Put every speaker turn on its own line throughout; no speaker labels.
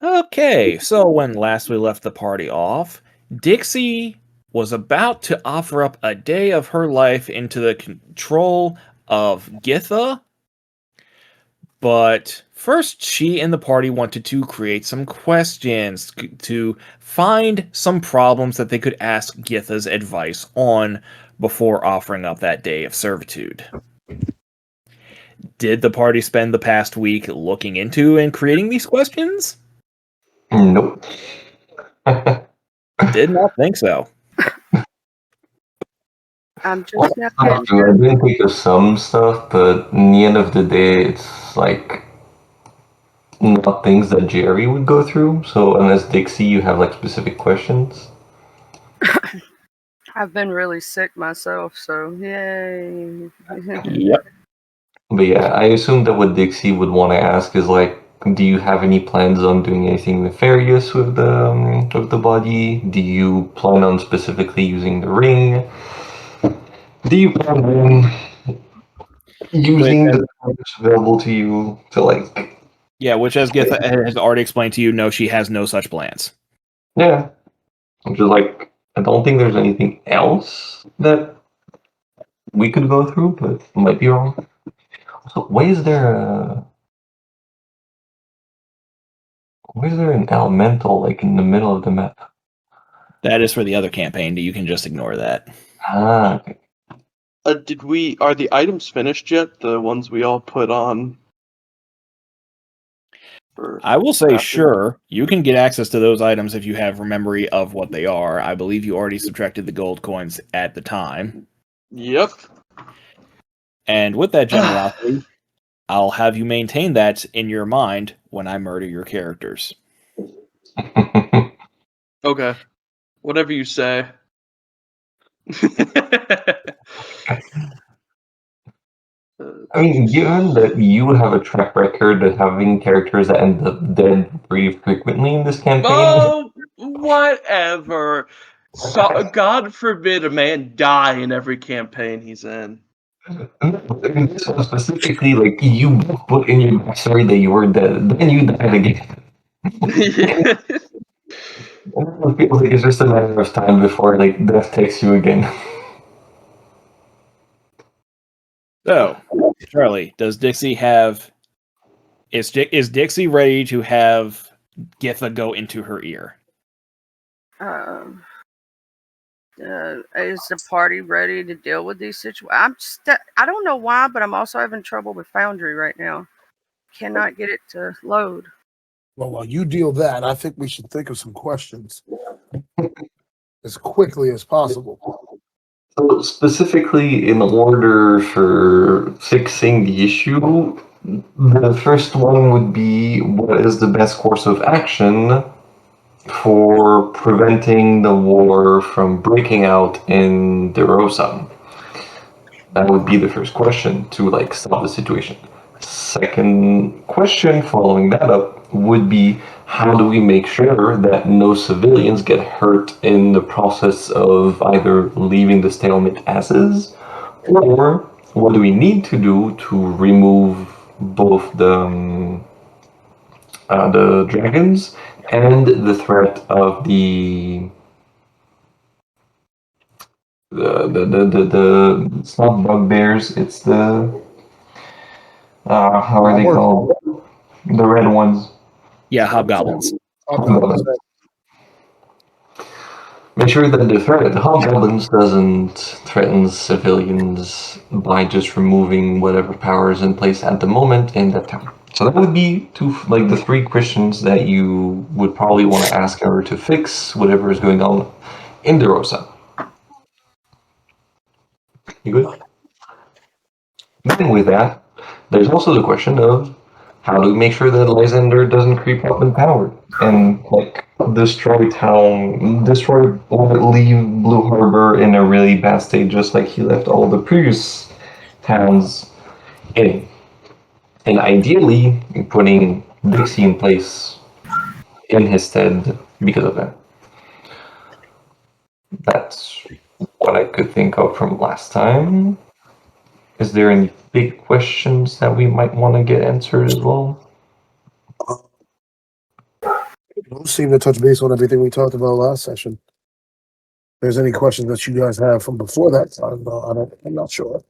Okay, so when last we left the party off, Dixie was about to offer up a day of her life into the control of Githa, but first she and the party wanted to create some questions to find some problems that they could ask Githa's advice on before offering up that day of servitude. Did the party spend the past week looking into and creating these questions?
Nope.
Did not think so.
I'm just not
I didn't think of some stuff, but in the end of the day, it's like not things that Jerry would go through. So unless Dixie, you have like specific questions.
I've been really sick myself, so yay.
Yep.
But yeah, I assume that what Dixie would want to ask is like, do you have any plans on doing anything nefarious with the body? Do you plan on specifically using the ring? Do you plan on using the time that's available to you to like?
Yeah, which as Githa has already explained to you, no, she has no such plans.
Yeah, I'm just like, I don't think there's anything else that we could go through, but might be wrong. So why is there an elemental like in the middle of the map?
That is for the other campaign. You can just ignore that.
Ah, okay.
Are the items finished yet? The ones we all put on?
I will say, sure, you can get access to those items if you have memory of what they are. I believe you already subtracted the gold coins at the time.
Yep.
And with that generosity, I'll have you maintain that in your mind when I murder your characters.
Okay. Whatever you say.
I mean, given that you have a track record of having characters that end up dead pretty frequently in this campaign.
Oh, whatever. So, God forbid a man die in every campaign he's in.
I mean, this one specifically, like, you put in your backstory that you were dead, then you died again. It feels like it's just a matter of time before, like, death takes you again.
So, Charlie, does Dixie have... Is Dixie ready to have Githa go into her ear?
Is the party ready to deal with these situations? I don't know why, but I'm also having trouble with Foundry right now. Cannot get it to load.
Well, while you deal that, I think we should think of some questions as quickly as possible.
So specifically, in order for fixing the issue, the first one would be what is the best course of action for preventing the war from breaking out in DeRosa? That would be the first question to like stop the situation. Second question following that up would be how do we make sure that no civilians get hurt in the process of either leaving the stalemate as is, or what do we need to do to remove both the dragons and the threat of the it's not bugbears, it's the how are they called? The red ones.
Yeah, hobgoblins.
Hobgoblins. Make sure that the threat of the hobgoblins doesn't threaten civilians by just removing whatever power is in place at the moment in that town. So that would be the three questions that you would probably want to ask in order to fix whatever is going on in DeRosa. You good? Then with that, there's also the question of how do we make sure that Lysander doesn't creep up in power and like destroy town, destroy or leave Blue Harbor in a really bad state, just like he left all the previous towns in. And ideally, putting Dixie in place in his stead because of that. That's what I could think of from last time. Is there any big questions that we might want to get answered as well?
We'll seem to touch base on everything we talked about last session. If there's any questions that you guys have from before that time, I'm not sure.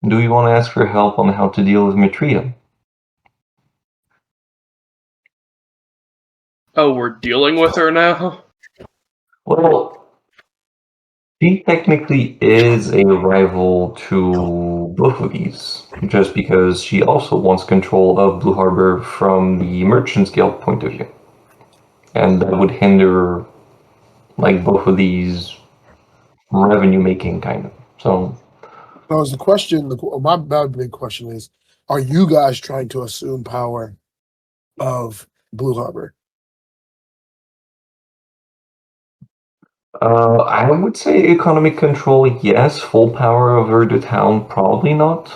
Do you want to ask for help on how to deal with Mitria?
Oh, we're dealing with her now?
Well, she technically is a rival to both of these, just because she also wants control of Blue Harbor from the Merchants Guild point of view. And that would hinder, like, both of these revenue making, kind of. So,
Now, is the question, my big question is, are you guys trying to assume power of Blue Harbor?
I would say economic control, yes. Full power over the town, probably not.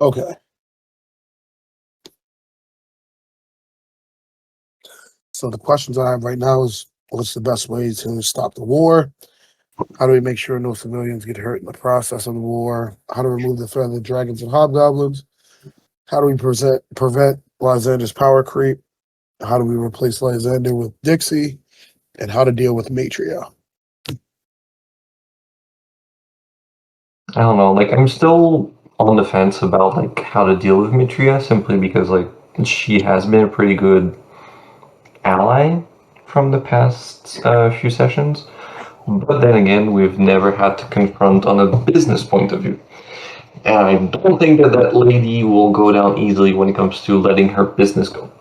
Okay. So the questions I have right now is, what's the best way to stop the war? How do we make sure no civilians get hurt in the process of the war? How to remove the threat of the dragons and hobgoblins? How do we prevent Lysander's power creep? How do we replace Lysander with Dixie? And how to deal with Matria?
I don't know, like, I'm still on the fence about, like, how to deal with Mitria, simply because, like, she has been a pretty good ally from the past few sessions. But then again, we've never had to confront on a business point of view. And I don't think that that lady will go down easily when it comes to letting her business go.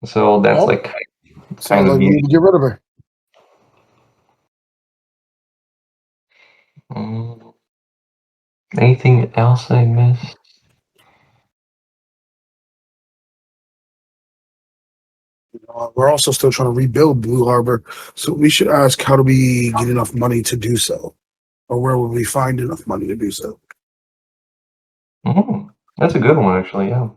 So that's
Well,
like
sounds
kind of
like we need to get rid of her.
Anything else I missed?
We're also still trying to rebuild Blue Harbor, so we should ask, how do we get enough money to do so, or where would we find enough money to do so?
That's a good one, actually. Yeah.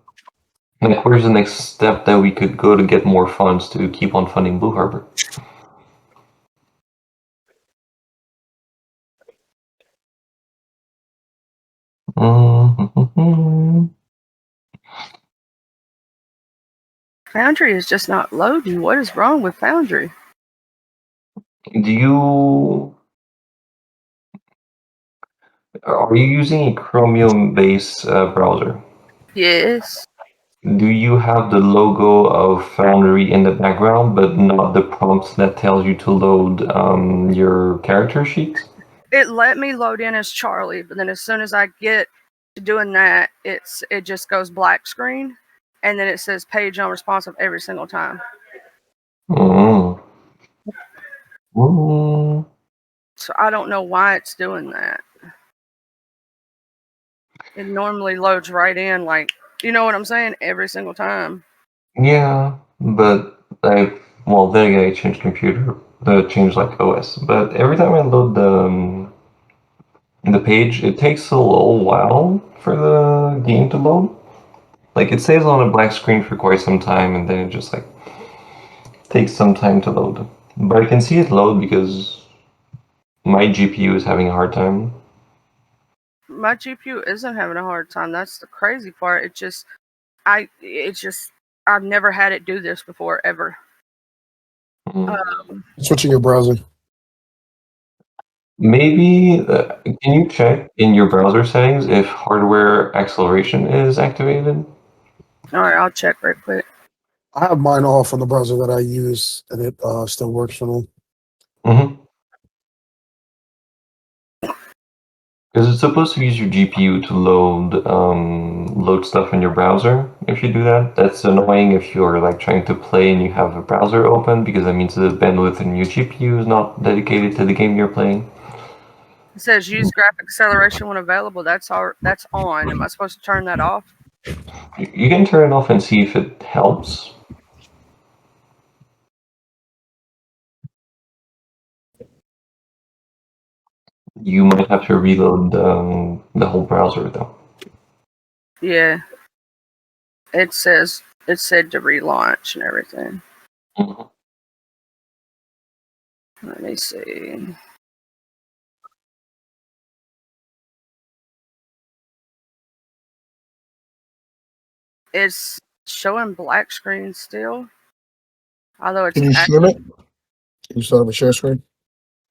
Like, where's the next step that we could go to get more funds to keep on funding Blue Harbor?
Foundry is just not loading. What is wrong with Foundry?
Do you are you using a Chromium-based browser?
Yes.
Do you have the logo of Foundry in the background, but not the prompt that tells you to load your character sheet?
It let me load in as Charlie, but then as soon as I get to doing that, it just goes black screen, and then it says page unresponsive every single time.
Mm. Mm.
So I don't know why it's doing that. It normally loads right in, like, you know what I'm saying, every single time.
Yeah, but well, then again, I changed computer, changed like OS. But every time I load the page, it takes a little while for the game to load. Like, it stays on a black screen for quite some time, and then it just like takes some time to load. But I can see it load because my GPU is having a hard time.
My GPU isn't having a hard time. That's the crazy part. I've never had it do this before, ever.
Switching your browser.
Maybe, can you check in your browser settings if hardware acceleration is activated?
All right, I'll check right quick.
I have mine off on the browser that I use, and it still works for me.
Mm-hmm. Because it's supposed to use your GPU to load stuff in your browser. If you do that, that's annoying if you're like trying to play and you have a browser open, because that means the bandwidth in your GPU is not dedicated to the game you're playing.
It says use graphic acceleration when available. That's on. Am I supposed to turn that off?
You can turn it off and see if it helps. You might have to reload the whole browser though.
Yeah. It said to relaunch and everything.
Mhm.
Let me see. It's showing black screen still. Although it's
Can you stream it? Can you start up a share screen?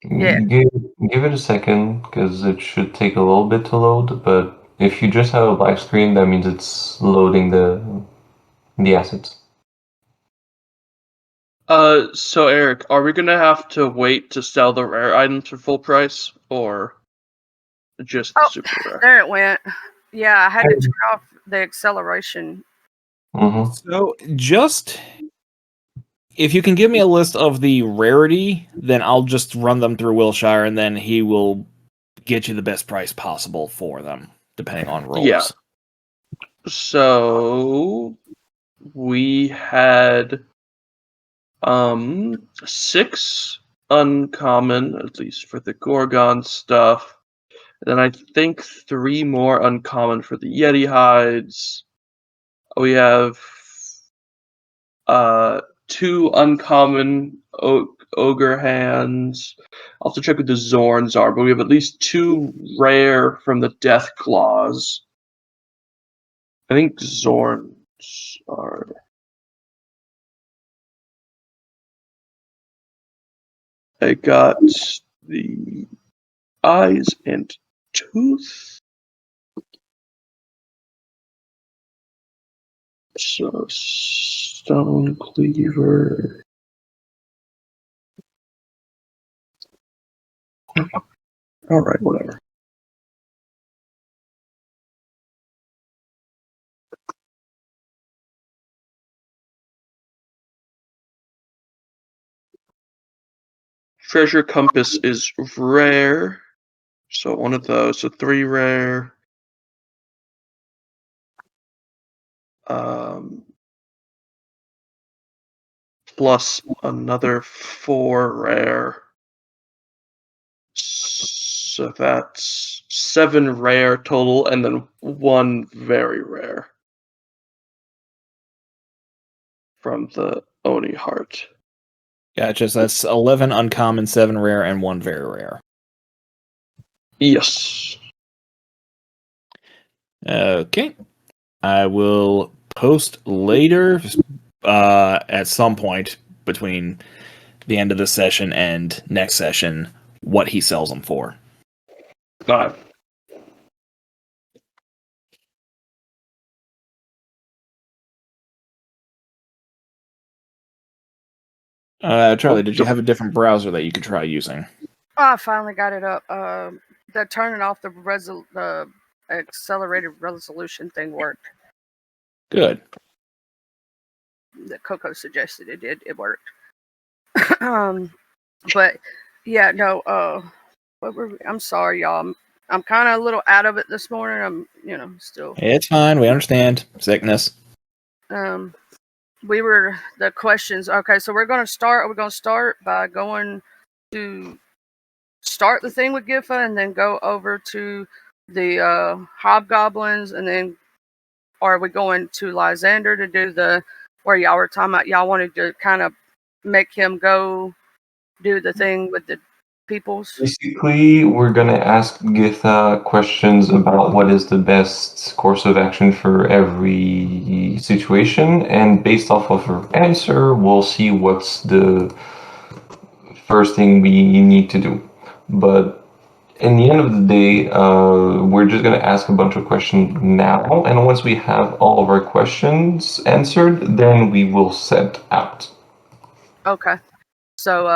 Yeah.
Give it a second, because it should take a little bit to load, but if you just have a black screen, that means it's loading the assets.
So Eric, are we gonna have to wait to sell the rare items for full price, or just the
Oh,
super rare?
there it went. Yeah, I had to turn off the acceleration.
Mm-hmm.
So just if you can give me a list of the rarity, then I'll just run them through Wilshire, and then he will get you the best price possible for them, depending on rolls.
Yeah. So we had 6 uncommon, at least for the Gorgon stuff. Then I think 3 more uncommon for the Yeti hides. We have 2 uncommon ogre hands. I'll have to check what the Zorns are, but we have at least 2 rare from the Death Claws. I think Zorns are. I got the eyes and tooth. So Stone Cleaver. All right, whatever. Treasure Compass is rare. So one of those. So 3 rare. Plus another 4 rare. So that's 7 rare total, and then 1 very rare from the Oni Heart.
Gotcha. So that's 11 uncommon, 7 rare, and 1 very rare.
Yes.
Okay. I will post later, at some point between the end of the session and next session, what he sells them for.
All right.
Charlie, did you have a different browser that you could try using?
Oh, I finally got it up. The turning off the accelerated resolution thing worked.
Good.
That Coco suggested it did. It worked. But yeah, no. I'm sorry, y'all. I'm kind of a little out of it this morning. I'm, still.
It's fine. We understand. Sickness.
We were the questions. Okay, so we're gonna start. Are we gonna start by going to start the thing with Gifa and then go over to the hobgoblins, and then are we going to Lysander to do the where y'all were talking about y'all wanted to kind of make him go do the thing with the peoples?
Basically, we're gonna ask Githa questions about what is the best course of action for every situation, and based off of her answer, we'll see what's the first thing we need to do. But in the end of the day, we're just gonna ask a bunch of questions now, and once we have all of our questions answered, then we will set out.
Okay. So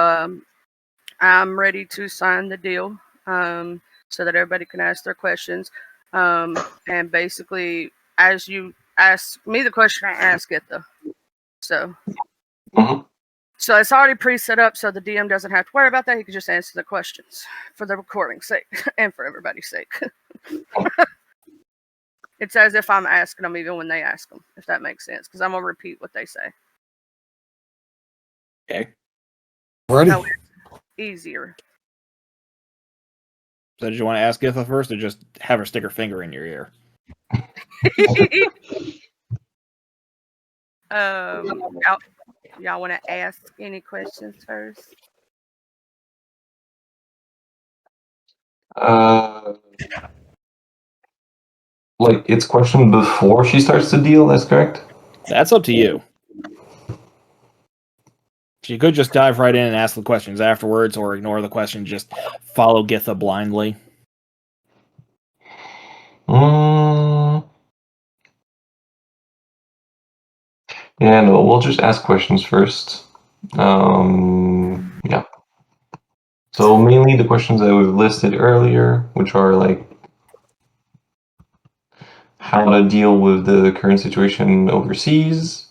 I'm ready to sign the deal so that everybody can ask their questions. And basically, as you ask me the question, I ask it though. So, So it's already pre-set up, so the DM doesn't have to worry about that. He can just answer the questions for the recording's sake and for everybody's sake. It's as if I'm asking them even when they ask them, if that makes sense, because I'm gonna repeat what they say.
Okay.
Ready?
No, easier.
So did you want to ask Githa first, or just have her stick her finger in your ear?
Y'all want to ask any questions first?
like it's questioned before she starts the deal. That's correct.
That's up to you. She could just dive right in and ask the questions afterwards, or ignore the question, just follow Githa blindly.
Yeah, no, we'll just ask questions first. Yeah. So mainly the questions that we've listed earlier, which are like how to deal with the current situation overseas.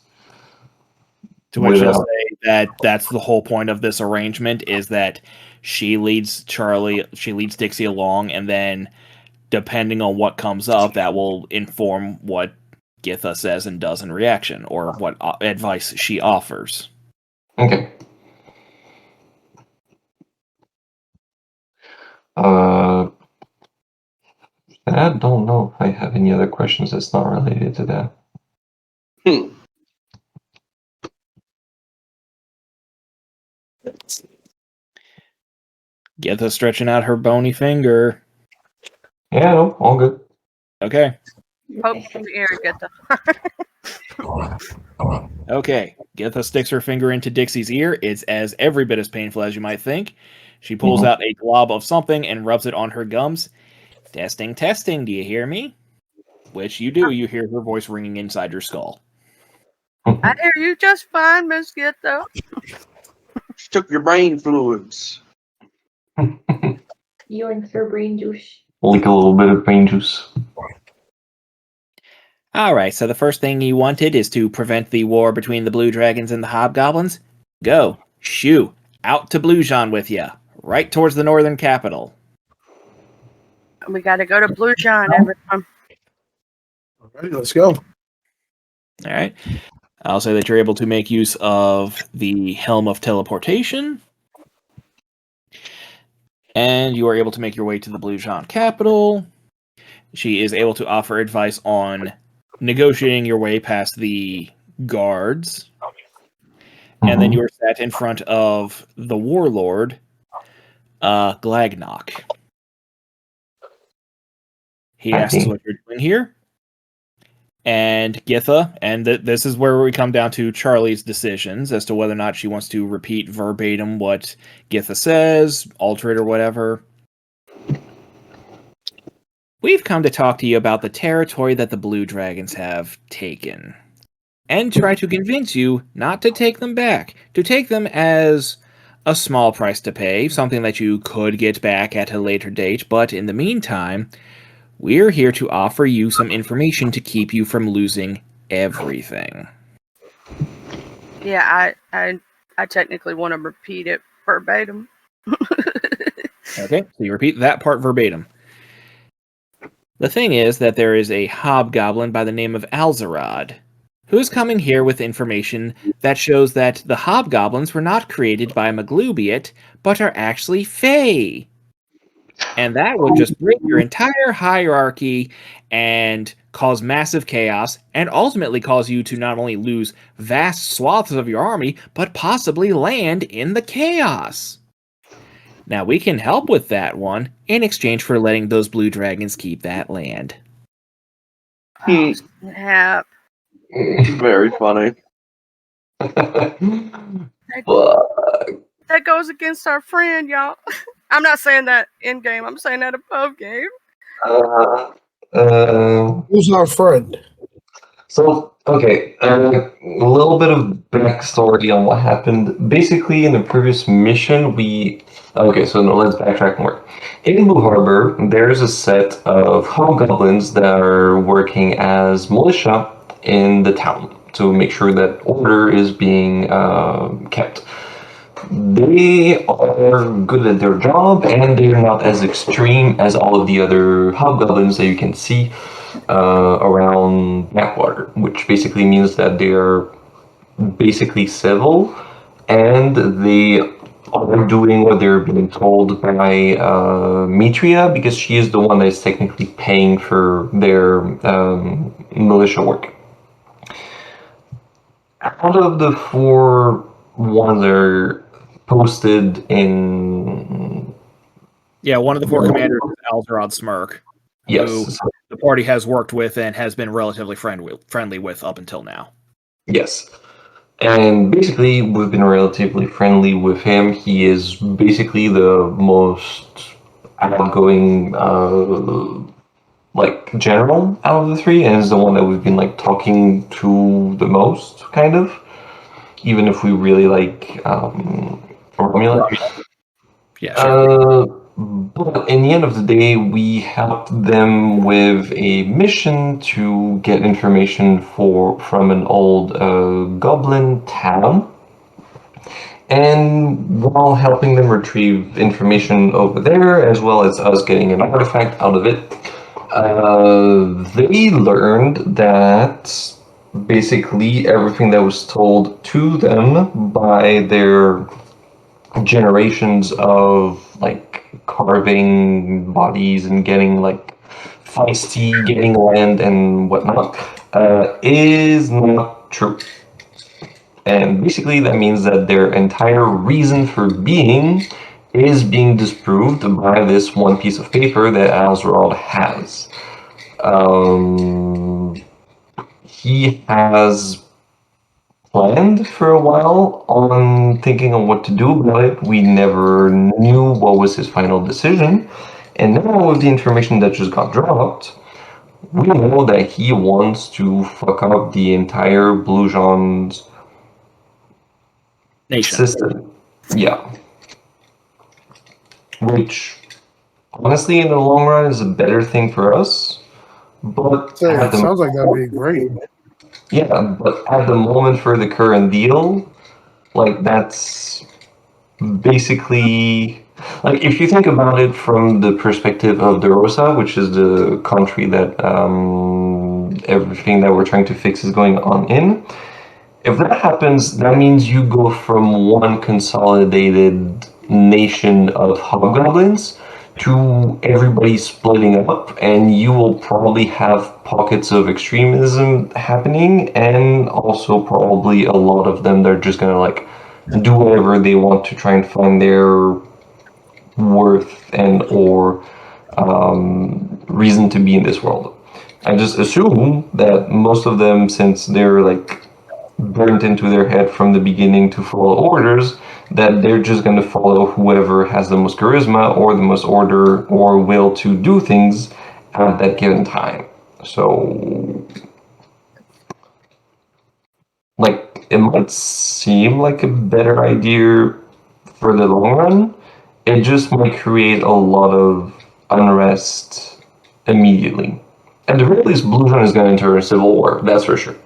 To which she'll
Without-
say that that's the whole point of this arrangement, is that she leads Dixie along, and then depending on what comes up, that will inform what Githa says and does in reaction, or what advice she offers.
Okay. I don't know if I have any other questions that's not related to that.
Githa stretching out her bony finger.
Yeah, no, all good.
Okay.
Hope the ear get the.
Okay. Githa sticks her finger into Dixie's ear. It's every bit as painful as you might think. She pulls out a glob of something and rubs it on her gums. Testing, testing, do you hear me? Which you do. You hear her voice ringing inside your skull.
I hear you just fine, Miss Githa.
She took your brain fluids.
You and her brain juice.
Like a little bit of brain juice.
Alright, so the first thing you wanted is to prevent the war between the Blue Dragons and the Hobgoblins? Go. Shoo. Out to Bluejean with ya. Right towards the northern capital.
We got to go to Blue John, everyone.
Alright, let's go.
Alright. I'll say that you're able to make use of the Helm of Teleportation. And you are able to make your way to the Bluejean capital. She is able to offer advice on negotiating your way past the guards. And then you are sat in front of the warlord, Glagnok. He asks what you're doing here. And Githa, and this is where we come down to Charlie's decisions as to whether or not she wants to repeat verbatim what Githa says, alter it or whatever. We've come to talk to you about the territory that the Blue Dragons have taken, and try to convince you not to take them back, to take them as a small price to pay, something that you could get back at a later date, but in the meantime, we're here to offer you some information to keep you from losing everything.
Yeah, I technically want to repeat it verbatim.
Okay, so you repeat that part verbatim. The thing is that there is a hobgoblin by the name of Alzarad, who's coming here with information that shows that the hobgoblins were not created by Maglubiot, but are actually Fae. And that would just break your entire hierarchy and cause massive chaos, and ultimately cause you to not only lose vast swaths of your army, but possibly land in the chaos. Now, we can help with that one in exchange for letting those Blue Dragons keep that land.
Yeah,
Very funny.
that goes against our friend, y'all. I'm not saying that in game. I'm saying that above game.
Who's our friend?
So, okay, a little bit of backstory on what happened. Basically, in the previous mission, so no, let's backtrack more. In Blue Harbor, there's a set of hobgoblins that are working as militia in the town to make sure that order is being kept. They are good at their job, and they're not as extreme as all of the other hobgoblins that you can see around Blackwater, which basically means that they are basically civil, and they are doing what they're being told by Mitria, because she is the one that's technically paying for their militia work. Out of the 4 ones that are posted in...
Yeah, one of the 4 commanders is Alzarad Smirk.
Yes.
Who the the party has worked with and has been relatively friendly with up until now.
Yes. And basically, we've been relatively friendly with him. He is basically the most outgoing, general out of the three, and is the one that we've been talking to the most, kind of. Even if we really like Romulus.
Yeah, sure.
But in the end of the day, we helped them with a mission to get information from an old goblin town. And while helping them retrieve information over there, as well as us getting an artifact out of it, they learned that basically everything that was told to them by their generations of carving bodies and getting feisty, getting land and whatnot, is not true. And basically that means that their entire reason for being is being disproved by this one piece of paper that Alzrod has. He has planned for a while on thinking on what to do about it. We never knew what was his final decision. And now with the information that just got dropped, we know that he wants to fuck up the entire Blue Jean's
Nation.
system. Yeah. Which, honestly, in the long run is a better thing for us. But
It sounds like that'd be great.
Yeah, but at the moment for the current deal, that's basically if you think about it from the perspective of DeRosa, which is the country that everything that we're trying to fix is going on in. If that happens, that means you go from one consolidated nation of hobgoblins to everybody splitting up, and you will probably have pockets of extremism happening, and also probably a lot of them that are just gonna do whatever they want to try and find their worth and or reason to be in this world. I just assume that most of them, since they're burnt into their head from the beginning to follow orders, that they're just going to follow whoever has the most charisma or the most order or will to do things at that given time. So, it might seem like a better idea for the long run. It just might create a lot of unrest immediately. At the very least, Blue Jean is going to enter a civil war, that's for sure.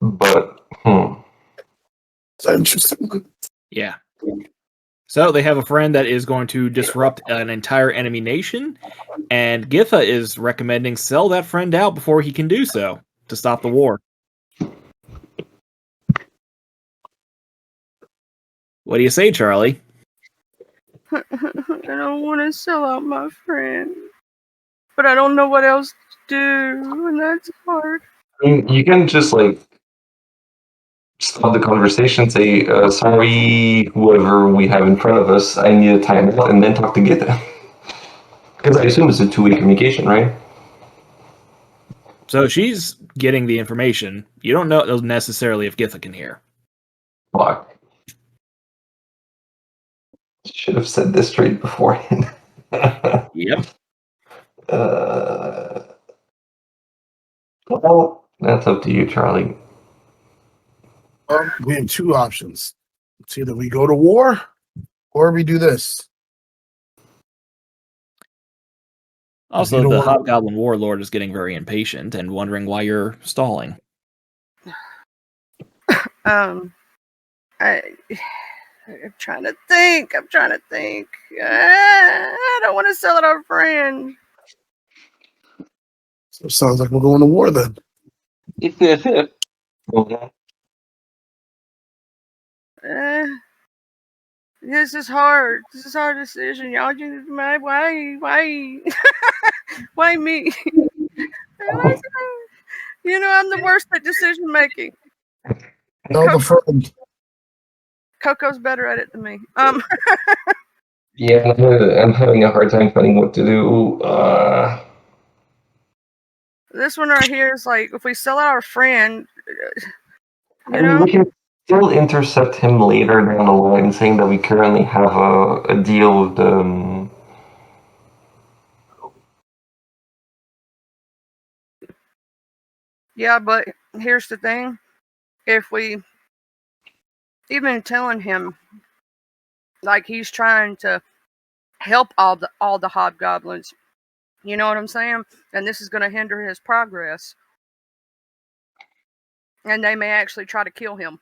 But,
It's interesting.
Yeah. So they have a friend that is going to disrupt an entire enemy nation, and Githa is recommending sell that friend out before he can do so to stop the war. What do you say, Charlie?
I don't want to sell out my friend, but I don't know what else to do, and that's hard.
I mean, you can just stop the conversation, say, sorry, whoever we have in front of us, I need a timeout, and then talk to Githa. Because I assume it's a two-way communication, right?
So she's getting the information. You don't know necessarily if Githa can hear.
Fuck. Should have said this straight beforehand.
Yep.
Well, that's up to you, Charlie.
We have two options. It's either we go to war or we do this.
Also, the Hobgoblin Warlord is getting very impatient and wondering why you're stalling.
I'm trying to think. I don't want to sell it our friend.
So it sounds like we're going to war then.
This is hard. This is a hard decision. Y'all just why why me? I'm the worst at decision making.
No, the friend.
Coco's better at it than me.
Yeah, I'm having a hard time finding what to do.
This one right here is like, if we sell our friend,
I mean, we can still intercept him later down the line, saying that we currently have a deal with the.
Yeah, but here's the thing. If we even telling him like he's trying to help all the hobgoblins, you know what I'm saying? And this is going to hinder his progress. And they may actually try to kill him.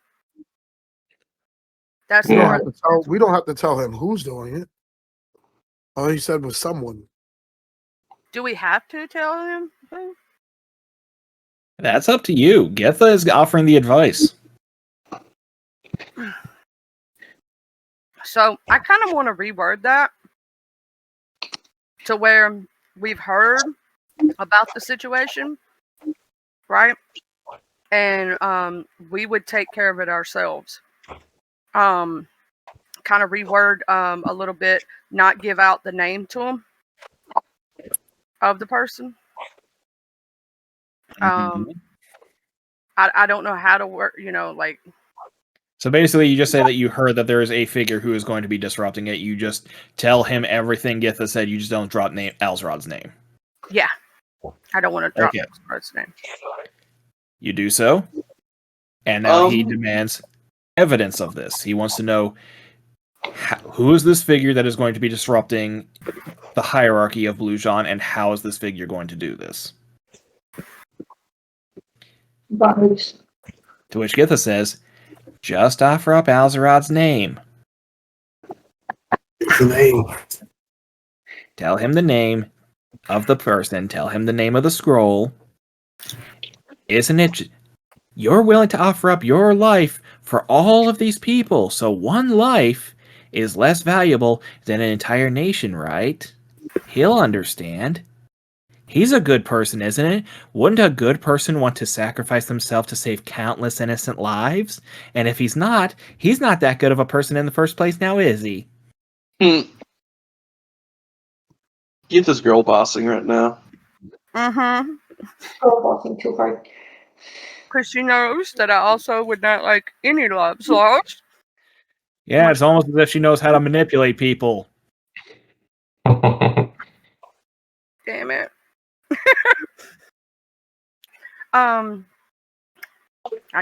That's
Yeah.
We don't have to tell him who's doing it. All he said was someone.
Do we have to tell him who?
That's up to you. Getha is offering the advice.
So I kind of want to reword that to where we've heard about the situation, right? And we would take care of it ourselves. Kind of reword a little bit, not give out the name to him of the person. I don't know how to work, like.
So basically, you just say that you heard that there is a figure who is going to be disrupting it. You just tell him everything Getha said. You just don't drop Alzrod's name.
Yeah, I don't want to drop
Okay.
Alzrod's name.
You do so, and now he demands evidence of this. He wants to know who is this figure that is going to be disrupting the hierarchy of Blue John, and how is this figure going to do this? To which Getha says, just offer up Alzarod's name.
The name.
Tell him the name of the person. Tell him the name of the scroll. Isn't it? You're willing to offer up your life for all of these people, so one life is less valuable than an entire nation, right? He'll understand. He's a good person, isn't it? Wouldn't a good person want to sacrifice himself to save countless innocent lives? And if he's not that good of a person in the first place now, is he?
Get this girl bossing right now.
Mm-hmm.
Girl bossing too hard.
Because she knows that I also would not like any loves lost.
Yeah, it's almost as if she knows how to manipulate people.
Damn it. I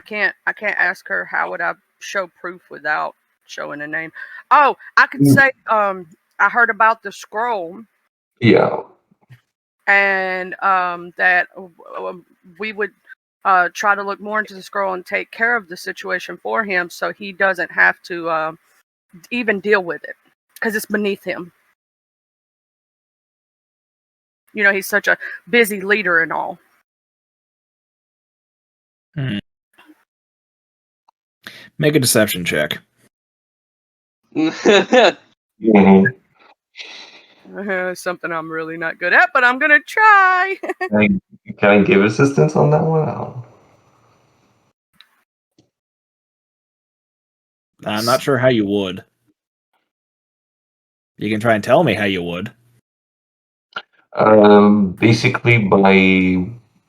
can't ask her how would I show proof without showing a name. Oh, I could say I heard about the scroll.
Yeah.
And that we would try to look more into the scroll and take care of the situation for him, so he doesn't have to even deal with it because it's beneath him. He's such a busy leader and all.
Make a deception check.
Mm-hmm.
Something I'm really not good at, but I'm gonna try.
Can I give assistance on that one?
I'm not sure how you would. You can try and tell me how you would.
Basically by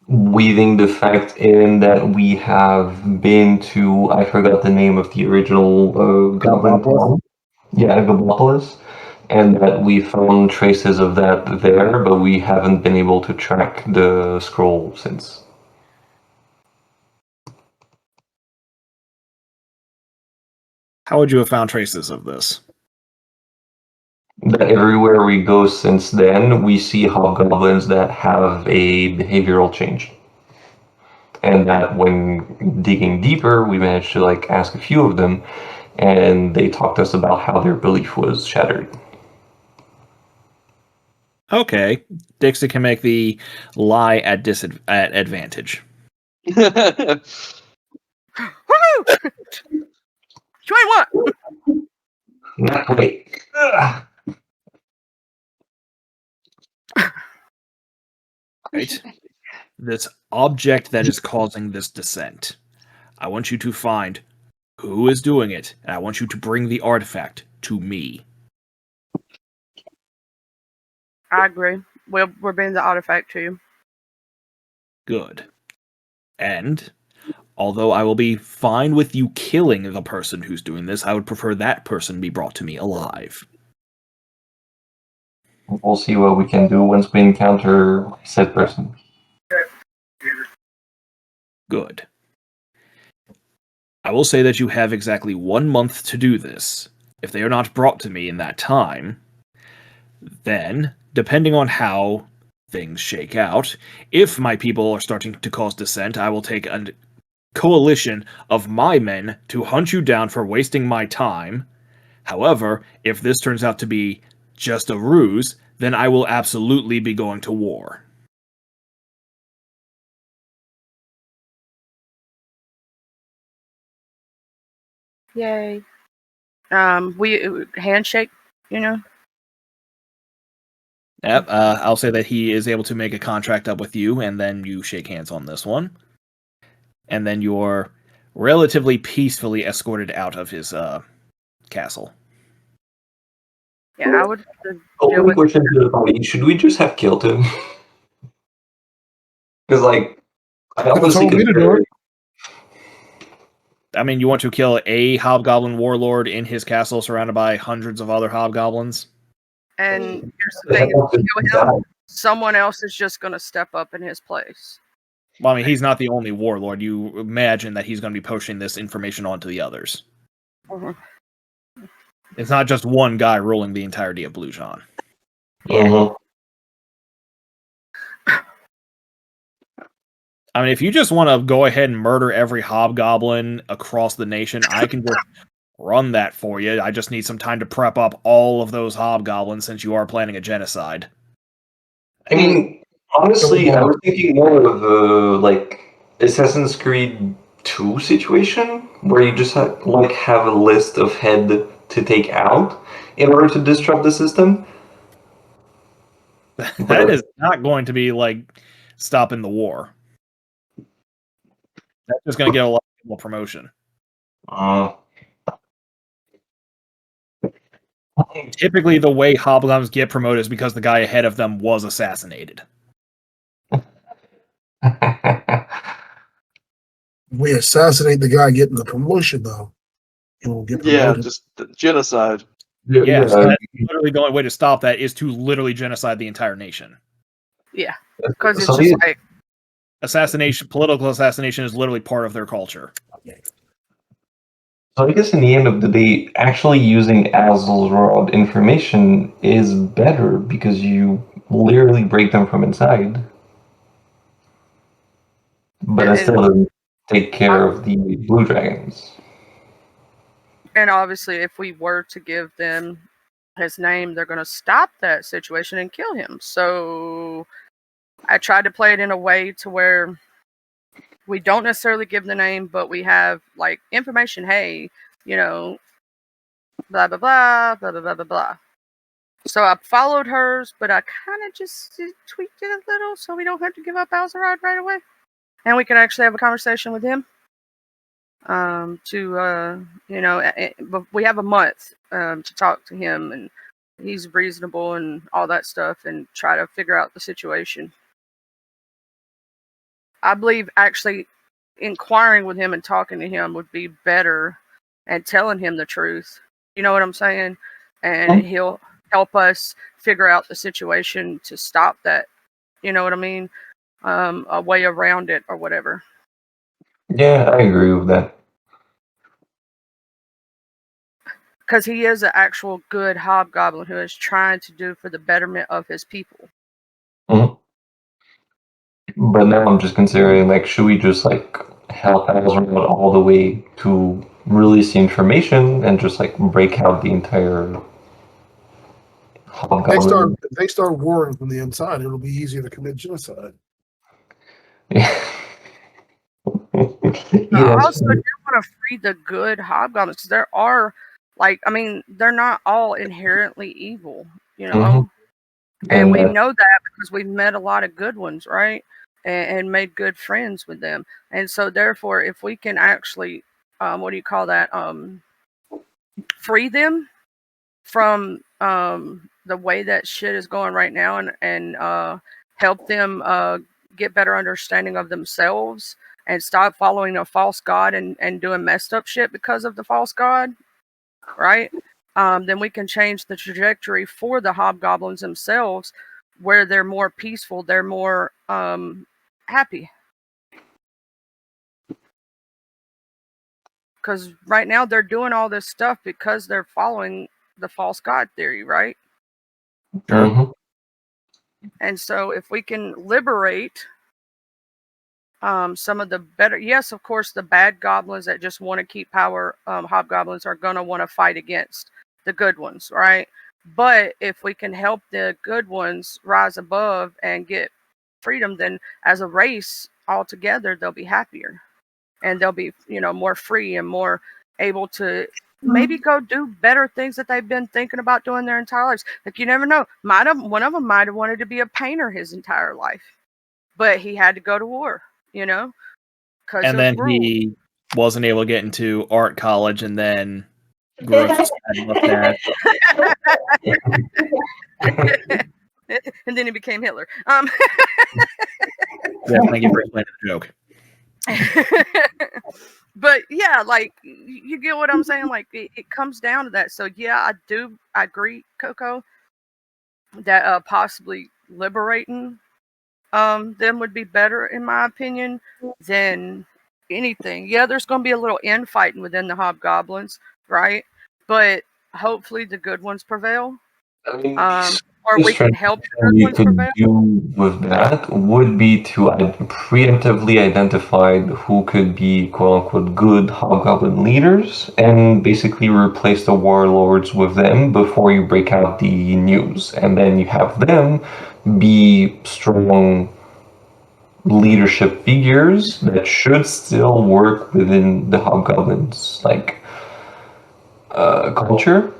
weaving the fact in that we have been to, I forgot the name of the original goblin town. Yeah, Gobopolis. And that we found traces of that there, but we haven't been able to track the scroll since.
How would you have found traces of this?
That everywhere we go since then, we see hobgoblins that have a behavioral change. And that when digging deeper, we managed to ask a few of them, and they talked to us about how their belief was shattered.
Okay, Dixie can make the lie at advantage.
Woohoo! 21.
Not great.
Right. This object that is causing this descent. I want you to find who is doing it, and I want you to bring the artifact to me.
I agree. We're bringing the artifact to you.
Good. And although I will be fine with you killing the person who's doing this, I would prefer that person be brought to me alive.
We'll see what we can do once we encounter said person.
Good. I will say that you have exactly 1 month to do this. If they are not brought to me in that time, then, depending on how things shake out, if my people are starting to cause dissent, I will take a coalition of my men to hunt you down for wasting my time. However, if this turns out to be just a ruse, then I will absolutely be going to war.
Yay. We handshake, you know.
Yep, I'll say that he is able to make a contract up with you, and then you shake hands on this one. And then you're relatively peacefully escorted out of his castle.
Yeah, I would deal
Only
with.
question to the party: should we just have killed him? Because, like, I
Could've
honestly
told me to do
consider.
it.
I mean, you want to kill a hobgoblin warlord in his castle surrounded by hundreds of other hobgoblins?
And here's the thing: if you kill him, someone else is just going to step up in his place.
Well, I mean, he's not the only warlord. You imagine that he's going to be pushing this information on to the others.
Mhm.
It's not just one guy ruling the entirety of Blue John.
Yeah.
I mean, if you just want to go ahead and murder every hobgoblin across the nation, I can just run that for you. I just need some time to prep up all of those hobgoblins since you are planning a genocide.
I mean, honestly, I was thinking more of a like Assassin's Creed 2 situation where you just have a list of head to take out in order to disrupt the system.
That is not going to be like stopping the war. That's just going to get a lot of people promotion. Typically, the way hobgoblins get promoted is because the guy ahead of them was assassinated.
We assassinate the guy getting the promotion, though. He won't get
Yeah,
promoted.
just genocide.
Yeah, so that's literally the only way to stop that is to literally genocide the entire nation.
Yeah, because it's
So
just
he-
like
Assassination, political assassination is literally part of their culture.
So I guess in the end of the day, actually using Azelrod information is better because you literally break them from inside. But I
And-
still didn't take care of the blue dragons.
And obviously, if we were to give them his name, they're going to stop that situation and kill him. So I tried to play it in a way to where we don't necessarily give the name, but we have like information. Hey, you know, blah blah blah blah blah blah blah blah. So I followed hers, but I kind of just tweaked it a little so we don't have to give up Alzarod right away, and we can actually have a conversation with him. But we have a month to talk to him, and he's reasonable and all that stuff, and try to figure out the situation. I believe actually inquiring with him and talking to him would be better, and telling him the truth. You know what I'm saying? And he'll help us figure out the situation to stop that. You know what I mean? A way around it or whatever.
Yeah, I agree with that.
Because he is an actual good hobgoblin who is trying to do for the betterment of his people.
But now I'm just considering, like, should we just like help Azelrod all the way to release the information and just like break out the entire hobgoblin?
If they start warring from the inside, it'll be easier to commit genocide.
Yeah.
I also do want to free the good hobgoblins, because there are, they're not all inherently evil, you know? And we know that because we've met a lot of good ones, right? And made good friends with them. And so therefore, if we can actually, free them from the way that shit is going right now, and help them get better understanding of themselves and stop following a false god and doing messed up shit because of the false god, right? Then we can change the trajectory for the hobgoblins themselves, where they're more peaceful, they're more happy. Because right now they're doing all this stuff because they're following the false god theory, right?
Mhm.
And so if we can liberate some of the better, yes, of course, the bad goblins that just want to keep power, hobgoblins are going to want to fight against the good ones, right? But if we can help the good ones rise above and get freedom, then as a race altogether, they'll be happier and they'll be, more free and more able to maybe go do better things that they've been thinking about doing their entire lives. Like, you never know. One of them might have wanted to be a painter his entire life, but he had to go to war, because
And
of
then
rules.
he wasn't able to get into art college, and then grew up with that.
And then he became Hitler.
Yeah, thank you for explaining the joke.
But yeah, like, you get what I'm saying? Like, it comes down to that. So yeah, I agree, Coco, that possibly liberating them would be better, in my opinion, than anything. Yeah, there's going to be a little infighting within the hobgoblins, right? But hopefully the good ones prevail.
I mean,
Or we can help the good
we
ones
could
prevail.
do with that would be to preemptively identify who could be quote unquote good hobgoblin leaders and basically replace the warlords with them before you break out the news. And then you have them be strong leadership figures that should still work within the hobgoblins culture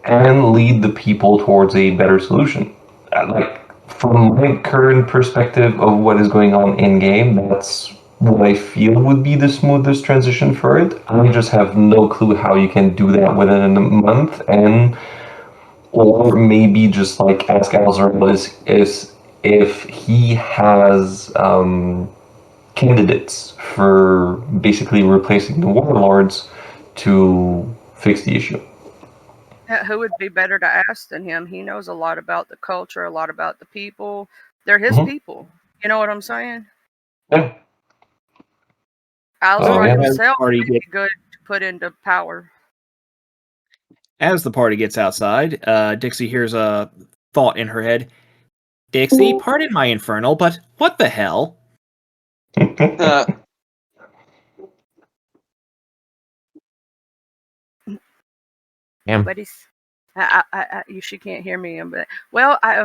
and lead the people towards a better solution. Like from my current perspective of what is going on in game, that's what I feel would be the smoothest transition for it. I just have no clue how you can do that within a month, and or maybe just like ask Alzarel is if he has candidates for basically replacing the warlords to fix the issue.
Who would be better to ask than him? He knows a lot about the culture, a lot about the people. They're his people. You know what I'm saying?
Yeah.
Alzar
yeah.
himself
Party
would be good to put into power.
As the party gets outside, Dixie hears a thought in her head. Dixie, pardon my infernal, but what the hell?
Nobody's. She can't hear me. But well, I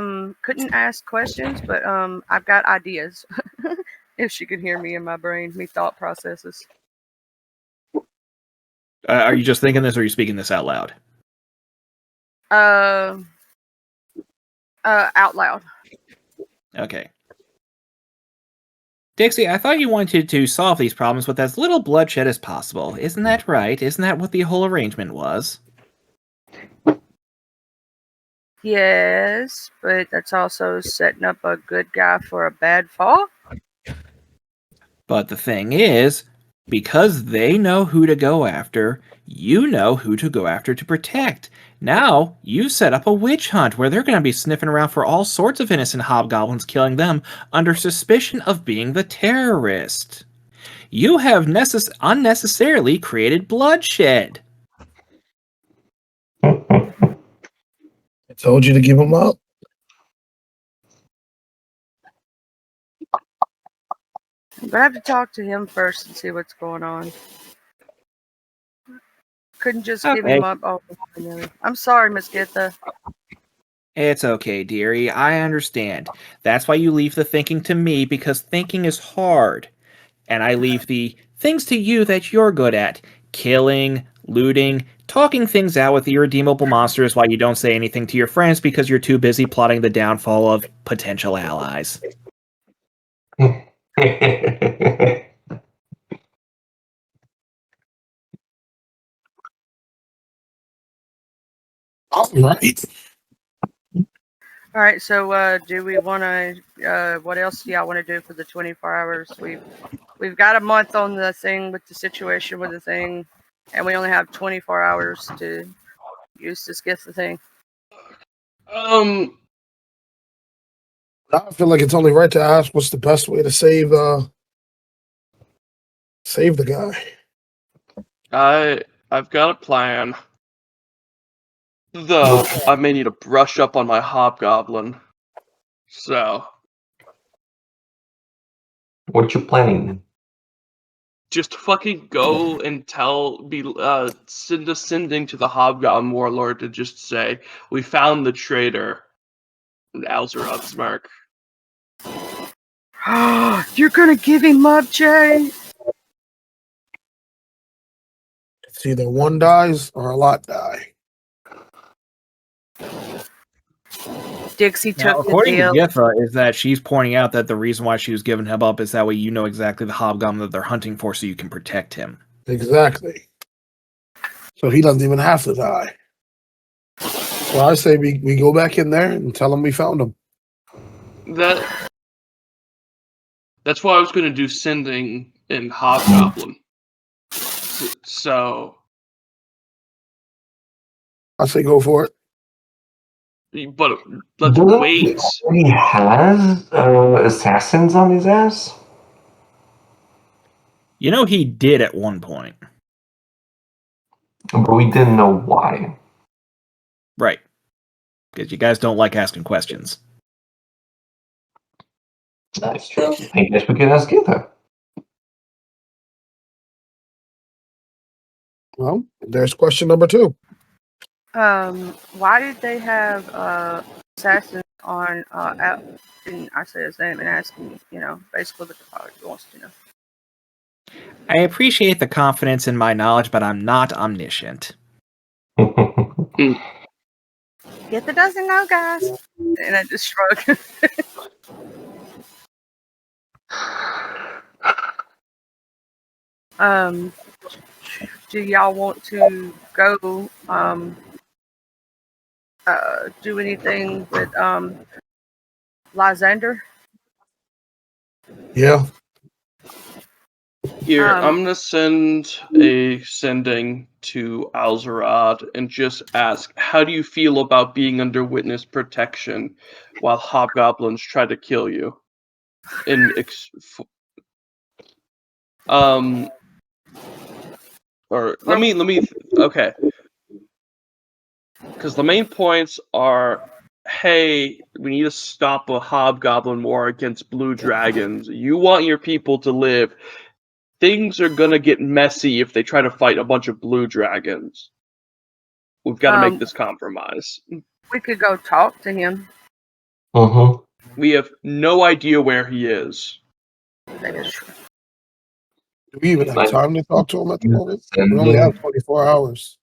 couldn't ask questions, but I've got ideas. If she could hear me in my brain, me thought processes.
Are you just thinking this, or are you speaking this out loud?
Out loud.
Okay. Dixie, I thought you wanted to solve these problems with as little bloodshed as possible. Isn't that right? Isn't that what the whole arrangement was?
Yes, but that's also setting up a good guy for a bad fall.
But the thing is, because they know who to go after, you know who to go after to protect. Now, you set up a witch hunt where they're going to be sniffing around for all sorts of innocent hobgoblins, killing them under suspicion of being the terrorist. You have unnecessarily created bloodshed.
I told you to give him up.
I'm gonna have to talk to him first and see what's going on. Couldn't just give
Okay.
him up. Oh, I'm sorry, Miss Githa.
It's okay, dearie. I understand. That's why you leave the thinking to me, because thinking is hard. And I leave the things to you that you're good at. Killing, looting, talking things out with irredeemable monsters while you don't say anything to your friends because you're too busy plotting the downfall of potential allies.
All right.
All right. So, do we want to? What else do y'all want to do for the 24 hours? We've got a month on the thing with the situation with the thing, and we only have 24 hours to use to get the thing.
I feel like it's only right to ask what's the best way to save the guy.
I've got a plan. Though I may need to brush up on my hobgoblin. So
What you planning?
just fucking go and sending to the hobgoblin warlord to just say, we found the traitor. Alzerod smirk.
You're gonna give him up, Jay?
It's either one dies or a lot die.
Dixie
Now,
took the
according to
deal.
Githa, is that she's pointing out that the reason why she was giving him up is that way you know exactly the hobgoblin that they're hunting for, so you can protect him.
Exactly. So he doesn't even have to die. So I say we go back in there and tell him we found him.
That's why I was going to do sending in hobgoblin. So
I say go for it.
but let's
Doesn't
wait.
He has assassins on his ass?
You know he did at one point.
But we didn't know why.
Right. Because you guys don't like asking questions.
That's true. I guess we can ask Githa.
Well, there's question number 2.
Why did they have assassins on didn't I say his name and ask him, basically what the fuck he wants to know.
I appreciate the confidence in my knowledge, but I'm not omniscient.
Get the doesn't know, guys. And I just shrug. Do y'all want to go do anything with Lysander?
Yeah.
Here, I'm gonna send a sending to Alzerod and just ask, how do you feel about being under witness protection while hobgoblins try to kill you? Okay. Because the main points are, hey, we need to stop a hobgoblin war against blue dragons. You want your people to live. Things are gonna get messy if they try to fight a bunch of blue dragons. We've got to make this compromise.
We could go talk to him.
We have no idea where he is.
That is true.
Do we even have time to talk to him at the moment? We only have 24 hours.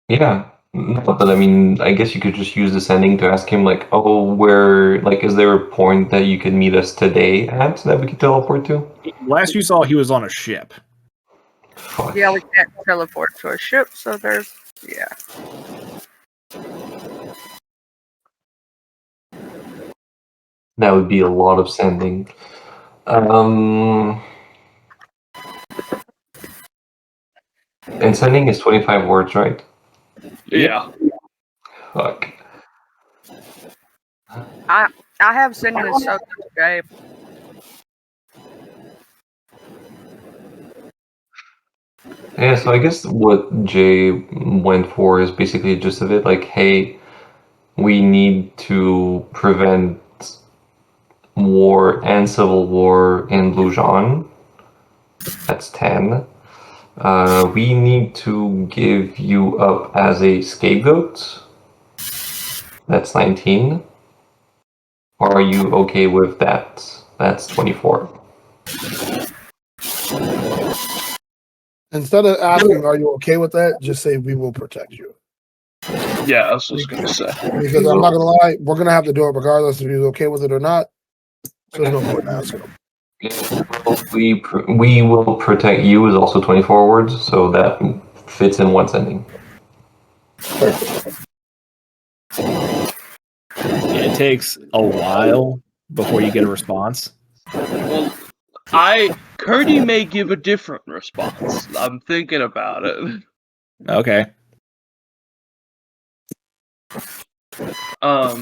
Yeah. No, but I mean, I guess you could just use the sending to ask him, like, is there a point that you could meet us today at that we could teleport to?
Last you saw, he was on a ship.
Fuck.
Yeah, we can't teleport to a ship, so there's, yeah.
That would be a lot of sending. And sending is 25 words, right?
Yeah.
Fuck.
I have sending in so today.
Yeah, so I guess what Jay went for is basically the gist of it, like, hey, we need to prevent war and civil war in Blujan. That's 10. We need to give you up as a scapegoat. That's 19. Are you okay with that? That's 24.
Instead of asking, are you okay with that? Just say, we will protect you.
Yeah, I was just going to say.
Because I'm not going to lie, we're going to have to do it regardless if he's okay with it or not. So there's no point in asking him.
We will protect you is also 24 words, so that fits in one sending.
takes a while before you get a response.
Well, Curdy may give a different response. I'm thinking about it.
Okay.
So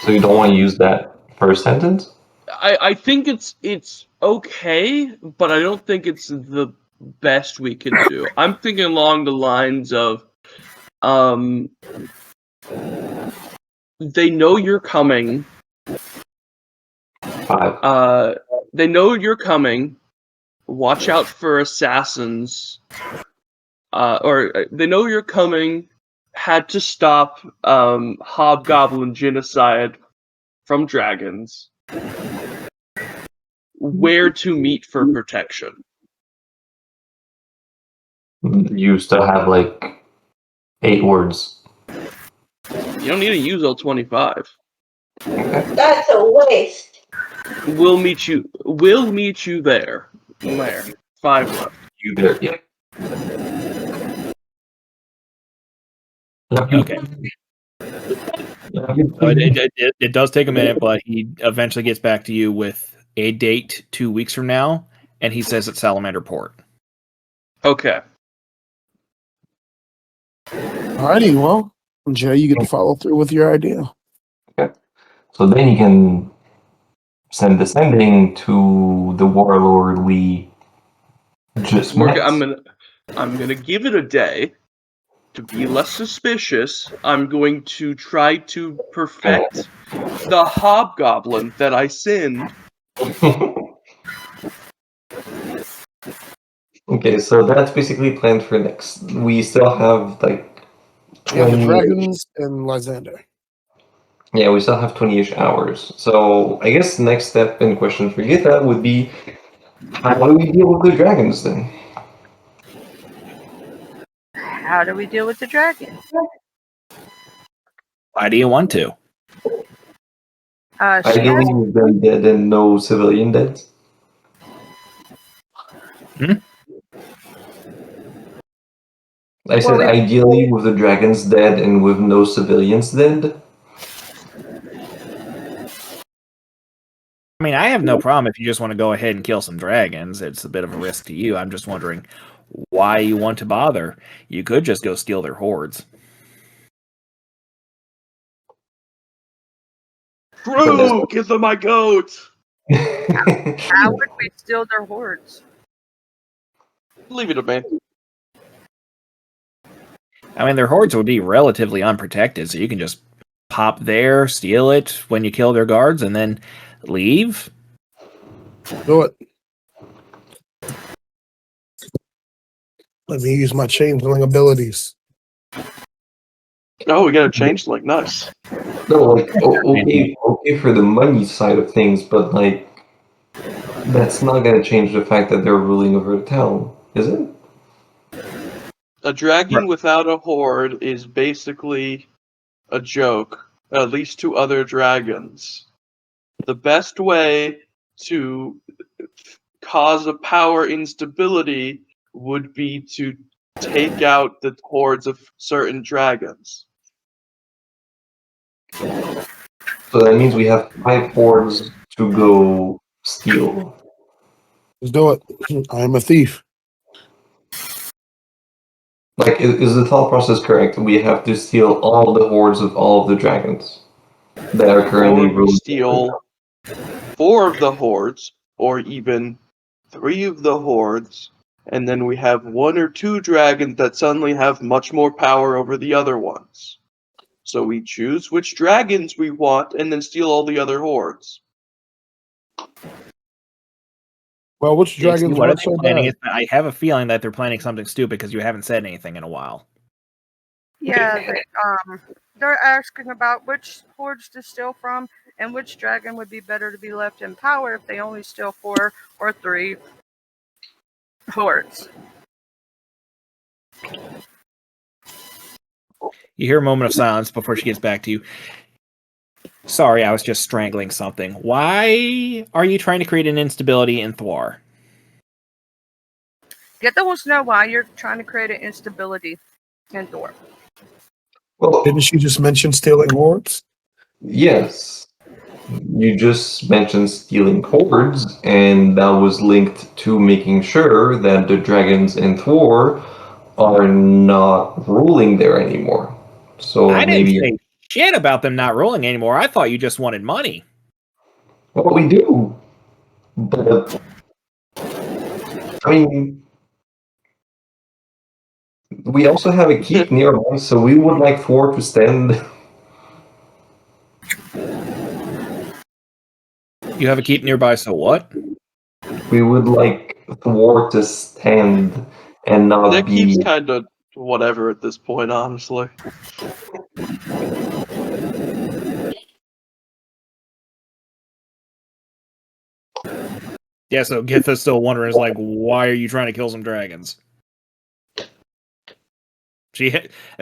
you don't want to use that first sentence?
I think it's okay, but I don't think it's the best we can do. I'm thinking along the lines of, they know you're coming.
5.
They know you're coming. Watch out for assassins. Or they know you're coming. Had to stop hobgoblin genocide from dragons. Where to meet for protection.
You still have like 8 words.
You don't need to use all 25.
That's a waste.
We'll meet you there. Where? 5 left.
You there? Yep.
Okay. So it does take a minute, but he eventually gets back to you with a date 2 weeks from now, and he says it's Salamander Port.
Okay.
Alrighty, well, Jay, you get to follow through with your idea.
So then you can send the sending to the warlord we just met.
I'm gonna give it a day to be less suspicious. I'm going to try to perfect the hobgoblin that I sinned.
Okay, so that's basically planned for next. We still have like
You have the
20
dragons and Lysander.
Yeah, we still have 20-ish hours. So I guess the next step and question for Gita would be, how do we deal with the dragons then?
How do we deal with the dragon?
Why do you want to?
She
Ideally,
has,
with them dead and no civilian deaths. I said ideally with the dragons dead and with no civilians dead.
I mean, I have no problem if you just want to go ahead and kill some dragons. It's a bit of a risk to you. I'm just wondering why you want to bother. You could just go steal their hordes.
True! Give them my goat!
how would we steal their hordes?
Leave it to me.
I mean, their hordes would be relatively unprotected, so you can just pop there, steal it when you kill their guards, and then leave.
Do it. Let me use my changeling abilities.
Oh, we got to change like nice.
No, like okay for the money side of things, but like that's not gonna change the fact that they're ruling over the town, is it?
A dragon without a horde is basically a joke, at least to other dragons. The best way to cause a power instability would be to take out the hordes of certain dragons.
So that means we have 5 hordes to go steal.
Let's do it. I am a thief.
Like, is the thought process correct? We have to steal all the hordes of all of the dragons that are currently
Or we
ruling.
steal 4 of the hordes, or even 3 of the hordes, and then we have 1 or 2 dragons that suddenly have much more power over the other ones. So we choose which dragons we want, and then steal all the other hordes.
Well, which
JC,
dragons
what are
weren't
they
so
planning?
bad?
I have a feeling that they're planning something stupid because you haven't said anything in a while.
Yeah, they're asking about which hordes to steal from and which dragon would be better to be left in power if they only steal 4 or 3 hordes.
You hear a moment of silence before she gets back to you. Sorry, I was just strangling something. Why are you trying to create an instability in Thwar?
Gita wants to know why you're trying to create an instability in Thor.
Well,
Didn't she just mention stealing hordes?
Yes. You just mentioned stealing hordes, and that was linked to making sure that the dragons in Thor are not ruling there anymore. So
I didn't
maybe,
say shit about them not rolling anymore. I thought you just wanted money.
well, we do, but I mean, we also have a keep nearby, so we would like Thor to stand.
You have a keep nearby, so what?
We would like Thor to stand and not
That keeps
be.
kind of whatever at this point, honestly.
Yeah, so Githa's still wondering, is like, why are you trying to kill some dragons?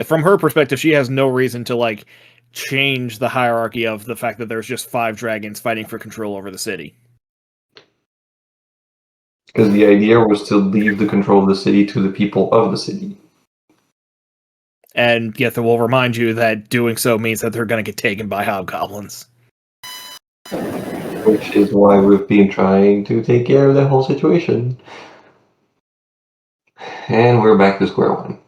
From her perspective, she has no reason to like change the hierarchy of the fact that there's just 5 dragons fighting for control over the city.
Because the idea was to leave the control of the city to the people of the city.
And Githa will remind you that doing so means that they're going to get taken by hobgoblins.
Which is why we've been trying to take care of that whole situation. And we're back to square one.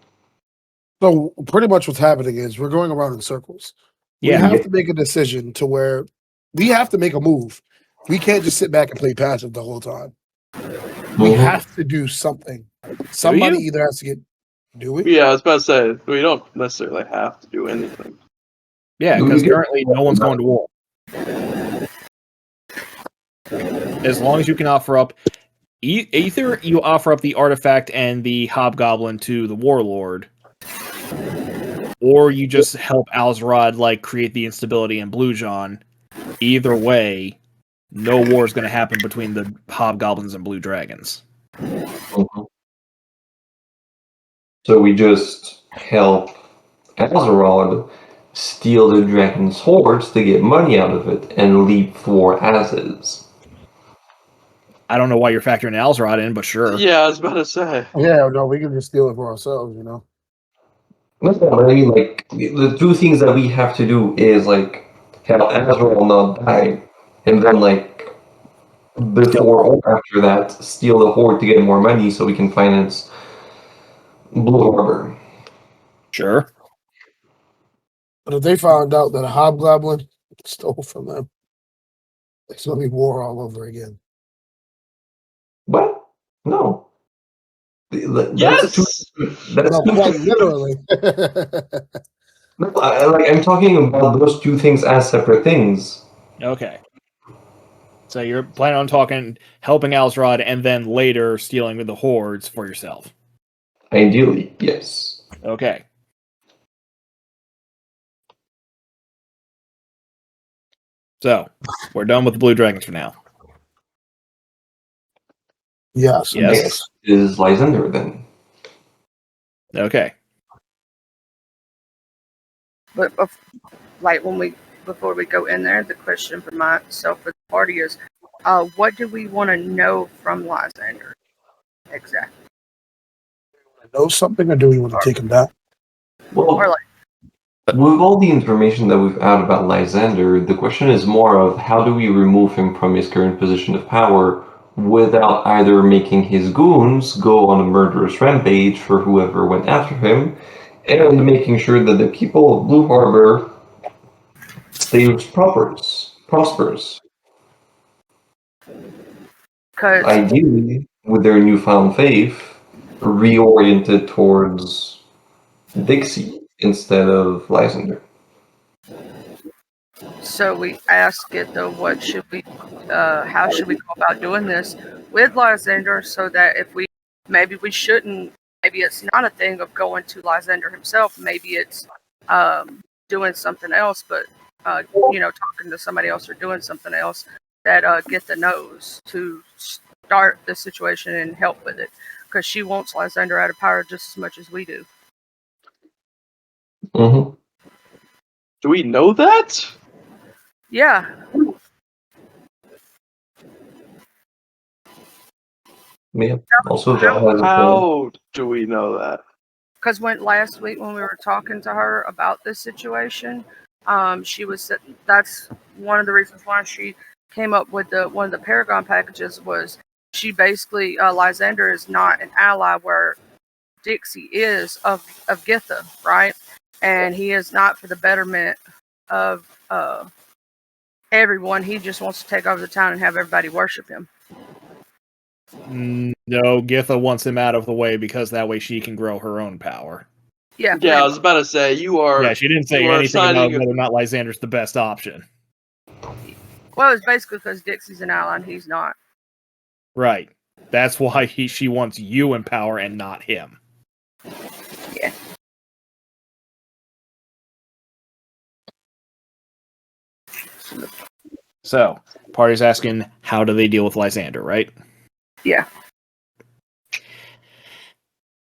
So pretty much what's happening is we're going around in circles. We
Yeah.
have to make a decision to where we have to make a move. We can't just sit back and play passive the whole time. We have to do something. Somebody
you?
either has to get. Do we?
Yeah, I was about to say we don't necessarily have to do anything.
Yeah,
Do we
because
get-
currently no one's going to war. As long as you can offer up, either you offer up the artifact and the hobgoblin to the warlord, or you just help Alzrod like create the instability in Blue John. Either way, no war is going to happen between the hobgoblins and blue dragons.
Mhm. So we just help Azeroth steal the dragon's hordes to get money out of it and leave Thor as is.
I don't know why you're factoring Alzrod in, but sure.
Yeah, I was about to say.
Yeah, no, we can just steal it for ourselves, you know.
No, but I mean, like, the two things that we have to do is, like, help Azeroth not die, and then, like, before or after that, steal the horde to get more money so we can finance Blue Harbor.
Sure.
But if they found out that a hobgoblin stole from them, it's gonna be war all over again.
What? No. That's
Yes.
That's
No,
two.
quite literally.
No, I'm talking about those two things as separate things.
Okay. So you're planning on helping Alzrod, and then later stealing the hordes for yourself.
Ideally, yes.
Okay. So we're done with the blue dragons for now.
Yes.
Yes.
Next is Lysander then.
Okay.
But like before we go in there, the question for myself for the party is, what do we want to know from Lysander exactly?
Know something, or do we want to take him down?
Well,
Or like,
with all the information that we've had about Lysander, the question is more of how do we remove him from his current position of power without either making his goons go on a murderous rampage for whoever went after him, and making sure that the people of Blue Harbor prospers.
because
Ideally, with their newfound faith, reoriented towards Dixie instead of Lysander.
so we ask it though, what should we, how should we go about doing this with Lysander, so that if maybe we shouldn't, maybe it's not a thing of going to Lysander himself, maybe it's doing something else, but talking to somebody else or doing something else that get the nose to start the situation and help with it, because she wants Lysander out of power just as much as we do.
Mm-hmm.
Do we know that?
Yeah,
Yeah. Also, Val has
How do we know that?
because last week when we were talking to her about this situation, She was that's one of the reasons why she came up with one of the Paragon packages was she basically Lysander is not an ally where Dixie is of Githa, right? And he is not for the betterment of everyone. He just wants to take over the town and have everybody worship him.
No, Githa wants him out of the way because that way she can grow her own power.
Yeah.
Yeah, I was about to say you are.
Yeah, she didn't say
you are
anything about
assigning-
whether or not Lysander's the best option.
Well, it's basically because Dixie's an ally and he's not.
Right. That's why she wants you in power and not him.
Yeah.
So, party's asking, how do they deal with Lysander, right?
Yeah.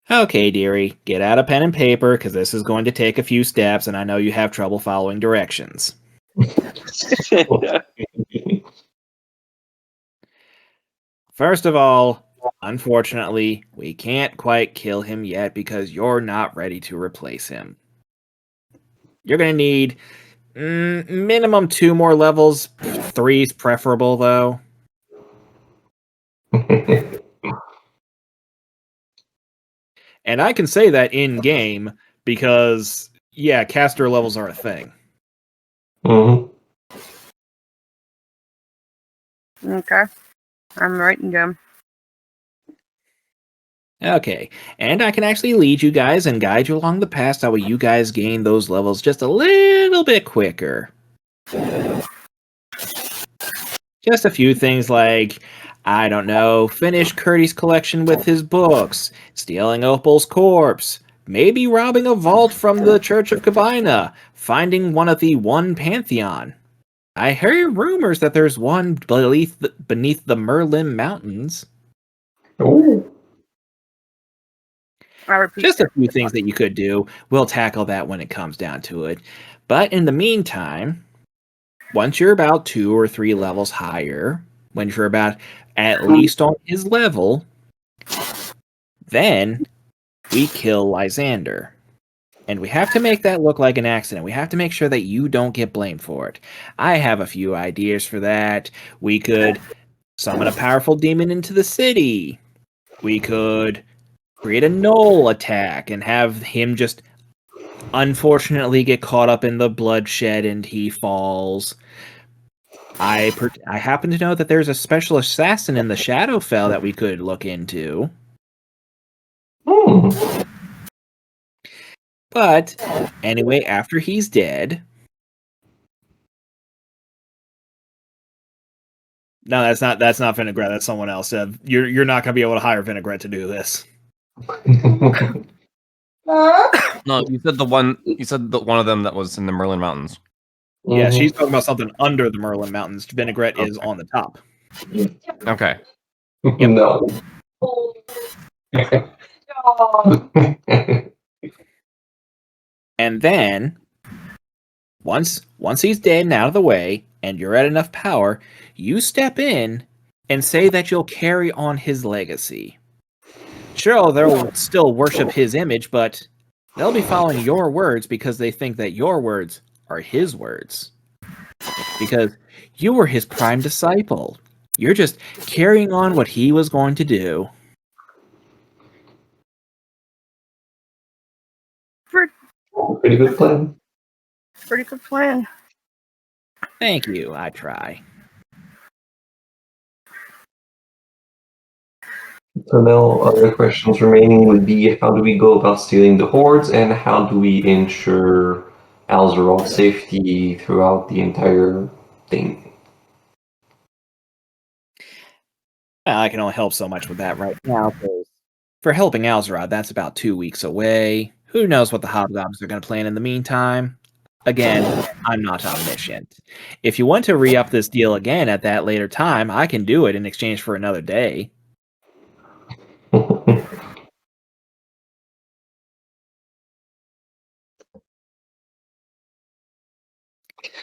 Okay, dearie, get out a pen and paper, because this is going to take a few steps, and I know you have trouble following directions. First of all, unfortunately, we can't quite kill him yet because you're not ready to replace him. You're going to need minimum 2 more levels. 3's preferable, though. And I can say that in-game because, yeah, caster levels are a thing.
Mhm.
Okay. I'm writing down.
Okay, and I can actually lead you guys and guide you along the path so you guys gain those levels just a little bit quicker. Just a few things like, I don't know, finish Curdy's collection with his books, stealing Opal's corpse, maybe robbing a vault from the Church of Kabina, finding one of the One Pantheon. I hear rumors that there's one beneath the Merlin Mountains.
Ooh.
I repeat.
Just a few things that you could do. We'll tackle that when it comes down to it. But in the meantime, once you're about 2 or 3 levels higher, when you're about at least on his level, then we kill Lysander. And we have to make that look like an accident. We have to make sure that you don't get blamed for it. I have a few ideas for that. We could summon a powerful demon into the city. We could create a null attack and have him just unfortunately get caught up in the bloodshed and he falls. I happen to know that there's a special assassin in the Shadowfell that we could look into.
Hmm.
But anyway, after he's dead. No, that's not Vinaigrette. That's someone else. You're not gonna be able to hire Vinaigrette to do this.
Huh?
No, you said the one. You said the one of them that was in the Merlin Mountains.
Yeah,
Mhm.
she's talking about something under the Merlin Mountains. Vinaigrette is on the top.
Okay.
No.
And then once he's dead and out of the way, and you're at enough power, you step in and say that you'll carry on his legacy. Sure, they'll still worship his image, but they'll be following your words because they think that your words are his words. Because you were his prime disciple. You're just carrying on what he was going to do.
Pretty good plan.
Pretty good plan.
Thank you, I try.
So now other questions remaining would be how do we go about stealing the hordes and how do we ensure Alzerod's safety throughout the entire thing?
Well, I can only help so much with that right now. 'Cause for helping Alzerod, that's about 2 weeks away. Who knows what the Hobgoblins are going to plan in the meantime? Again, I'm not omniscient. If you want to re-up this deal again at that later time, I can do it in exchange for another day.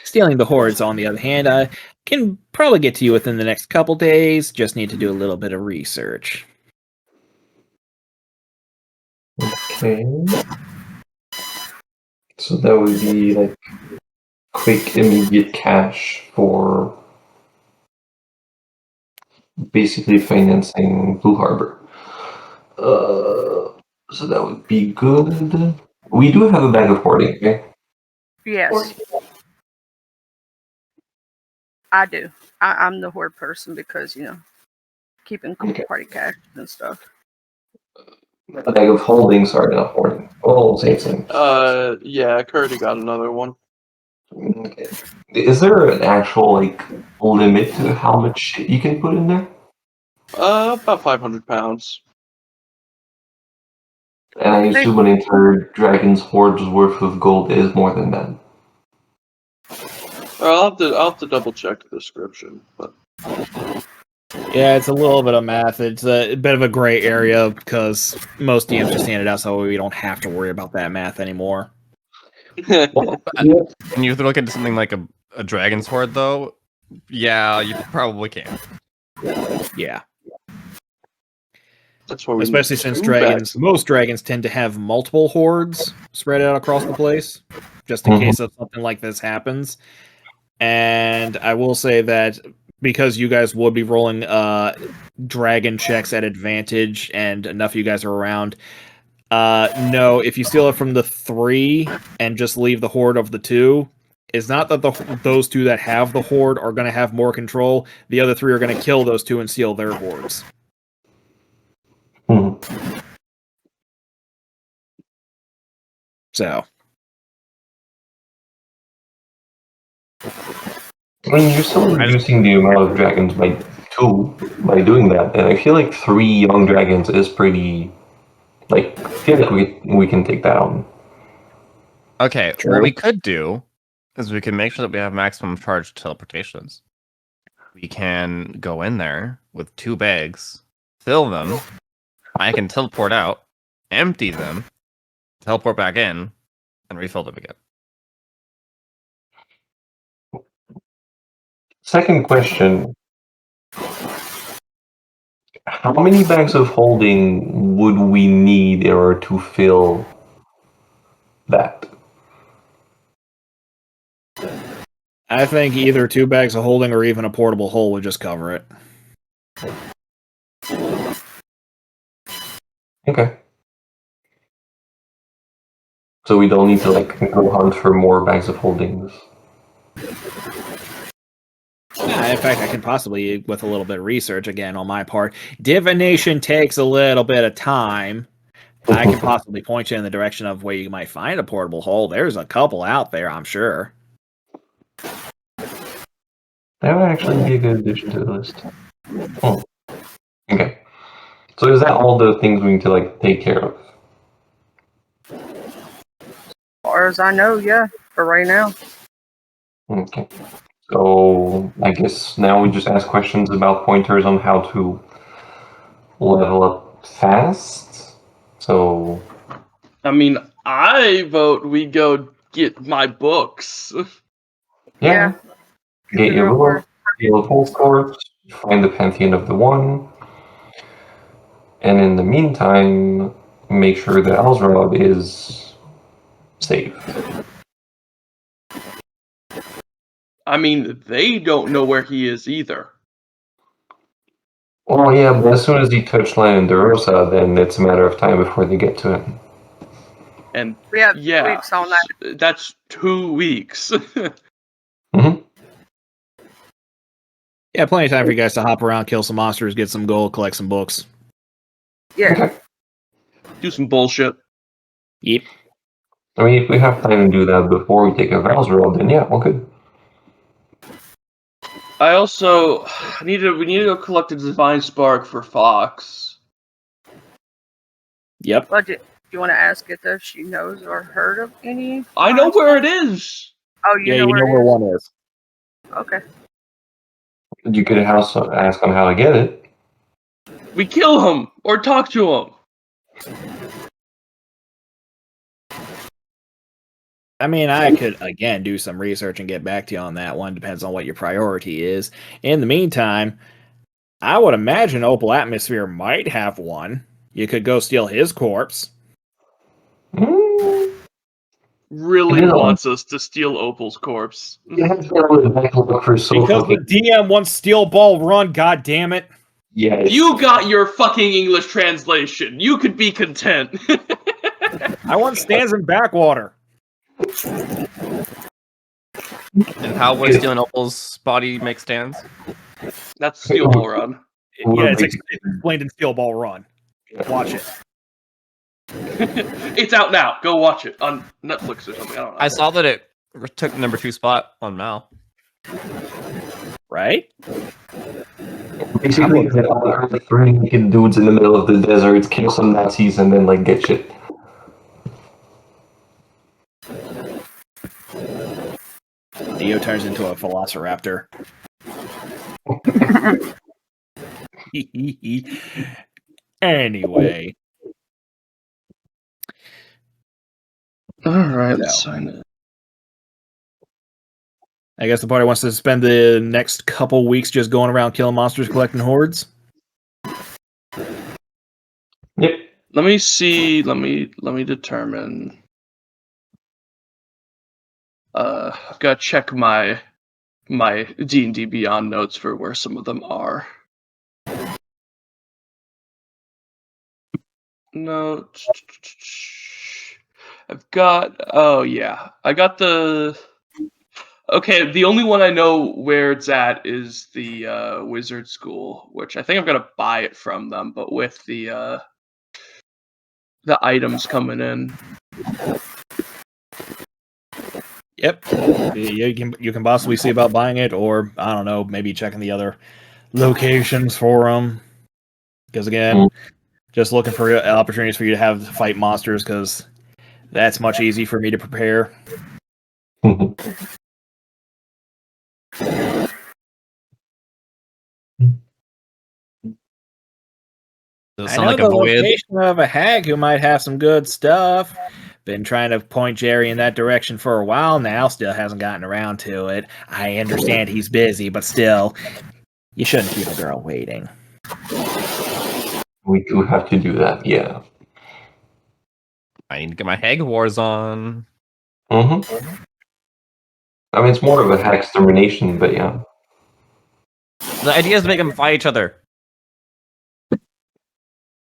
Stealing the hordes, on the other hand, I can probably get to you within the next couple days. Just need to do a little bit of research.
Okay. So that would be like quick, immediate cash for basically financing Blue Harbor. So that would be good. We do have a bag of hoarding, okay?
Yes, I do. I'm the hoard person because, keeping
Okay.
party cash and stuff.
A bag of holding, sorry, not hoarding. Oh, same thing.
Yeah, Curdy got another one.
Okay. Is there an actual limit to how much shit you can put in there?
About 500 pounds.
And I assume an entire dragon's hoard's worth of gold is more than that.
I'll have to double check the description, but
Yeah, it's a little bit of math. It's a bit of a gray area because most DMs just stand it out so we don't have to worry about that math anymore.
When you look into something like a dragon's hoard, though, yeah, you probably can.
Yeah.
that's why we
Especially
need
since
two
most dragons tend to have multiple hordes spread out across the place, just in case of something like this happens. And I will say that because you guys would be rolling dragon checks at advantage, and enough of you guys are around. No, if you steal it from the 3 and just leave the horde of the 2, it's not that those 2 that have the horde are going to have more control. The other 3 are going to kill those 2 and steal their hordes. So,
I mean, you're still reducing the amount of dragons by 2 by doing that, and I feel like 3 young dragons is pretty. I feel like we can take that on.
Okay,
True.
what we could do is we can make sure that we have maximum charge teleportations. We can go in there with 2 bags, fill them. I can teleport out, empty them, teleport back in, and refill them again.
Second question. How many bags of holding would we need in order to fill that?
I think either 2 bags of holding or even a portable hole would just cover it.
Okay. So we don't need to go hunt for more bags of holdings.
Yeah, in fact, I can possibly, with a little bit of research again on my part, divination takes a little bit of time. I can possibly point you in the direction of where you might find a portable hole. There's a couple out there, I'm sure.
That would actually be a good addition to the list. Okay. So is that all the things we need to take care of?
As far as I know, yeah, for right now.
Okay. So I guess now we just ask questions about pointers on how to level up fast. So
I mean, I vote we go get my books.
yeah. Get your book, Guild of Full Courts, find the Pantheon of the One, and in the meantime, make sure that Alzrod is safe.
I mean, they don't know where he is either.
Well, yeah, but as soon as you touch land in DeRosa, then it's a matter of time before they get to him.
And
We have
yeah,
2 weeks on that.
that's 2 weeks.
Yeah, plenty of time for you guys to hop around, kill some monsters, get some gold, collect some books.
Yeah.
Okay.
Do some bullshit.
Yep.
I mean, if we have time to do that before we take a Valzerod, then yeah, well, good.
I also we need to go collect a divine spark for Fox.
Yep.
But do you want to ask if she knows or heard of any?
I know where it is.
Oh, you know where it is?
one is.
Okay.
You could ask on how to get it.
We kill him or talk to him.
I mean, I could, again, do some research and get back to you on that one. Depends on what your priority is. In the meantime, I would imagine Opal Atmosphere might have one. You could go steal his corpse.
really
You know.
wants us to steal Opal's corpse.
It has been on the backlog for so
Because the
fucking.
DM wants Steel Ball Run, god damn it.
Yes.
You got your fucking English translation. You could be content.
I want Stands in Backwater.
And how would stealing Opal's body make stands?
That's Steel Ball Run.
Yeah, it's explained in Steel Ball Run. Watch it.
It's out now. Go watch it on Netflix or something. I don't know.
I saw that it took the number 2 spot on Mal.
Right?
Basically, get all the 3 naked dudes in the middle of the desert, kill some Nazis, and then like get shit.
Dio turns into a Velociraptor. Anyway.
Alright, let's sign it.
I guess the party wants to spend the next couple weeks just going around killing monsters, collecting hordes.
Yep.
Let me see. Let me determine. I've got to check my D&D Beyond notes for where some of them are. No, I've got. Oh yeah, I got the. Okay, the only one I know where it's at is the Wizard School, which I think I'm gonna buy it from them, but with the items coming in.
Yep. You can possibly see about buying it, or I don't know, maybe checking the other locations for them. Because again, just looking for opportunities for you to have fight monsters, because that's much easier for me to prepare.
Does it
I
sound
know
like
the
a void?
location of a hag who might have some good stuff. Been trying to point Jerry in that direction for a while now. Still hasn't gotten around to it. I understand he's busy, but still, you shouldn't keep a girl waiting.
We do have to do that, yeah.
I need to get my Hag Wars on.
Mm-hmm. I mean, it's more of a hack extermination, but yeah.
The idea is to make them fight each other.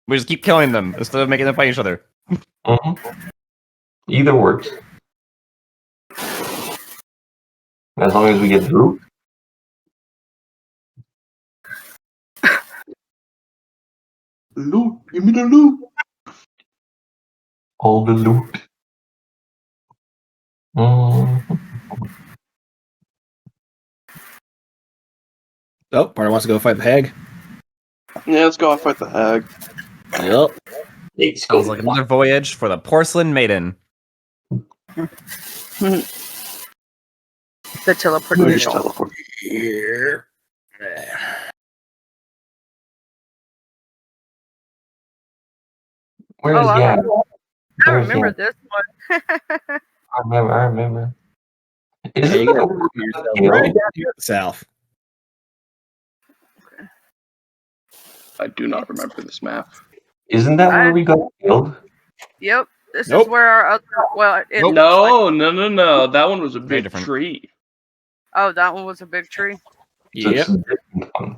We just keep killing them instead of making them fight each other.
Mm-hmm. Either works. As long as we get through.
Loot, give me the loot.
All the loot. Mm-hmm.
Oh, party wants to go fight the hag.
Yeah, let's go and fight the hag.
Yep.
Let's go.
Sounds like another voyage for the Porcelain Maiden.
The teleportation.
Teleport.
Here.
Where's
Oh,
Gab?
I
Where's
remember
Gab?
this one.
I remember. Is
Yeah,
it
you gotta
that
put yourself
you know?
right down here in the south.
I do not remember this map.
Isn't that where we got killed?
Yep. This
Nope.
is where our other. Well, it looks like-
No. That one was a
Very
big
different.
tree.
oh, that one was a big tree.
Yep.
It's a different one.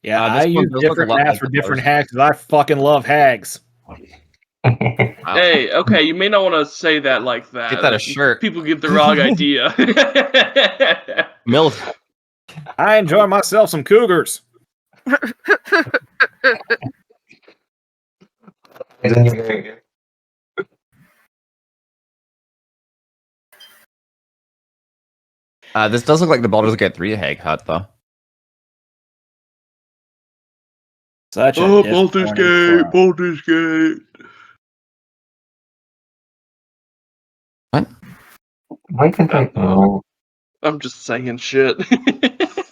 Yeah,
this
I
one
use
does look a
different
lot
maps
like
for
the
different
others.
hags because I fucking love hags.
Wow.
Hey, okay, you may not want to say that like that.
Get that a shirt.
People get the wrong idea.
MILF.
I enjoy myself some cougars.
Isn't you hearing
This does look like the Baldur's Gate 3 Hag hut, though.
Such a
Oh, Baldur's
disappointing
Gate,
crowd.
Baldur's Gate.
Why can't I? Oh,
I'm just saying shit.
because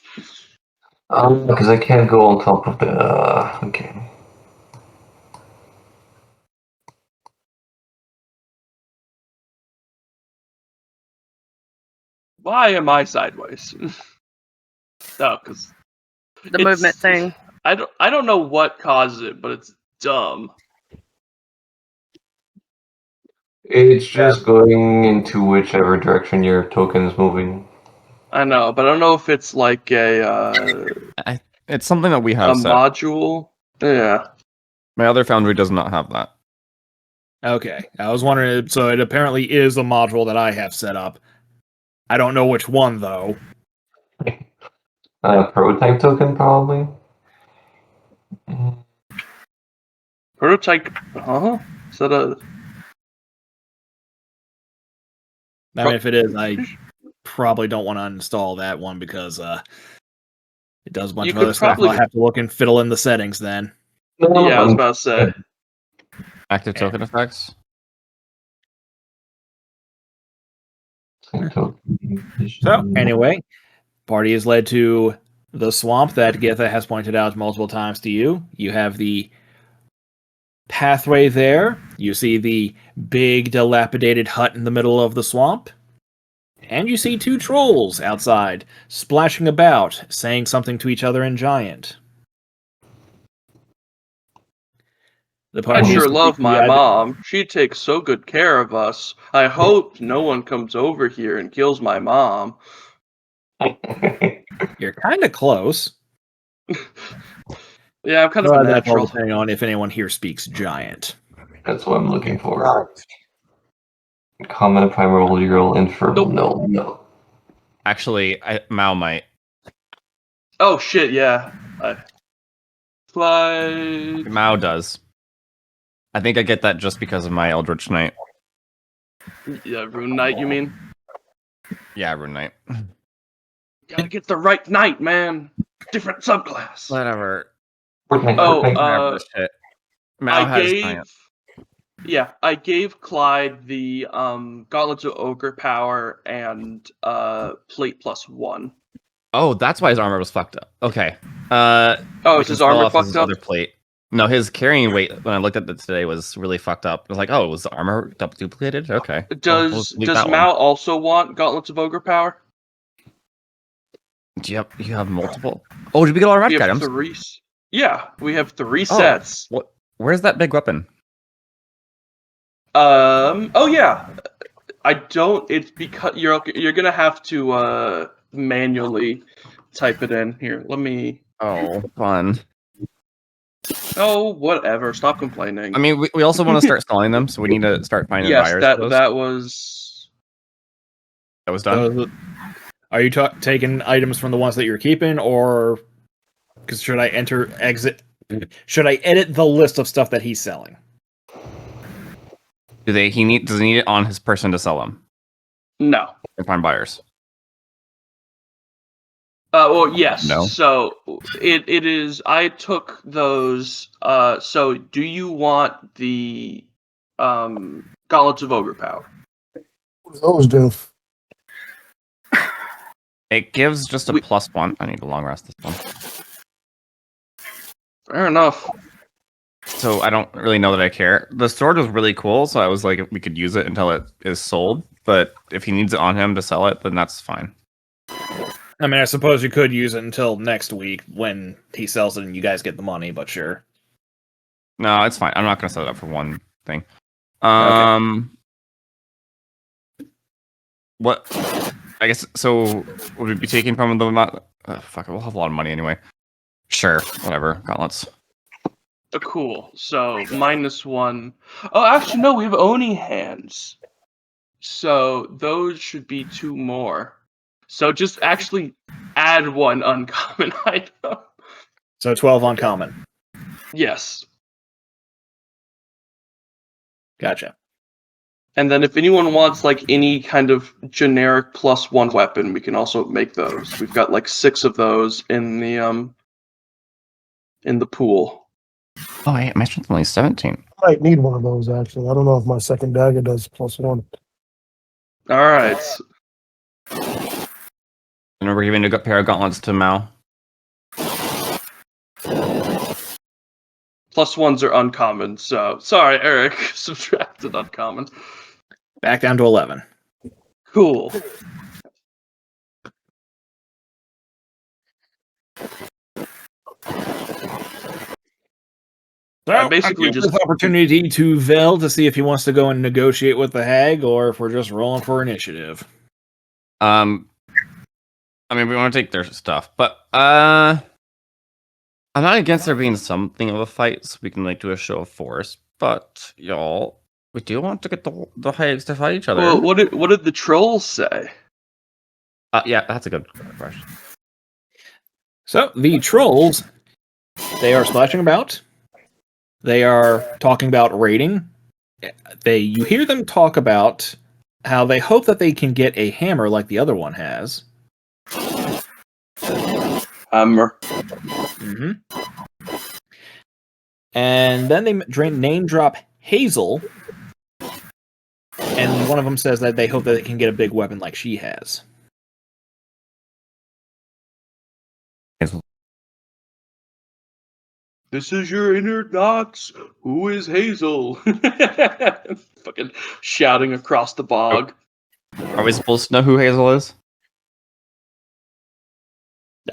I can't go on top of the. Okay.
Why am I sideways? No, because
The movement thing.
I don't know what causes it, but it's dumb.
It's just going into whichever direction your token is moving.
I know, but I don't know if it's like
It's something that we
a
have set.
module. Yeah.
My other foundry does not have that.
Okay, I was wondering. So it apparently is a module that I have set up. I don't know which one though.
Prototype token, probably.
Prototype. Huh? Is that a?
I mean, if it is, I probably don't want to uninstall that one because it does a bunch
You
of
could
other stuff.
probably-
I'll have to look and fiddle in the settings then.
No,
Yeah, I was about to say.
Active token effects.
So anyway, party is led to the swamp that Githa has pointed out multiple times to you. You have the pathway there. You see the big dilapidated hut in the middle of the swamp. And you see two trolls outside, splashing about, saying something to each other in Giant. The
I
party
sure
is
love my
completely-
mom. She takes so good care of us. I hope no one comes over here and kills my mom.
You're kind of close.
Yeah, I'm kind of
Well,
a
that's all
natural.
depending on if anyone here speaks Giant.
That's what I'm looking for. Common, primordial, infernal.
Nope.
No.
Actually, Mao might.
Oh shit! Yeah. Slide.
Mao does. I think I get that just because of my Eldritch Knight.
Yeah, Rune Knight. You mean?
Yeah, Rune Knight.
Gotta get the right knight, man. Different subclass.
Whatever.
Oh,
Whatever shit. Mao has giant.
I gave Clyde the Gauntlets of Ogre power and plate +1.
Oh, that's why his armor was fucked up. Okay.
Oh,
I
is his
can spell
armor
off his
fucked up?
Other plate. No, his carrying weight when I looked at it today was really fucked up. I was like, oh, was the armor duplicated? Okay. Well, we'll leave
Does
that one.
Mal also want Gauntlets of Ogre power?
Do you have multiple? Oh, did we get all our
We
magic
have
items?
3. Yeah, we have 3
Oh.
sets.
What? Where's that big weapon?
Oh yeah. I don't. It's because you're gonna have to manually type it in here. Let me.
Oh, fun.
Oh, whatever. Stop complaining.
I mean, we also want to start selling them, so we need to start finding
yes,
buyers.
that
for those.
that was.
That was done.
Are you taking items from the ones that you're keeping, or because should I exit? Should I edit the list of stuff that he's selling?
Does he need it on his person to sell them
No.
and find buyers?
Well, yes.
No.
So it is. I took those. So do you want the Gauntlets of Ogre power?
What do those do?
It gives just a +1. I need a long rest this one.
Fair enough.
So I don't really know that I care. The sword was really cool, so I was like, if we could use it until it is sold. But if he needs it on him to sell it, then that's fine.
I mean, I suppose you could use it until next week when he sells it and you guys get the money, but sure.
No, it's fine. I'm not going to set it up for one thing. What? I guess so. Would we be taking from the? Fuck it, we'll have a lot of money anyway. Sure, whatever. Gauntlets.
Cool. So -1. Oh, actually, no. We have Oni hands. So those should be 2 more. So just actually add 1 uncommon item.
So 12 uncommon.
Yes.
Gotcha.
And then if anyone wants like any kind of generic +1 weapon, we can also make those. We've got like 6 of those in the pool.
Oh, wait, my strength's only 17.
I might need one of those actually. I don't know if my second dagger does +1.
All right.
And we're giving a pair of gauntlets to Mal.
+1s are uncommon, so sorry, Eric. Subtracted uncommon.
Back down to 11.
Cool.
So,
I basically
I'll give
just-
this opportunity to Vel to see if he wants to go and negotiate with the hag, or if we're just rolling for initiative.
I mean, we want to take their stuff, but I'm not against there being something of a fight, so we can like do a show of force. But y'all, we do want to get the hags to fight each other.
Well, what did the trolls say?
Yeah, that's a good question.
So the trolls, they are splashing about. They are talking about raiding. You hear them talk about how they hope that they can get a hammer like the other one has.
Hammer.
Mm-hmm. And then they name drop Hazel, and one of them says that they hope that they can get a big weapon like she has.
This is your inner Knox. Who is Hazel? Fucking shouting across the bog.
Are we supposed to know who Hazel is?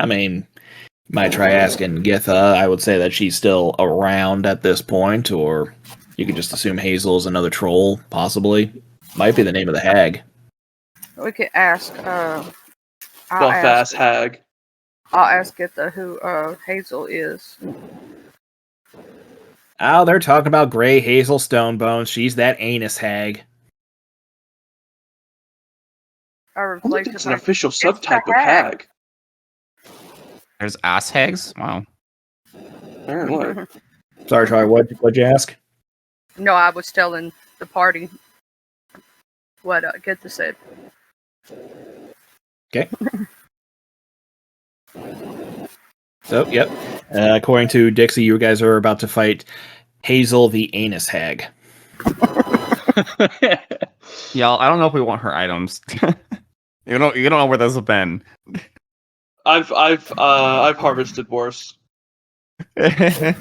I mean, you might try asking Githa. I would say that she's still around at this point, or you could just assume Hazel's another troll, possibly. Might be the name of the hag.
We could ask. I'll
Buff-ass hag.
ask Githa who Hazel is.
Oh, they're talking about Grey Hazel Stonebones. She's that anus hag.
I
I think
replaced
that's an official subtype of
hag.
hag.
There's ass hags. Wow.
Apparently.
Sorry, Troy, what'd you ask?
No, I was telling the party what Githa said.
Okay. So, yep. According to Dixie, you guys are about to fight Hazel the Anus Hag.
Y'all, I don't know if we want her items. you don't know where those have been.
I've harvested worse.
Okay.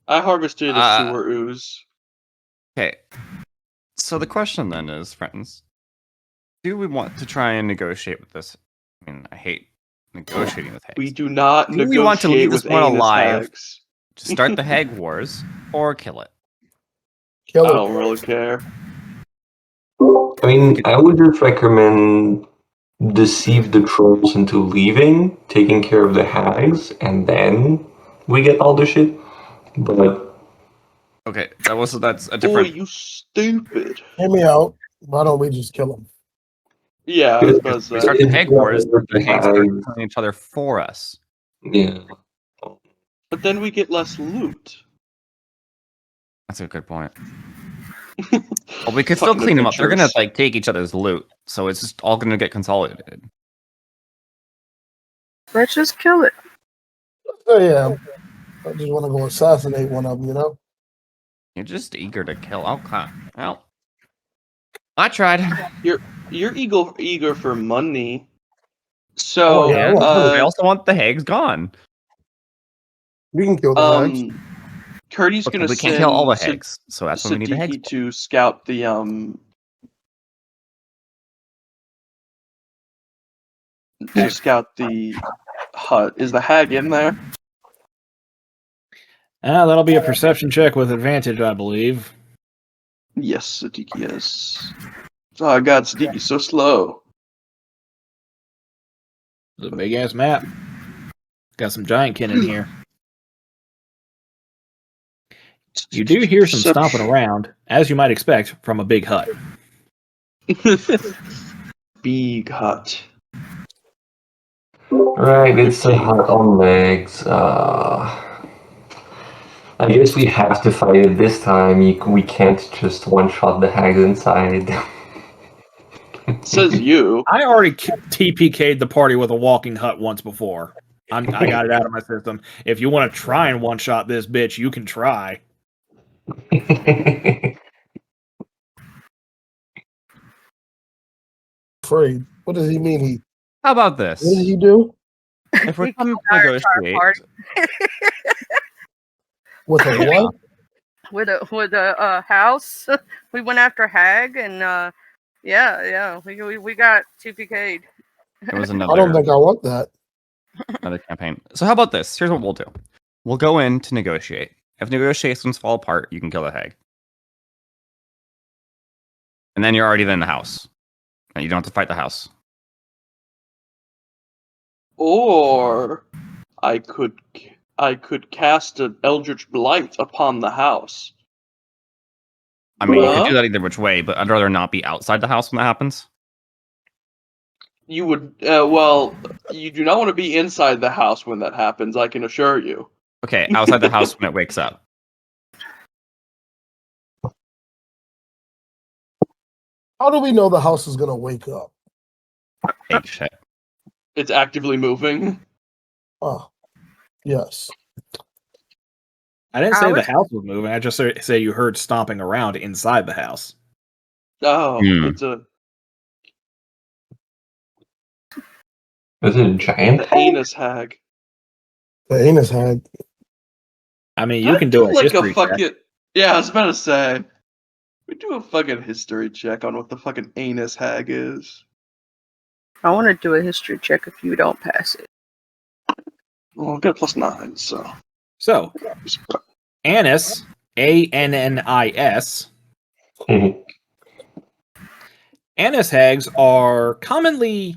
I harvested a sewer ooze.
So the question then is, friends, do we want to try and negotiate with this? I mean, I hate negotiating with hags.
We do not
Do
negotiate
we want to leave this
with
one
anus
alive?
hags.
To start the hag wars or kill it?
Kill
I
it.
don't really care.
I mean, I would just recommend deceive the trolls into leaving, taking care of the hags, and then we get all the shit. But
Okay, that's a
Boy,
different.
you stupid.
Hear me out. Why don't we just kill him?
Yeah, I was about to
We
say.
start the hag wars. The hags are
Hags.
killing each other for us.
yeah,
But then we get less loot.
That's a good point. Well, we could still
Fucking
clean them up. They're gonna
adventurous.
like take each other's loot, so it's just all gonna get consolidated.
Let's just kill it.
Oh yeah. I just want to go assassinate one of them, you know?
You're just eager to kill. Okay. Well, I tried.
You're eager for money. So,
Oh, yeah,
And
well,
I also want the hags gone.
We can kill the hags.
Curdy's
Okay,
gonna
we
send
can't kill all the hags, so that's what we need the hags
Siddiqui
for.
to scout the
Okay.
hut. Is the hag in there?
That'll be a perception check with advantage, I believe.
Yes, Siddiqui is. Oh god, Siddiqui's so slow.
It's a big ass map. Got some giant kin in here. You do hear some stomping around, as you might expect from a big hut.
Big hut.
right. It's a hut on legs. I guess we have to fight it this time. We can't just one-shot the hags inside.
Says you.
I already TPK'd the party with a walking hut once before. I got it out of my system. If you want to try and one-shot this bitch, you can try.
Afraid. What does he mean?
How about this?
What did he do?
If we're
He
coming to
our entire
negotiate,
party.
With a what?
with a house. We went after Hag, and yeah, we got TPK'd.
it was
I don't think I want that.
another campaign. So how about this? Here's what we'll do. We'll go in to negotiate. If negotiations fall apart, you can kill the hag. And then you're already in the house. And you don't have to fight the house.
Or I could cast an Eldritch Blight upon the house.
I mean, you could
Huh?
do that either which way, but I'd rather not be outside the house when that happens.
You would, well, you do not want to be inside the house when that happens, I can assure you.
Okay, outside the house when it wakes up.
How do we know the house is gonna wake up?
Egg shit.
It's actively moving.
Oh, yes.
I didn't say the
Alex?
house was moving. I just say you heard stomping around inside the house.
Oh,
Hmm.
it's a
Is it a giant hag?
anus hag.
The anus hag.
I mean, you can do a
like
history
a
check.
fucking. Yeah, I was about to say. We do a fucking history check on what the fucking anus hag is.
I want to do a history check if you don't pass it.
Well, I've got +9, so.
So, Annis, Annis, Annis hags are commonly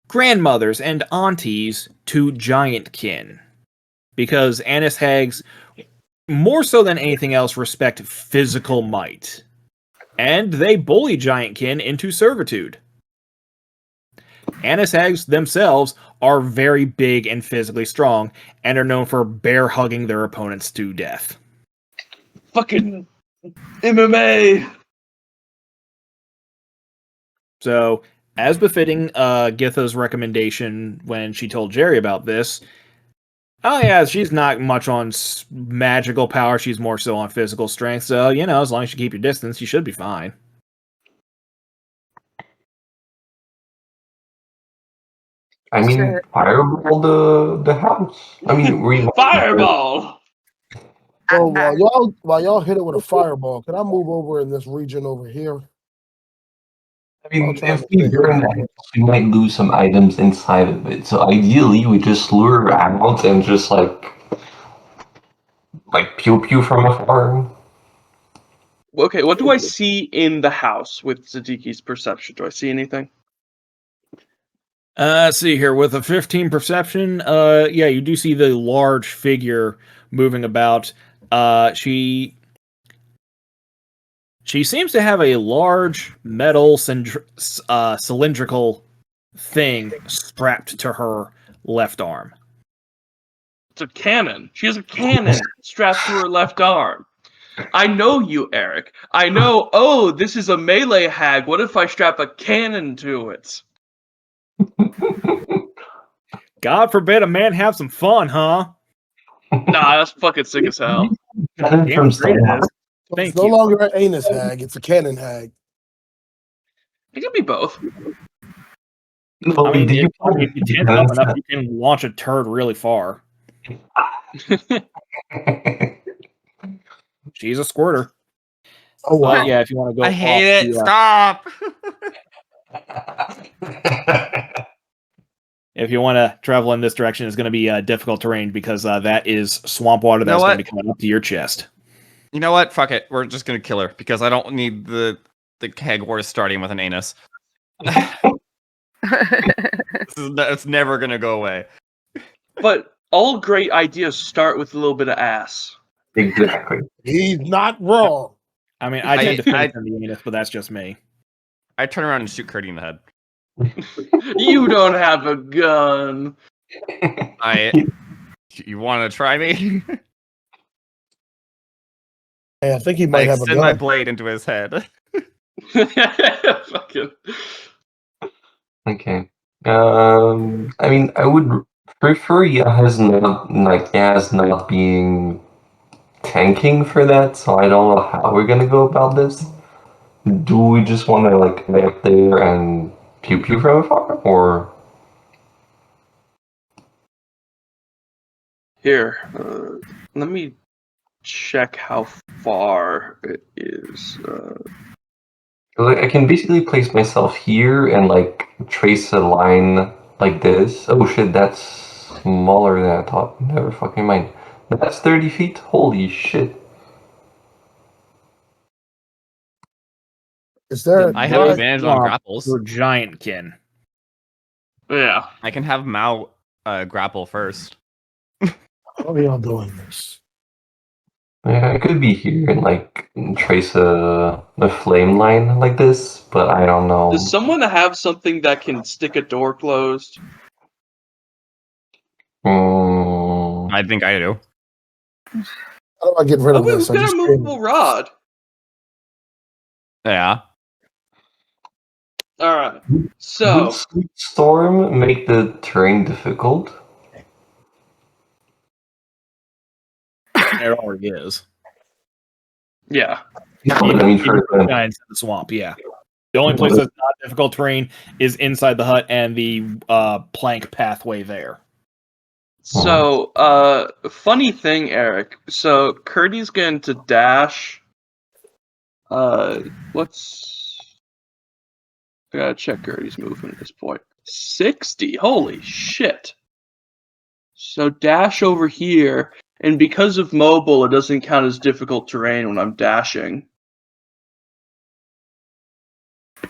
grandmothers and aunties to giant kin. Because Annis hags, more so than anything else, respect physical might. And they bully giant kin into servitude. Annis hags themselves are very big and physically strong, and are known for bear hugging their opponents to death.
Fucking MMA!
So, as befitting Githa's recommendation when she told Jerry about this, oh yeah, she's not much on magical power, she's more so on physical strength, so, you know, as long as you keep your distance, you should be fine.
I mean,
So-
fireball the house. I mean,
Fireball!
So while y'all hit it with a fireball, can I move over in this region over here?
I mean,
I'll try
if
to
we
figure
burn
it out.
the house, we might lose some items inside of it. So ideally, we just lure her out and just like pew pew from afar.
Okay, what do I see in the house with Zadiki's perception? Do I see anything?
Let's see here, with a 15 perception, yeah, you do see the large figure moving about. She seems to have a large metal cylindrical thing strapped to her left arm.
It's a cannon. She has a cannon strapped to her left arm. I know you, Eric. I know, oh, this is a melee hag. What if I strap a cannon to it?
God forbid a man have some fun, huh?
Nah, that's fucking sick as hell.
Cannon
Damn
from
straight it
Star
is.
So
Thank
it's no
you.
longer an anus hag, it's a cannon hag.
It could be both.
No,
I mean,
do you
if you tense up enough, you can launch a turd really far. She's a squirter.
Oh wow.
But yeah, if you want to go
I hate
off
it.
the,
Stop.
if you want to travel in this direction, it's going to be difficult terrain because that is swamp water that's going to be coming up to your chest.
You know what? Fuck it. We're just gonna kill her because I don't need the keg war starting with an anus. It's never gonna go away.
But all great ideas start with a little bit of ass.
Exactly.
He's not wrong.
I mean, I tend to think in the anus, but that's just me.
I turn around and shoot Curdy in the head.
You don't have a gun.
You want to try me?
Hey, I think he
I
might have a
extend my
gun.
blade into his head.
Fucking.
Okay. I mean, I would prefer Yaz not being tanking for that, so I don't know how we're gonna go about this. Do we just want to like get up there and pew pew from afar, or?
Here, let me check how far it is.
Like, I can basically place myself here and like trace a line like this. Oh shit, that's smaller than I thought. Never fucking mind. That's 30 feet? Holy shit.
Is there?
I have
do
advantage on
Swamp
grapples.
for Giantkin.
Yeah.
I can have Mao grapple first.
How are y'all doing this?
Yeah, I could be here and like trace a flame line like this, but I don't know.
Does someone have something that can stick a door closed?
Mm,
I think I do.
How do I get rid
Oh
of
wait,
this?
we've got a movable rod.
Yeah.
Alright.
would
So
Sleet Storm make the terrain difficult?
It already is.
yeah.
Yeah, but I mean, for
Even giants in the swamp, yeah. The only place that's not difficult terrain is inside the hut and the plank pathway there.
So funny thing, Eric. So Curdy's going to dash. What's I gotta check Gertie's movement at this point. 60. Holy shit. So dash over here, and because of mobile, it doesn't count as difficult terrain when I'm dashing.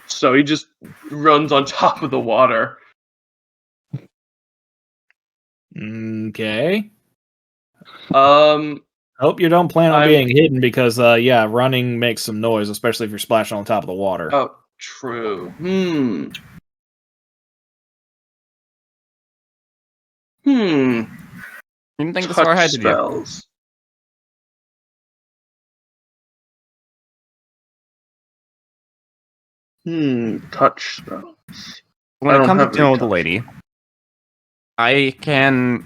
So he just runs on top of the water.
Okay.
Um
Hope you don't plan on
I'm-
being hidden because, yeah, running makes some noise, especially if you're splashing on top of the water.
oh, true.
You didn't think this far
Touch
ahead, did you?
spells. Touch spells.
When
I
it
don't
comes to
have
dealing
any
with the
touch.
lady, I can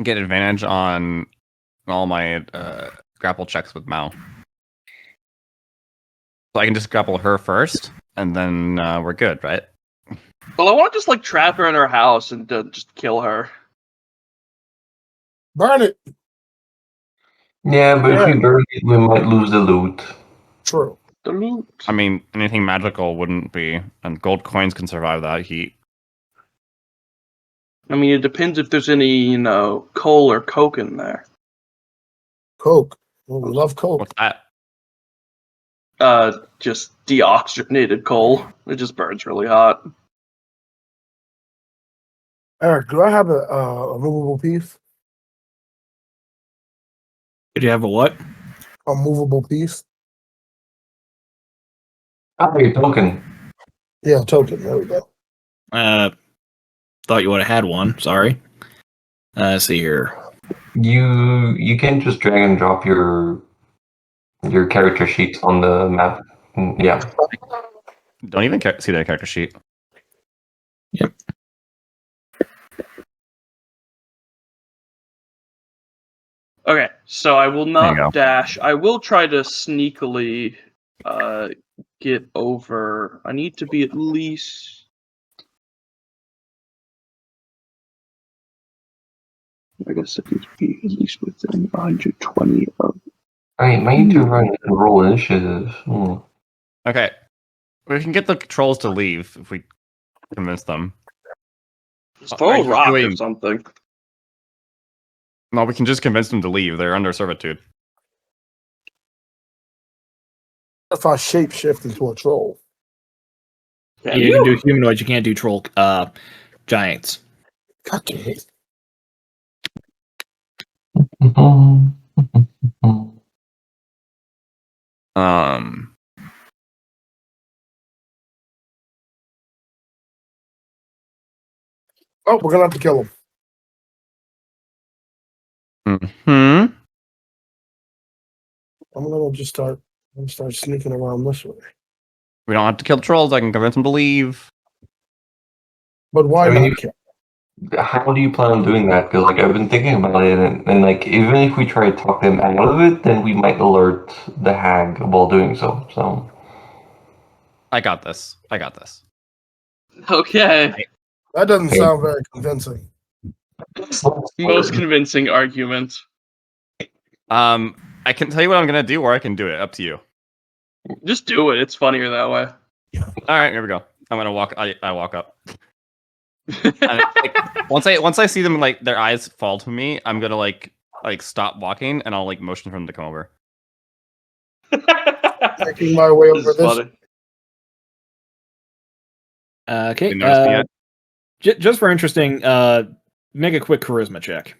get advantage on all my grapple checks with Mao. So I can just grapple her first, and then we're good, right?
Well, I want to just like trap her in her house and just kill her.
Burn it.
yeah, but if
Yeah.
we burn it, we might lose the loot.
True.
The loot.
I mean, anything magical wouldn't be, and gold coins can survive that heat.
I mean, it depends if there's any, coal or coke in there.
Coke. Well, we love Coke.
What's that?
Just deoxygenated coal. It just burns really hot.
Eric, do I have a movable piece?
Did you have a what?
A movable piece?
Ah, your token.
Yeah, token. There we go.
Thought you would have had one. Sorry. Let's see here.
You can just drag and drop your character sheet on the map. Yeah.
Don't even see that character sheet.
Yep.
Okay, so I will
There you go.
not dash. I will try to sneakily get over. I need to be at least. I guess I need to be at least within 120 of.
I might need to run and roll initiative.
Okay. We can get the trolls to leave if we convince them.
Just throw
Are
a
you
rock or
doing-
something.
No, we can just convince them to leave. They're under servitude.
If I shapeshift into a troll.
Yeah, you can do humanoids. You can't do troll giants.
God damn it. Oh, we're gonna have to kill him.
Hmm.
I'm gonna just start sneaking around this way.
We don't have to kill the trolls. I can convince them to leave.
But why
I mean,
not kill?
How do you plan on doing that? Because like I've been thinking about it, and like even if we try to talk them out of it, then we might alert the hag while doing so. So
I got this. I got this.
Okay.
That doesn't sound very convincing.
Most convincing argument.
I can tell you what I'm gonna do, or I can do it. Up to you.
Just do it. It's funnier that way.
All right, here we go. I'm gonna walk. I walk up. And, like, once I see them, like their eyes fall to me, I'm gonna like like stop walking, and I'll like motion for him to come over.
Making my way
This
over
is
this.
funny.
Okay.
You notice me yet?
Just for interesting, make a quick charisma check.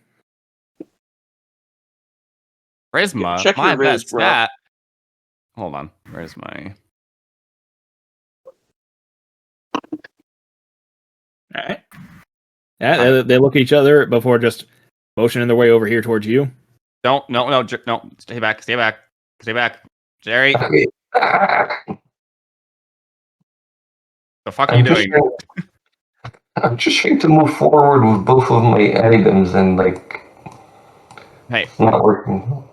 Charisma.
Check your
My
riz,
best
bro.
stat. Hold on. Where's my?
All right. Yeah, they look at each other before just motioning their way over here towards you.
No. Stay back. Stay back. Stay back. Jerry,
Okay.
the fuck are you doing?
I'm just trying to move forward with both of my items and like
Hey.
not working.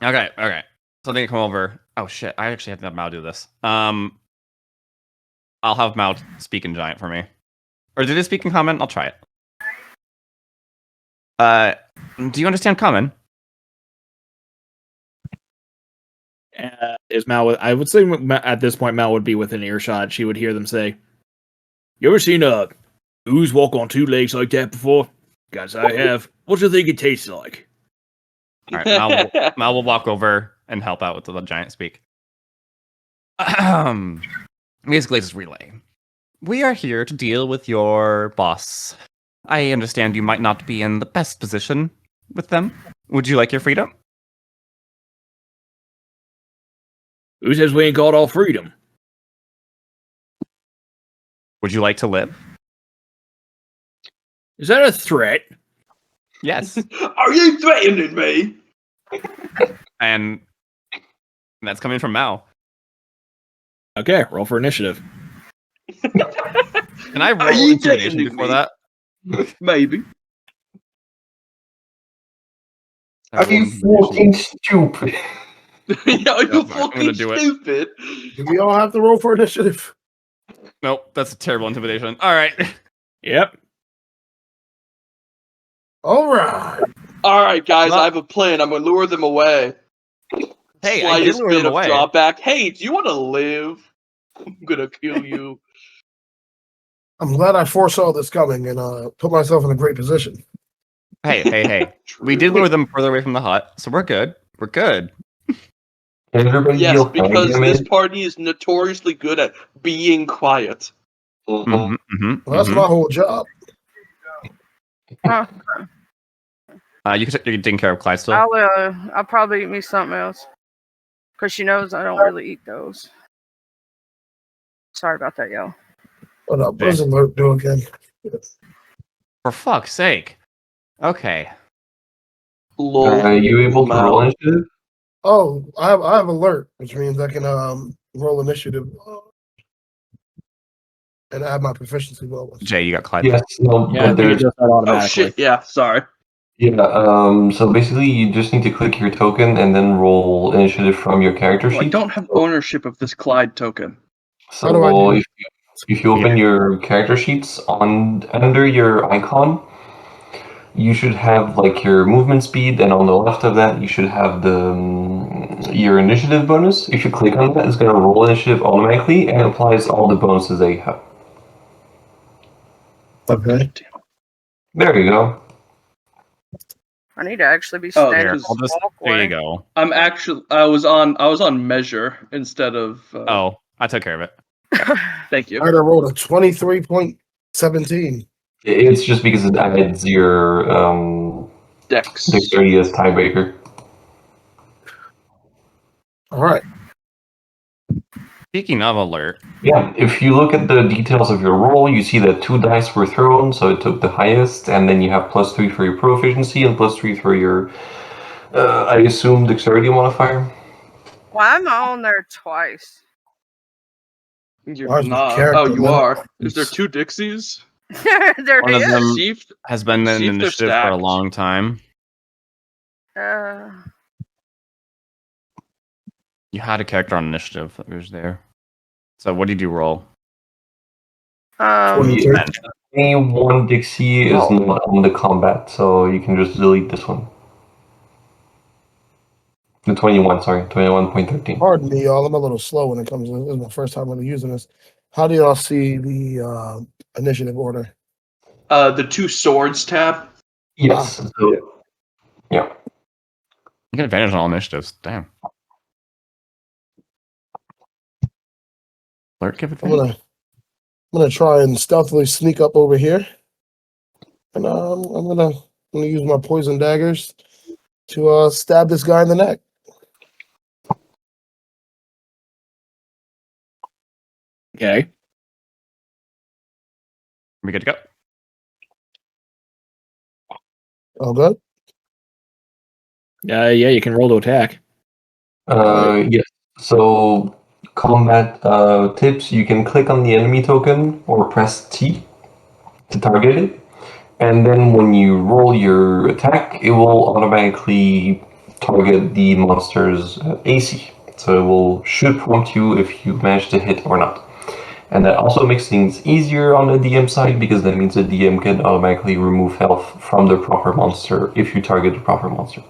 Okay. So they come over. Oh shit! I actually have to have Mao do this. I'll have Mao speak in giant for me. Or did it speak in common? I'll try it. Do you understand common?
Is Mal? I would say at this point Mal would be within earshot. She would hear them say, "You ever seen a ooze walk on two legs like that before?" Guys, I have. What do you think it tastes like?
All right, Mal will walk over and help out with the giant speak. Basically, just relay. We are here to deal with your boss. I understand you might not be in the best position with them. Would you like your freedom?
Who says we ain't got all freedom?
Would you like to live?
Is that a threat?
Yes.
Are you threatening me?
And that's coming from Mao.
Okay, roll for initiative.
Can I roll
Are you
intimidation
threatening
before
me?
that?
Maybe.
Are you fucking stupid?
Are you
I'm gonna
fucking
do it.
stupid?
Do we all have to roll for initiative?
Nope, that's a terrible intimidation. All right.
Yep.
All right.
All right, guys,
Well-
I have a plan. I'm gonna lure them away.
Hey, I did
Slightest
lure
bit
them
of
away.
drawback. Hey, do you want to live? I'm gonna kill you.
I'm glad I foresaw this coming and put myself in a great position.
Hey. We did lure them further away from the hut, so we're good. We're good.
Everybody
Yes,
deal
because
him
this
in.
party is notoriously good at being quiet.
Mhm.
Well, that's my whole job.
Huh.
You're taking care of Clyde still?
I'll probably eat me something else. Because she knows I don't really eat those. Sorry about that, y'all.
What does alert do again?
For fuck's sake. Okay.
Lol.
Are you able to roll initiative?
Oh, I have alert, which means I can roll initiative and add my proficiency bonus.
Jay, you got Clyde.
Yes, no,
Yeah, I
but
think it
there's
does that
Oh
automatically.
shit! Yeah, sorry.
so basically you just need to click your token and then roll initiative from your character
Well, I
sheet.
don't have ownership of this Clyde token.
So
How do I do
if you open your character sheets under your icon, you should have like your movement speed, and on the left of that you should have the your initiative bonus. If you click on that, it's going to roll initiative automatically and applies all the bonuses that you have.
Okay.
There you go.
I need to actually be
Oh,
standing.
there.
I'll just, there you go.
I'm actually. I was on measure instead of.
Oh, I took care of it.
Thank you.
I rolled a 23.17.
It's just because it adds your
Dex.
dexterity as tiebreaker.
All right.
Speaking of alert,
Yeah, if you look at the details of your roll, you see that 2 dice were thrown, so it took the highest, and then you have +3 for your proficiency and +3 for your, I assume, dexterity modifier.
Why am I on there twice?
You're
Why is my
not.
character
Oh, you
not-
are. Is there 2 Dixies?
There
One of
is.
them
See if,
has been
See
in
if they're
initiative for a
stacked.
long time. You had a character on initiative that was there. So what did you roll?
23.
Any one Dixie is not on the combat, so you can just delete this one. The 21, sorry, 21.13.
Pardon me, y'all. I'm a little slow when it comes to this. This is my first time really using this. How do y'all see the initiative order?
the 2 swords tab.
Yes. So, yeah.
You get advantage on all initiatives. Damn. Alert give
I'm
advantage.
gonna try and stealthily sneak up over here, and I'm gonna use my poison daggers to stab this guy in the neck.
Okay.
We good to go?
Oh, good.
Yeah, you can roll to attack.
Yes. So combat tips: you can click on the enemy token or press T to target it, and then when you roll your attack, it will automatically target the monster's AC. So it will should prompt you if you manage to hit or not. And that also makes things easier on the DM side because that means the DM can automatically remove health from the proper monster if you target the proper monster.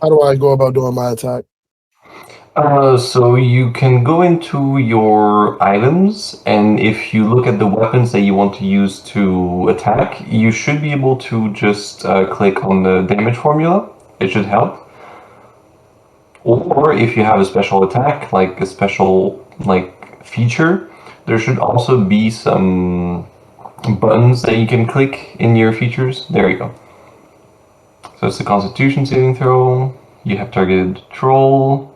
How do I go about doing my attack?
So you can go into your items, and if you look at the weapons that you want to use to attack, you should be able to just click on the damage formula. It should help. Or if you have a special attack, like a special feature, there should also be some buttons that you can click in your features. There you go. So it's the Constitution saving throw. You have targeted troll.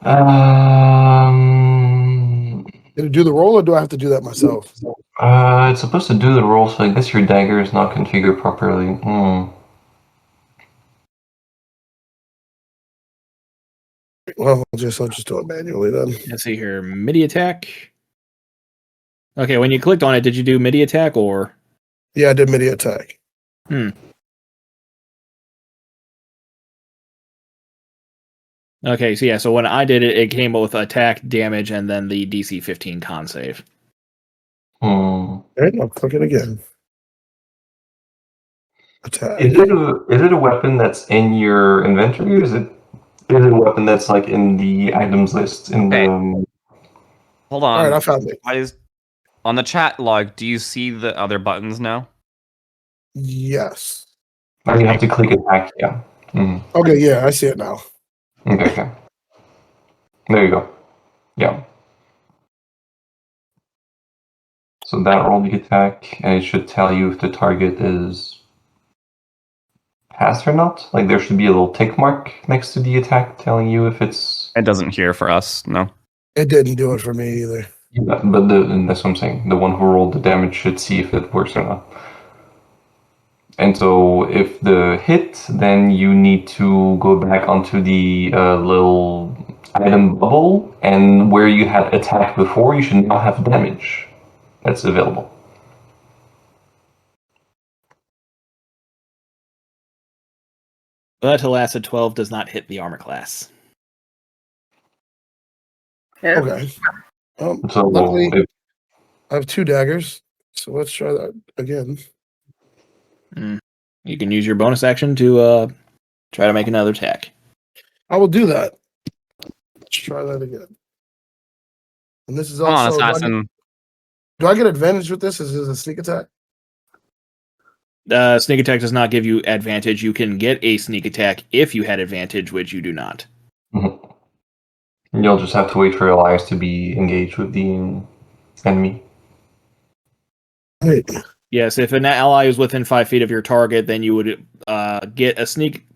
Did it do the roll, or do I have to do that myself?
It's supposed to do the roll, so I guess your dagger is not configured properly.
Well, I'll just do it manually then.
Let's see here. MIDI attack. Okay, when you clicked on it, did you do MIDI attack or?
Yeah, I did MIDI attack.
Okay, so yeah, so when I did it, it came with attack, damage, and then the DC 15 con save.
All right, I'll click it again. Attack.
Is it a weapon that's in your inventory, or is it a weapon that's like in the items list in the?
Hold on.
All right, I found it.
On the chat log, do you see the other buttons now?
Yes.
Now you have to click attack. Yeah.
Okay, yeah, I see it now.
Okay. There you go. Yeah. So that roll the attack, and it should tell you if the target is passed or not. Like there should be a little tick mark next to the attack telling you if it's.
It doesn't here for us, no.
It didn't do it for me either.
Yeah, but that's what I'm saying. The one who rolled the damage should see if it works or not. And so if the hit, then you need to go back onto the little item bubble, and where you had attack before, you should now have damage that's available.
But a acid 12 does not hit the armor class.
Yeah.
Okay.
So
Luckily,
if,
I have 2 daggers, so let's try that again.
You can use your bonus action to try to make another attack.
I will do that. Let's try that again. And this is
Come on,
also.
assassin.
Do I get advantage with this? Is this a sneak attack?
Sneak attack does not give you advantage. You can get a sneak attack if you had advantage, which you do not.
you'll just have to wait for your allies to be engaged with the enemy.
Right.
Yes, if an ally is within 5 feet of your target, then you would get a sneak.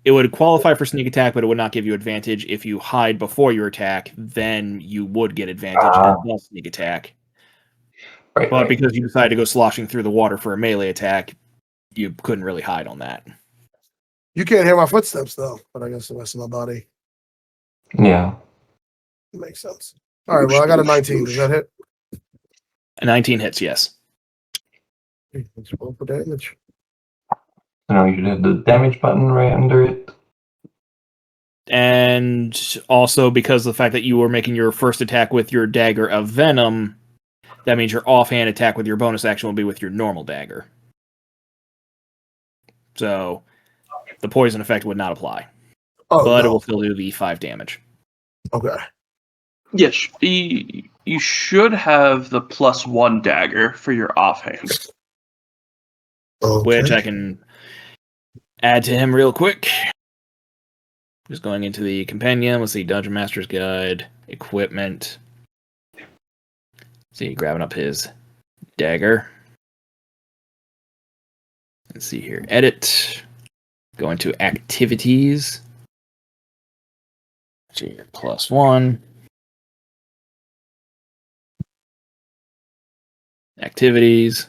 It would qualify for sneak attack, but it would not give you advantage. If you hide before your attack, then you would get advantage and thus sneak attack.
Right.
But because you decided to go sloshing through the water for a melee attack, you couldn't really hide on that.
You can't hear my footsteps though, but I guess the rest of my body.
Yeah.
It makes sense. All right, well, I got a 19. Does that hit?
A 19 hits, yes.
Let's roll for damage.
Now you should have the damage button right under it.
And also because of the fact that you were making your first attack with your dagger of venom, that means your offhand attack with your bonus action will be with your normal dagger. So the poison effect would not apply.
Oh,
but
no.
it will still do the 5 damage.
Okay.
Yes, you should have the +1 dagger for your offhand.
Okay.
Which I can add to him real quick. Just going into the companion. Let's see, Dungeon Master's Guide, equipment. See, grabbing up his dagger. Let's see here, edit. Go into activities. See, +1. Activities.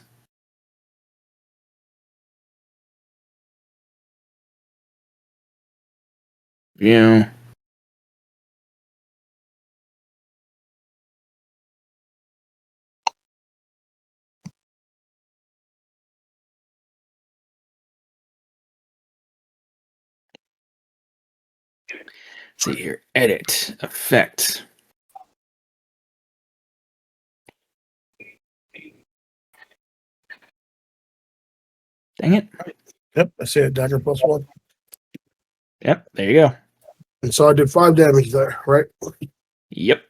View. See here, edit, effect. Dang it.
Yep, I see a dagger +1.
Yep, there you go.
And so I did 5 damage there, right?
Yep.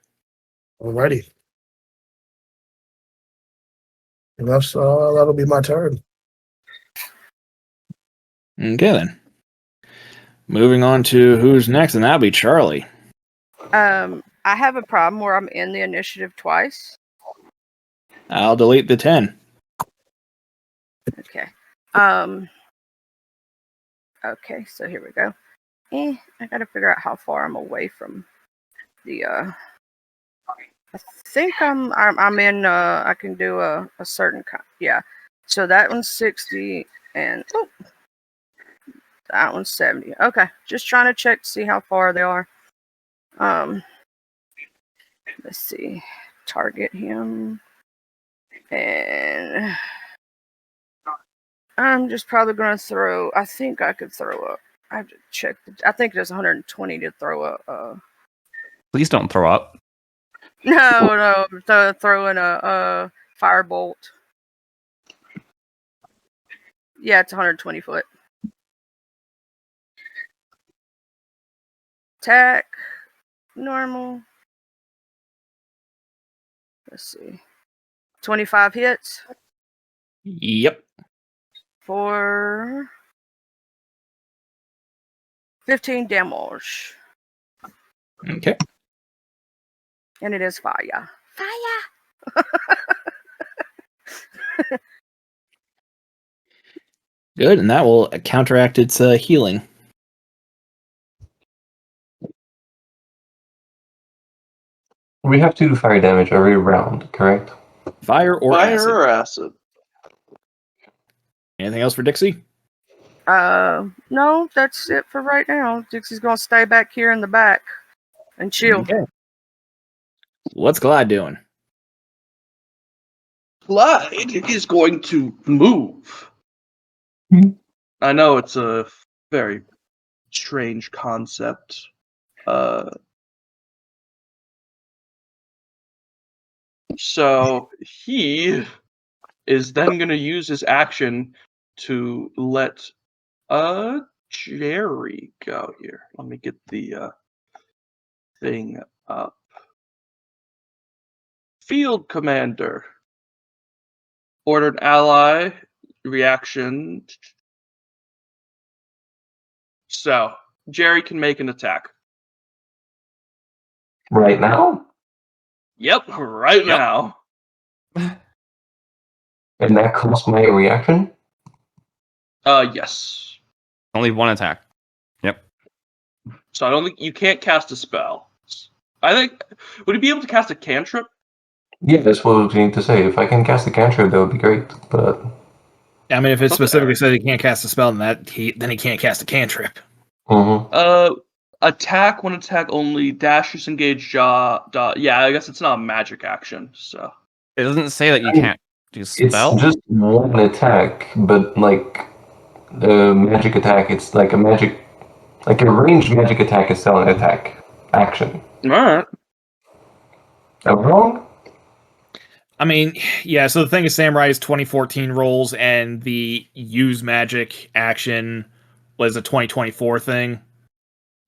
Alrighty. And that'll be my turn.
Okay then. Moving on to who's next, and that'll be Charlie.
I have a problem where I'm in the initiative twice.
I'll delete the 10.
Okay. Okay, so here we go. I gotta figure out how far I'm away from the I think I'm in I can do a certain kind. Yeah. So that one's 60 and that one's 70. Okay. Just trying to check to see how far they are. Let's see. Target him. And I'm just probably going to throw. I think I could throw a. I have to check. I think there's 120 to throw a.
Please don't throw up.
No, throw in a firebolt. Yeah, it's 120 foot. Attack. Normal. Let's see. 25 hits.
Yep.
For 15 damage.
Okay.
And it is fire. Fire!
Good, and that will counteract its healing.
We have to do fire damage every round, correct?
Fire or
Fire
acid.
or acid?
Anything else for Dixie?
No, that's it for right now. Dixie's gonna stay back here in the back and chill.
Okay. What's Glad doing?
Glide is going to move. I know it's a very strange concept. So he is then going to use his action to let Jerry go here. Let me get the thing up. Field Commander. Ordered ally reaction. So Jerry can make an attack.
Right now?
Yep, right
Yep.
now.
And that costs my reaction?
Yes.
Only one attack. Yep.
So I don't think you can't cast a spell. I think would he be able to cast a cantrip?
Yeah, that's what I was going to say. If I can cast a cantrip, that would be great. But
I mean, if it
Okay.
specifically says he can't cast a spell, then he can't cast a cantrip.
Attack, one attack only, dash, disengage, jaw, yeah, I guess it's not a magic action, so.
It doesn't say that you can't do
it's
spell.
just one attack, but like the magic attack, it's like a ranged magic attack is still an attack action.
Alright.
Am I wrong?
I mean, yeah, so the thing is Samurai's 2014 rolls and the use magic action was a 2024 thing.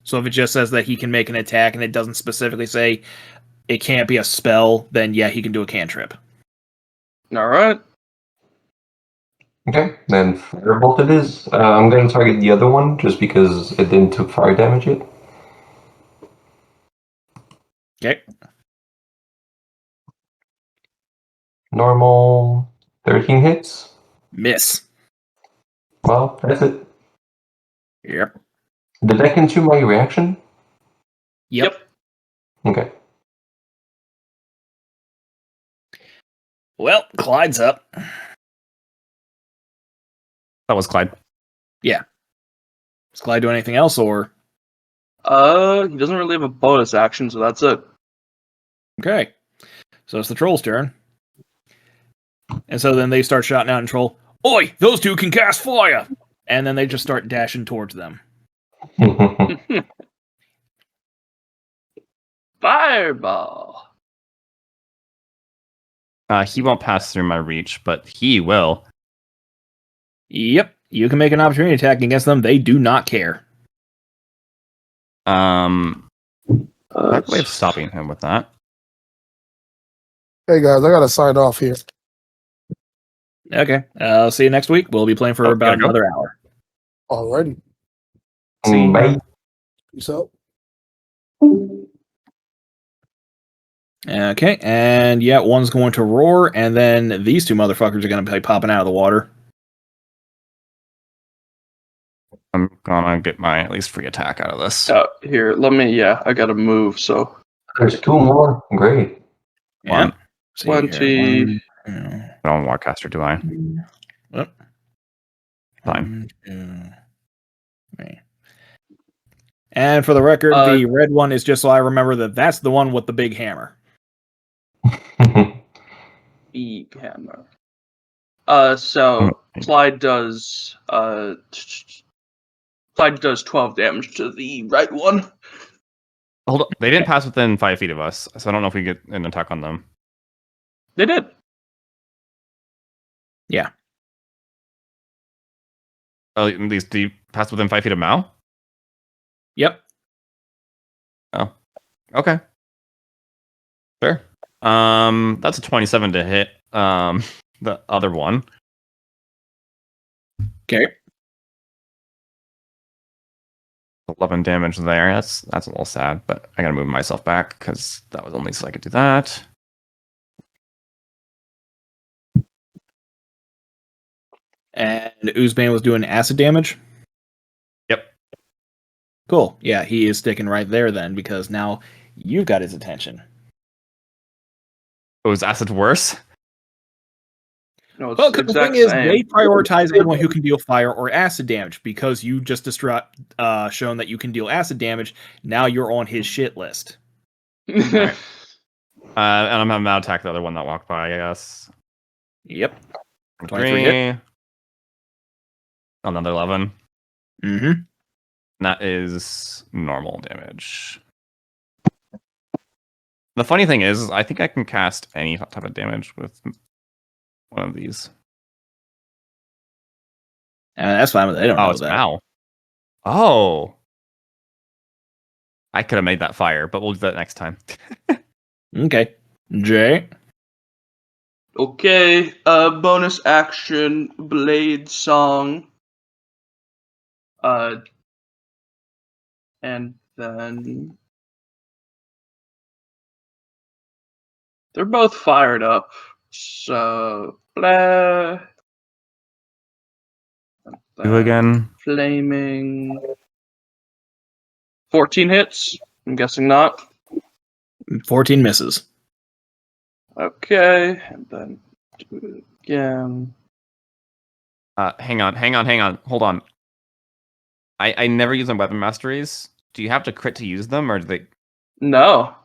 So if it just says that he can make an attack and it doesn't specifically say it can't be a spell, then yeah, he can do a cantrip.
Alright.
Okay, then Firebolt it is. I'm going to target the other one just because it didn't took fire damage yet.
Okay.
Normal 13 hits.
Miss.
Well, that's it.
Yep.
Did that consume my reaction?
Yep.
Okay.
Well, Clyde's up.
That was Clyde.
Does Clyde do anything else, or
He doesn't really have a bonus action, so that's it.
okay? So it's the troll's turn, and so then they start shouting out in troll, "Oi, those two can cast fire!" And then they just start dashing towards them.
Fireball.
He won't pass through my reach, but he will.
Yep, you can make an opportunity attack against them. They do not care.
That way of stopping him with that.
Hey guys, I gotta sign off here.
Okay, I'll see you next week. We'll be playing for
Oh,
about
gotta go?
another hour.
Alrighty.
See.
Bye.
Peace out.
Okay, and yeah, one's going to roar, and then these two motherfuckers are going to be popping out of the water.
I'm gonna get my at least free attack out of this.
Here, let me. Yeah, I gotta move. So
There's two more. Great.
Yeah.
One.
See here.
20.
I don't want Warcaster, do I?
Yep.
Fine.
1, 2, 3. And for the record, the red one is just so I remember that that's the one with the big hammer.
Big hammer. So Clyde does 12 damage to the right one.
Hold on. They didn't pass within 5 feet of us, so I don't know if we get an attack on them.
They did.
Yeah.
Oh, at least do you pass within 5 feet of Mao?
Yep.
Oh. Okay. Sure. That's a 27 to hit. The other one.
Okay.
11 damage there. That's a little sad, but I gotta move myself back because that was only so I could do that.
And Uzbane was doing acid damage?
Yep.
Cool. Yeah, he is sticking right there then, because now you've got his attention.
Oh, is acid worse?
No, it's
Well, 'cause the
exact
thing is,
same.
they prioritize anyone who can deal fire or acid damage, because you just shown that you can deal acid damage. Now you're on his shit list.
And I'm having Mao attack the other one that walked by, I guess.
Yep. 23 hit.
Another 11.
Mm-hmm.
That is normal damage. The funny thing is, I think I can cast any type of damage with one of these.
And that's fine. They don't
Oh,
know
it's
that.
Mao. Oh. I could have made that fire, but we'll do that next time.
Okay. Jay?
Okay, bonus action, Blade Song. And then they're both fired up. So blah.
Do again.
Flaming. 14 hits. I'm guessing not.
14 misses.
Okay, and then do it again.
Hang on. Hold on. I never use my weapon masteries. Do you have to crit to use them, or do they?
No.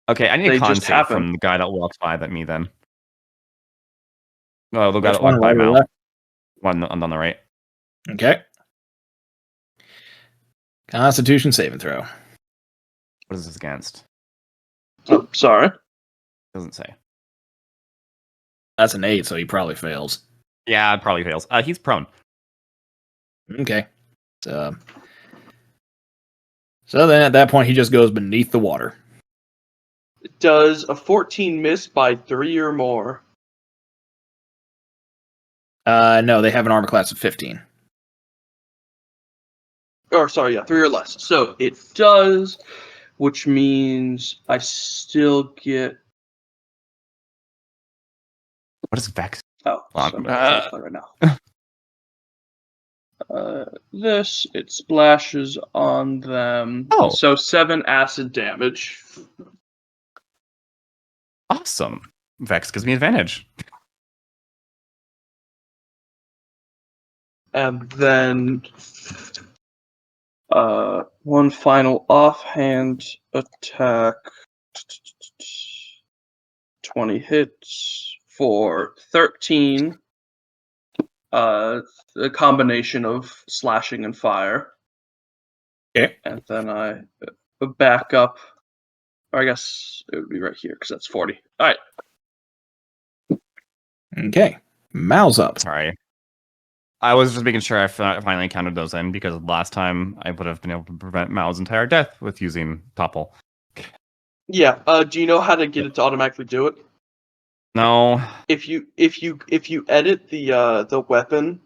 Okay, I need
They
a con
just
save
happen.
from the guy that walks by that me then. No, the guy
Which
that
one,
walked by
right or
Mao.
left?
One on the right.
Okay. Constitution saving throw.
What is this against?
Oh, sorry.
Doesn't say.
That's an 8, so he probably fails.
Yeah, it probably fails. He's prone.
Okay. So then at that point, he just goes beneath the water.
Does a 14 miss by 3 or more?
No, they have an armor class of 15.
Or sorry, yeah, 3 or less. So it does, which means I still get.
What is Vex?
Oh,
Well,
so I'm trying to play right now. This, it splashes on them.
Oh.
So 7 acid damage.
Awesome. Vex gives me advantage.
And then one final offhand attack. 20 hits for 13. A combination of slashing and fire.
Okay.
And then I back up. Or I guess it would be right here because that's 40. All right.
Okay. Mal's up.
Sorry. I was just making sure I finally counted those in because last time I would have been able to prevent Mao's entire death with using Topple.
Yeah. Do you know how to get it to automatically do it?
No.
If you edit the weapon,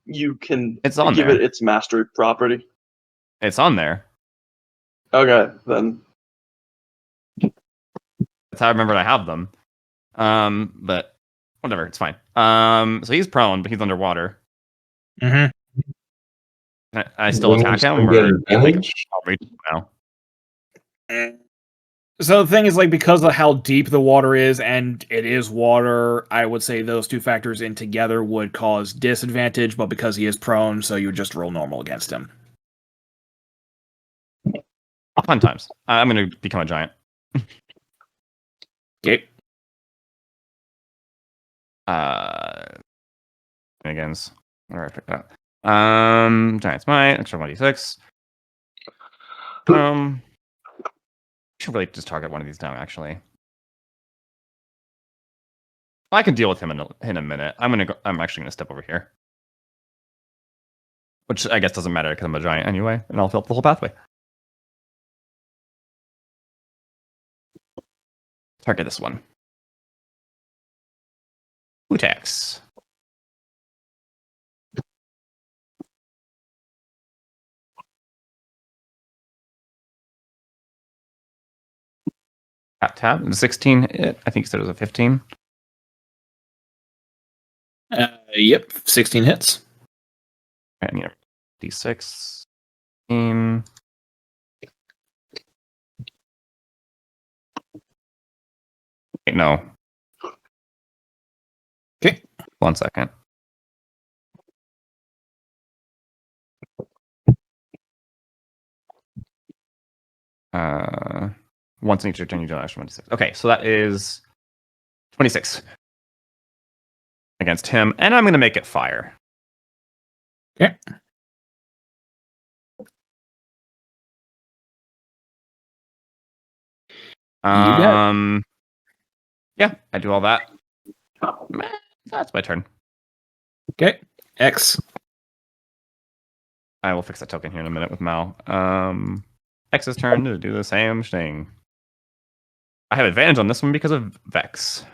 you can
It's on
give
there.
it its mastery property.
It's on there.
Okay, then.
That's how I remembered I have them. But whatever, it's fine. So he's prone, but he's underwater.
Mm-hmm.
I still
When
attack
you
him.
get
Or
advantage?
I'll reach him now.
So the thing is, like, because of how deep the water is, and it is water, I would say those two factors in together would cause disadvantage, but because he is prone, so you would just roll normal against him.
Fun times. I'm going to become a giant.
Okay.
Agains. Where I picked that up. Giant's Might, extra 1d6. Should really just target one of these down, actually. I can deal with him in a minute. I'm actually gonna step over here. Which I guess doesn't matter because I'm a giant anyway, and I'll fill up the whole pathway. Target this one. Utax. Tap. 16 hit. I think you said it was a 15.
Yep, 16 hits.
I need a d6. 15. Wait, no.
Okay.
1 second. Once in each turn, you do an extra 26. Okay, so that is 26 against him, and I'm going to make it fire.
Okay.
Yeah, I do all that. That's my turn.
Okay. X.
I will fix that token here in a minute with Mal. X's turn to do the same thing. I have advantage on this one because of Vex.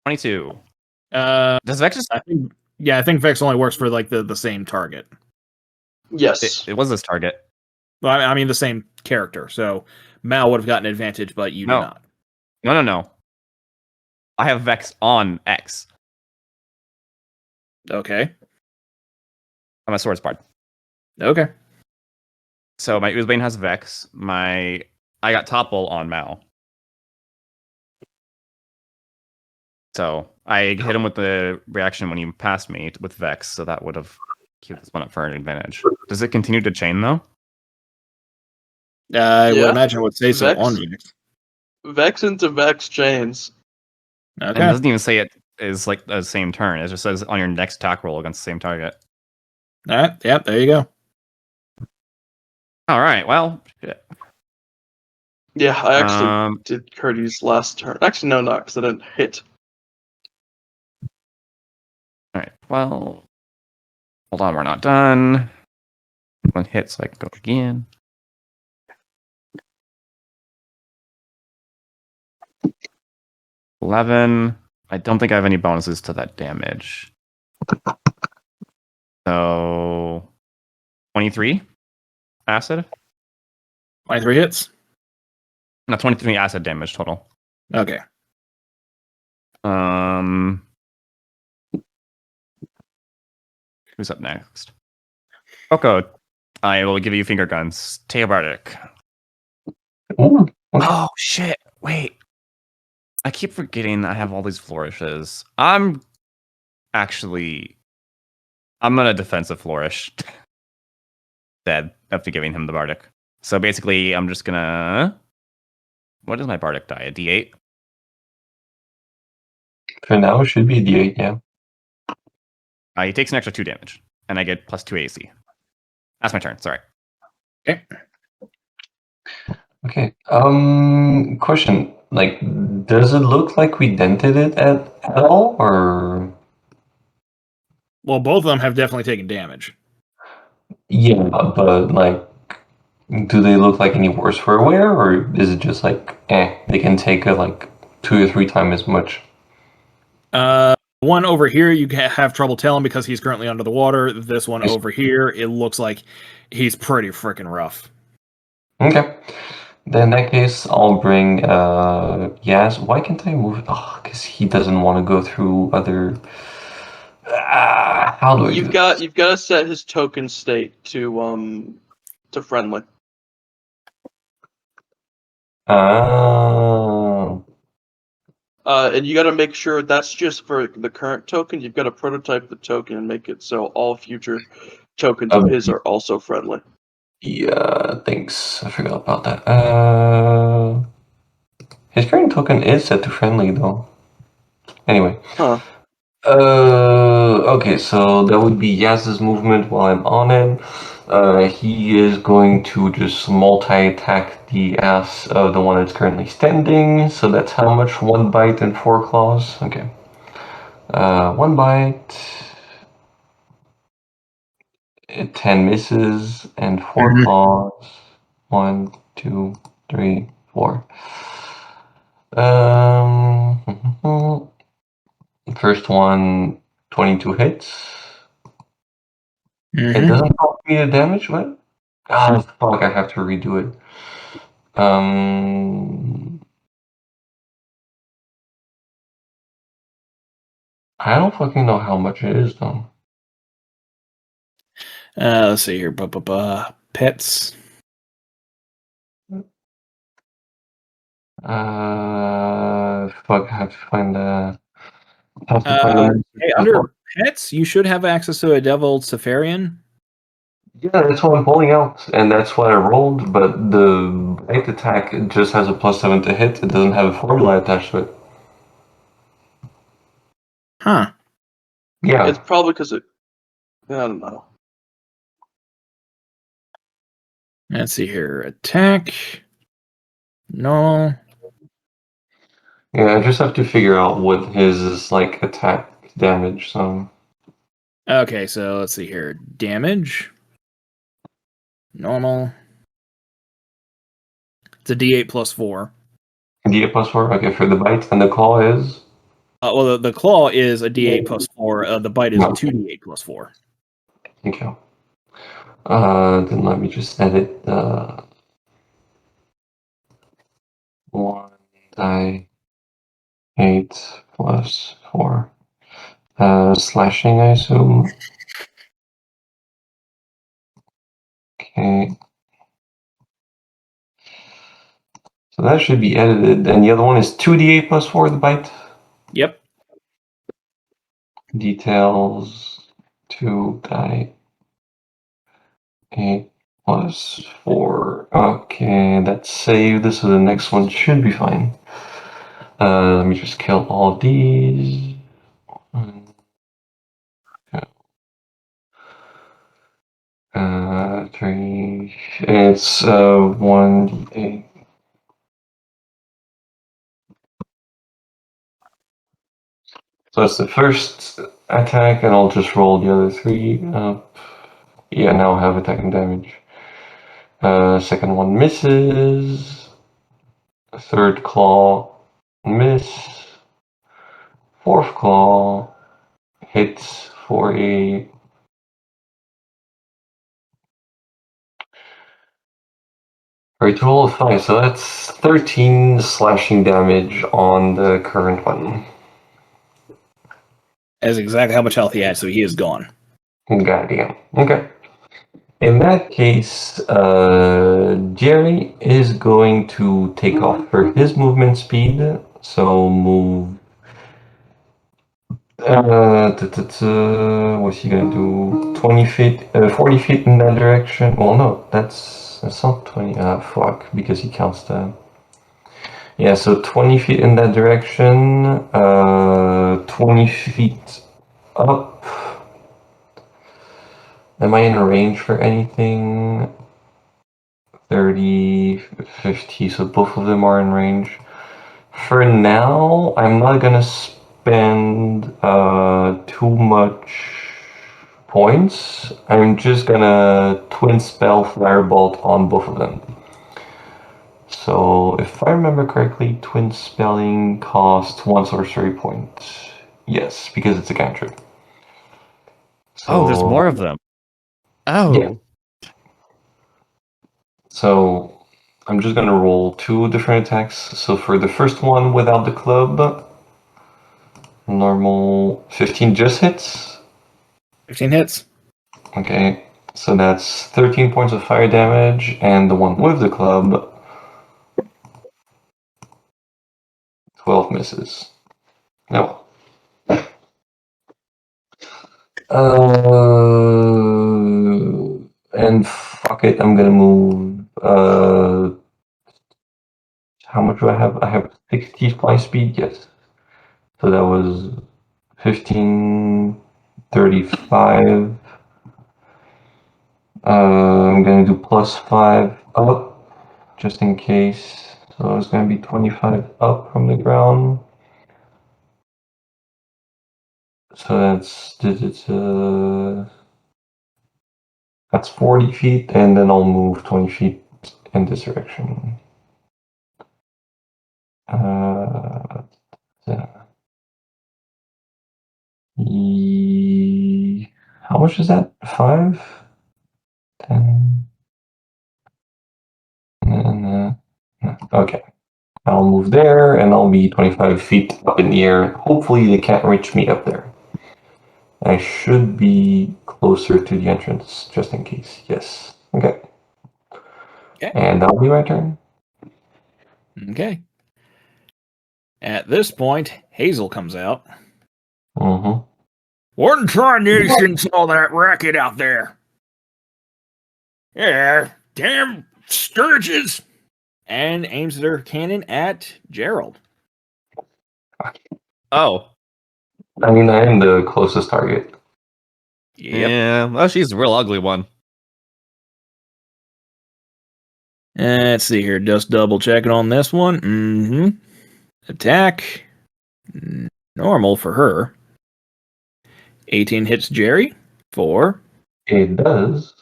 22. Does Vex just...
I think Vex only works for like the same target.
Yes.
It was this target.
Well, I mean the same character. So Mal would have gotten advantage, but you do not.
No. I have Vex on X.
Okay.
I'm a swords bard.
Okay.
So my Oozbane has Vex. I got Topple on Mal. So I hit him with the reaction when he passed me with Vex, so that would have queued this one up for an advantage. Does it continue to chain though?
I would
Yeah.
imagine it would say so
Vex.
on Vex.
Vex into Vex chains.
And it
Okay.
doesn't even say it is like the same turn. It just says on your next attack roll against the same target.
All right. Yep. There you go.
All right. Well, shit.
Yeah, I actually did Curdy's last turn. Actually, no, not because I didn't hit.
All right. Well, hold on. We're not done. One hit, so I can go again. 11. I don't think I have any bonuses to that damage. So 23 acid?
23 hits.
No, 23 acid damage total.
Okay.
Who's up next? Coco, I will give you finger guns. Teobardic.
Ooh.
Oh shit! Wait, I keep forgetting I have all these flourishes. I'm gonna defensive flourish. Dead after giving him the bardic. So basically, I'm just gonna. What is my bardic die? A D8.
For now, it should be a D8, yeah.
He takes an extra 2 damage, and I get plus 2 AC. That's my turn. Sorry.
Okay. Question. Like, does it look like we dented it at all, or?
Well, both of them have definitely taken damage.
Yeah, but like, do they look like any worse for wear, or is it just like, they can take it like 2 or 3 times as much?
One over here, you have trouble telling because he's currently under the water. This one over here, it looks like he's pretty freaking rough.
Okay. Then in that case, I'll bring Yaz. Why can't I move? Oh, because he doesn't want to go through other. How do I?
You've got to set his token state to friendly.
Oh.
And you got to make sure that's just for the current token. You've got to prototype the token and make it so all future tokens of his are also friendly.
Yeah, thanks. I forgot about that. His current token is set to friendly though. Anyway.
Huh.
Okay, so that would be Yaz's movement while I'm on him. He is going to just multi-attack the ass of the one that's currently standing. So that's how much? 1 bite and 4 claws? Okay. 1 bite. 10 misses and 4 claws. 1, 2, 3, 4. First one, 22 hits. It doesn't help me the damage, what? Ah, fuck, I have to redo it. I don't fucking know how much it is, though.
Let's see here. Pets.
Fuck, I have to find the...
Hey, under pets, you should have access to a Devil Safarian.
Yeah, that's what I'm pulling out, and that's what I rolled, but the bite attack just has a +7 to hit. It doesn't have a formula attached to it.
Huh.
Yeah.
It's probably because it. I don't know.
Let's see here. Attack. No.
Yeah, I just have to figure out what his is, like, attack damage, so...
Okay, so let's see here. Damage. Normal. It's a D8 plus 4.
D8 plus 4? Okay, for the bite, and the claw is?
Well, the claw is a D8 plus 4. The bite is a 2D8 plus 4.
Okay. Then let me just edit 1 die 8 plus 4. Slashing, I assume. Okay. So that should be edited. And the other one is 2d8 plus 4, the bite.
Yep.
Details 2 die 8 plus 4. Okay, that's saved. So the next one should be fine. Let me just kill all these. 3. It's 1d8. So that's the first attack, and I'll just roll the other 3. Yeah, now I have attack and damage. Second one misses. Third claw, miss. Fourth claw hits for a total of 5, so that's 13 slashing damage on the current one.
That's exactly how much health he had, so he is gone.
Goddamn. Okay. In that case, Jerry is going to take off for his movement speed, so move. What's he gonna do? 20 feet, 40 feet in that direction. Well, no, that's not 20. Fuck, because he counts the. Yeah, so 20 feet in that direction, 20 feet up. Am I in range for anything? 30, 50, so both of them are in range. For now, I'm not gonna spend too much points. I'm just gonna twin spell Firebolt on both of them. So, if I remember correctly, twin spelling costs 1 sorcery point. Yes, because it's a cantrip.
Oh, there's more of them. Oh.
Yeah. So, I'm just gonna roll 2 different attacks. So for the first one without the club, normal 15 just hits.
15 hits.
Okay, so that's 13 points of fire damage, and the one with the club, 12 misses. No. And fuck it, I'm gonna move. How much do I have? I have 60 fly speed, yes. So that was 15, 35. I'm gonna do +5 up, just in case. So it's gonna be 25 up from the ground. So that's 40 feet, and then I'll move 20 feet in this direction. Yeah. How much is that? 5? 10? Okay. I'll move there, and I'll be 25 feet up in the air. Hopefully they can't reach me up there. I should be closer to the entrance, just in case. Yes. Okay.
Okay.
And that'll be my turn.
Okay. At this point, Hazel comes out.
Mm-hmm.
What in tarnation's all that racket out there? Yeah, damn scourges! And aims her cannon at Gerald.
Oh.
I mean, I am the closest target.
Yep.
Yeah. Well, she's a real ugly one.
Let's see here. Just double checking on this one. Mm-hmm. Attack. Normal for her. 18 hits Jerry. 4.
It does.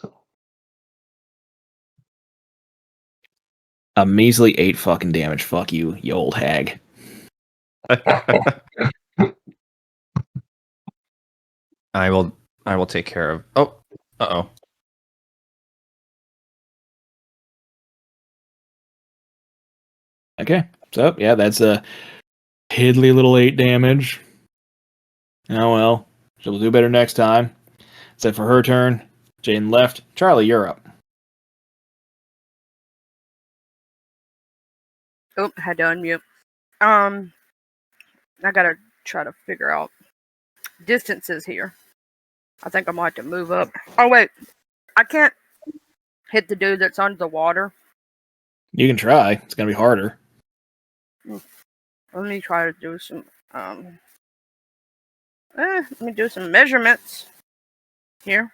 A measly 8 fucking damage. Fuck you, you old hag.
I will take care of. Oh. Uh-oh.
Okay. So, yeah, that's a piddly little 8 damage. Oh well. She'll do better next time. Except for her turn. Jane left. Charlie, you're up.
Oh, had to unmute. I gotta try to figure out distances here. I think I might have to move up. Oh wait, I can't hit the dude that's under the water.
You can try. It's gonna be harder.
Let me try to do some. Let me do some measurements here.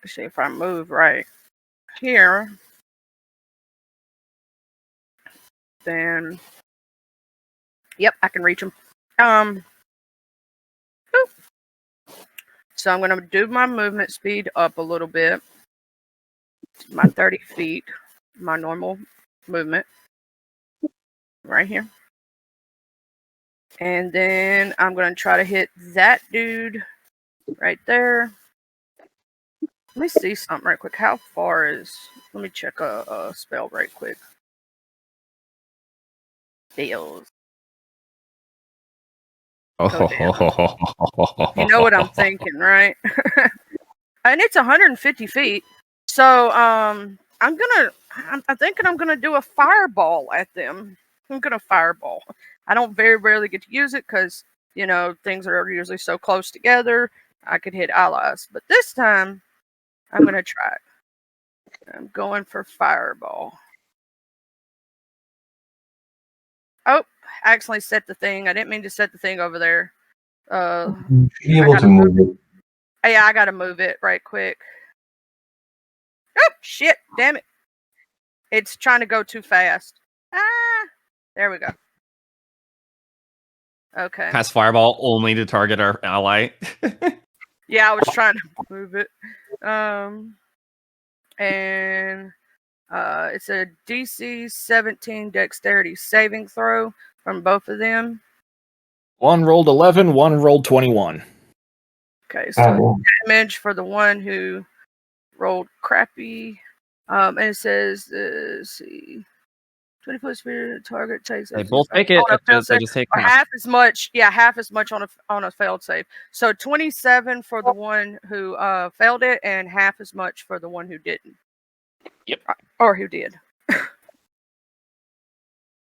Let's see if I move right here. Then, yep, I can reach him. So I'm gonna do my movement speed up a little bit. My 30 feet, my normal movement, right here. And then I'm going to try to hit that dude right there. Let me see something right quick. How far is... Let me check a spell right quick. Spells.
Oh,
You know what I'm thinking, right? And it's 150 feet. So I'm thinking I'm gonna do a fireball at them. I'm gonna fireball. I don't very rarely get to use it because things are usually so close together. I could hit allies, but this time I'm gonna try it. I'm going for fireball. Oh, I accidentally set the thing. I didn't mean to set the thing over there.
You should be able to move it.
Yeah, I gotta move it right quick. Oh shit! Damn it! It's trying to go too fast. Ah, there we go. Okay.
Cast fireball only to target our ally.
Yeah, I was trying to move it. And it's a DC 17 dexterity saving throw from both of them.
One rolled 11, one rolled 21.
Okay, so damage for the one who rolled crappy. And it says, let's see, 20-foot spear target takes.
They both take it. They just take
half as much. Yeah, half as much on a failed save. So 27 for the one who failed it, and half as much for the one who didn't.
Yep.
Or who did.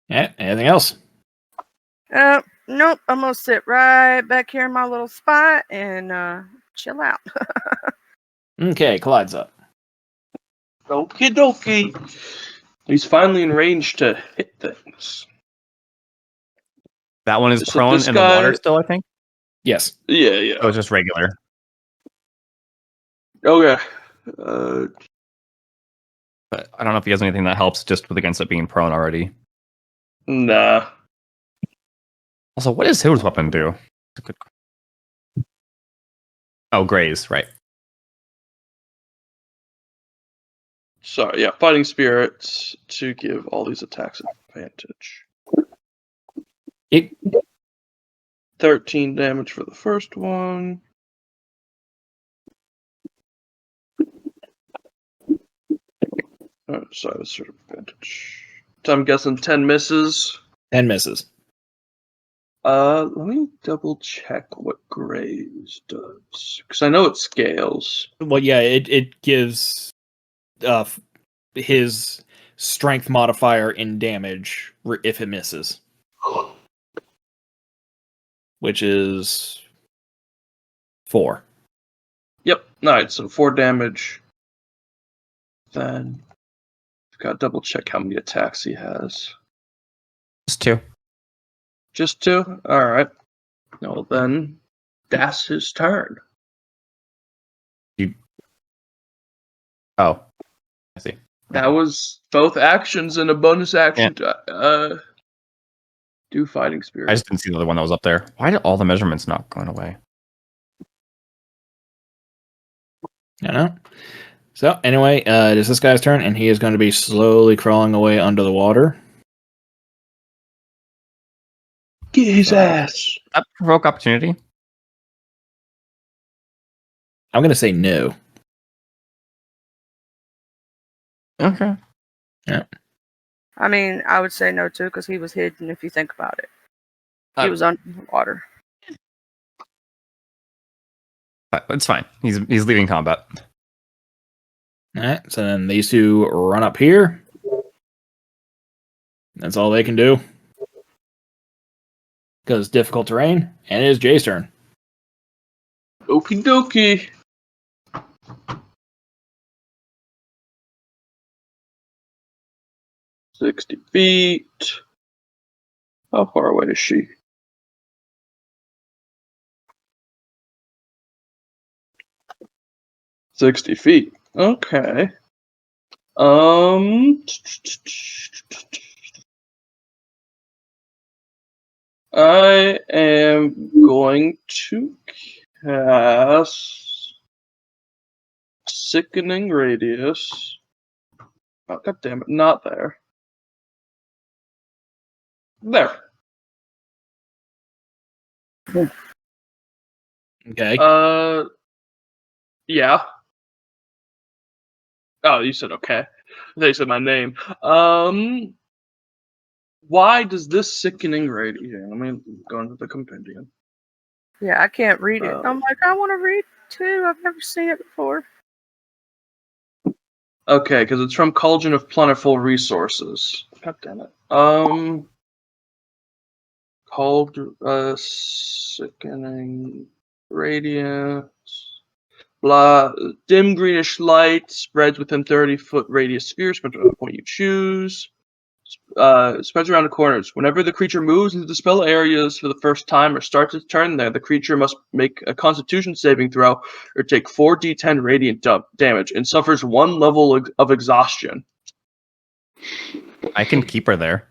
Yeah. Anything else?
Nope. I'm gonna sit right back here in my little spot and chill out.
Okay, Clyde's up.
Okie dokie. He's finally in range to hit things.
That one is
So
prone
this
in
guy-
the water still, I think.
Yes.
Yeah.
Oh, just regular.
Okay.
But I don't know if he has anything that helps just with against it being prone already.
Nah.
Also, what does his weapon do? Oh, graze, right.
Sorry, yeah. Fighting spirits to give all these attacks advantage. 13 damage for the first one. Oh, sorry, that's sort of advantage. So I'm guessing 10 misses.
10 misses.
Let me double check what graze does, because I know it scales.
Well, yeah, it gives his strength modifier in damage if it misses, which is 4.
Yep. Alright, so 4 damage. Then I've got to double check how many attacks he has.
Just 2.
Just 2? Alright. Well then, that's his turn.
Oh, I see.
That was both actions and a bonus action to do fighting spirit.
I just didn't see the other one that was up there. Why did all the measurements not going away?
I know. So anyway, it is this guy's turn, and he is going to be slowly crawling away under the water.
Get his ass.
That provoke opportunity?
I'm going to say no.
Okay.
Yeah.
I mean, I would say no too because he was hidden. If you think about it, he was underwater.
But it's fine. He's leaving combat.
All right. So then these two run up here. That's all they can do. Because it's difficult terrain, and it is Jay's turn.
Okie dokie. "60 feet. How far away is she? "60 feet. Okay. I am going to cast Sickening Radius. Oh, God damn it, not there. There.
Okay.
Yeah. Oh, you said okay. They said my name. Why does this sickening radiation? Let me go into the compendium.
Yeah, I can't read it.
Oh.
I'm like, I want to read too. I've never seen it before.
Okay, because it's from Cauldron of Plentiful Resources. God damn it. Called sickening radiance. Blah. Dim greenish light spreads within 30-foot radius sphere, spread to the point you choose. Spreads around the corners. Whenever the creature moves into the spell areas for the first time or starts its turn there, the creature must make a Constitution saving throw or take 4d10 radiant damage and suffers 1 level of exhaustion.
I can keep her there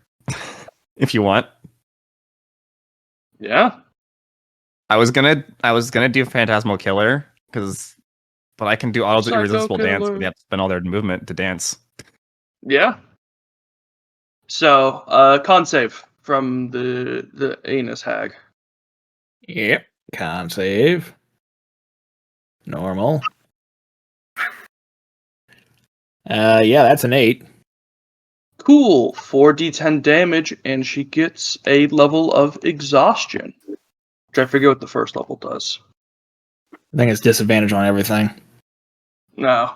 if you want.
Yeah.
I was gonna do Phantasmal Killer but I can do auto
Psycho
irresistible dance.
Killer.
But they have to spend all their movement to dance.
Yeah. So, con save from the anus hag.
Yep. Con save. Normal. Yeah, that's an 8.
Cool. 4d10 damage, and she gets a level of exhaustion. Which I forget what the first level does.
I think it's disadvantage on everything.
No.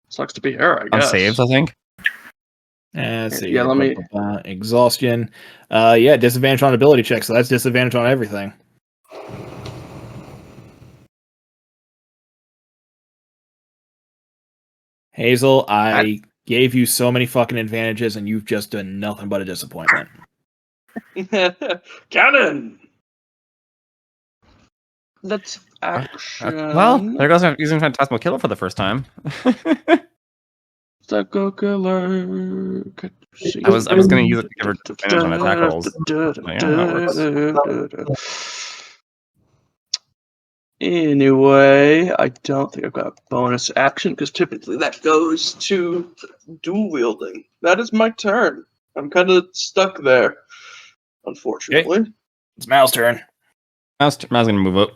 Sucks to be her, I
On
guess.
saves, I think.
Let's see.
Yeah, let me-
Exhaustion. Yeah, disadvantage on ability checks, so that's disadvantage on everything. Hazel, I gave you so many fucking advantages, and you've just done nothing but a disappointment.
Cannon! Let's action.
Well, there goes using Phantasmal Killer for the first time.
Psycho Killer.
I was gonna use it to give her advantage on attack rolls. Yeah, that works.
Anyway, I don't think I've got a bonus action because typically that goes to dual wielding. That is my turn. I'm kind of stuck there, unfortunately.
It's Mal's turn.
Mal's gonna move up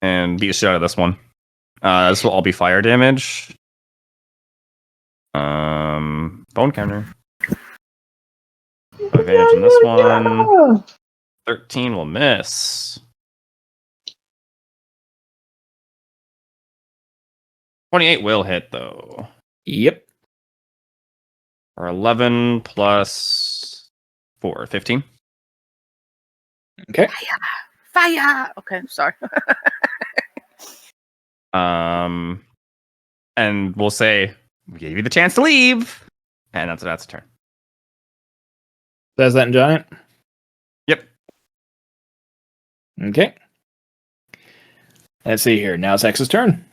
and beat the shit out of this one. This will all be fire damage. Bone counter. Advantage on this one. 13 will miss. 28 will hit though.
Yep.
Or 11 plus 4, 15.
Okay.
Fire! Okay, sorry.
And we'll say we gave you the chance to leave, and that's a turn.
Says that in giant.
Yep.
Okay. Let's see here. Now it's X's turn.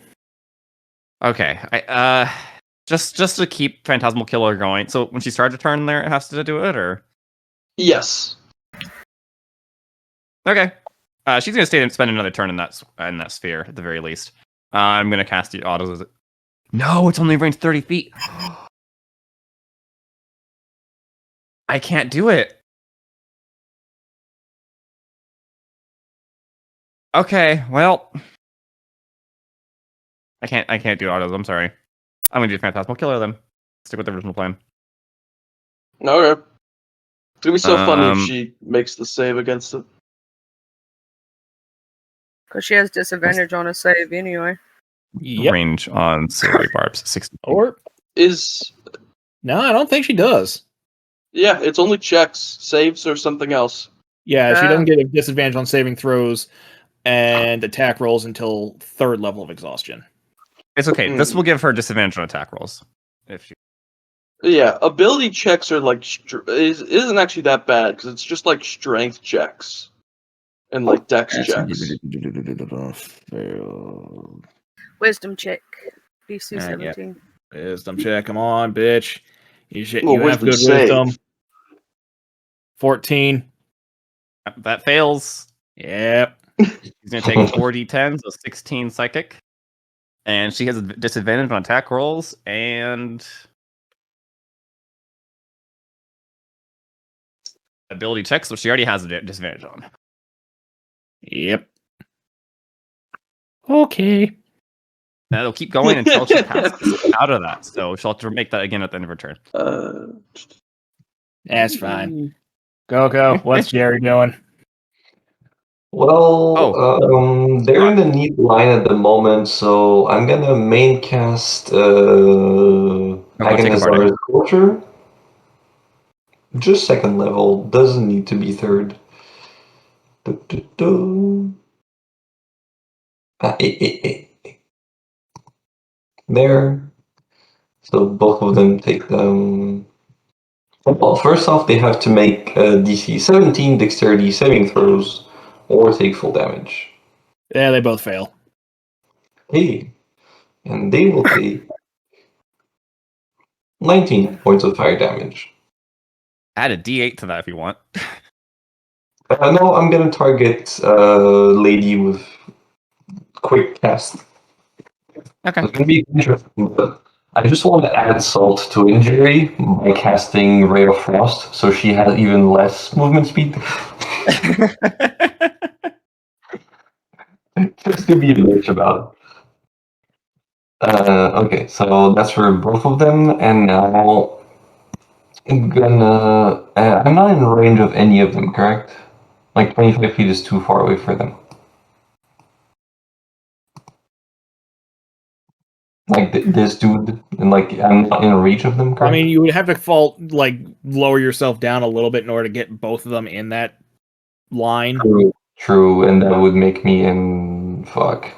Okay. I just to keep Phantasmal Killer going. So when she starts a turn, there it has to do it, or
Yes.
okay. She's gonna stay and spend another turn in that sphere at the very least. I'm gonna cast the autos. No, it's only range 30 feet. I can't do it. Okay, well, I can't do autos. I'm sorry. I'm gonna do Phantasmal Killer then. Stick with the original plan.
Okay. It's gonna be so funny if
Um,
she makes the save against it.
Because she has disadvantage on a save anyway.
Yep.
Range on Silvery Barbs 60.
Or no, I don't think she does.
Yeah, it's only checks, saves, or something else.
Yeah, she doesn't get a disadvantage on saving throws and attack rolls until 3rd level of exhaustion.
It's okay. This will give her disadvantage on attack rolls. If she...
Yeah, ability checks are like isn't actually that bad because it's just like strength checks and like dex checks.
Wisdom check. DC
Yeah.
17.
Wisdom check. Come on, bitch. You
Well,
have good
wisdom
wisdom.
save.
14.
That fails.
Yep.
She's gonna take 4d10, so 16 psychic, and she has a disadvantage on attack rolls. And ability checks, which she already has a disadvantage on.
Yep. Okay.
And it'll keep going until she passes out of that. So she'll have to make that again at the end of her turn.
That's fine. Go. What's Jerry doing?
Well, they're in the neat line at the moment, so I'm gonna main cast
go take a
Agonizar's Culture. Just second level, doesn't need to be third. There. So both of them take them. Well, first off, they have to make DC 17 dexterity saving throws or take full damage.
Yeah, they both fail.
Hey, and they will take 19 points of fire damage.
Add a D8 to that if you want.
No, I'm gonna target lady with quick cast.
Okay.
It's gonna be interesting, but I just want to add salt to injury by casting Ray of Frost, so she has even less movement speed. Just to be a bitch about it. Okay, so that's for both of them, and now I'm gonna. I'm not in range of any of them, correct? Like 25 feet is too far away for them. Like this dude, and like I'm not in reach of them, correct?
I mean, you would have to lower yourself down a little bit in order to get both of them in that line.
True, and that would make me in fuck.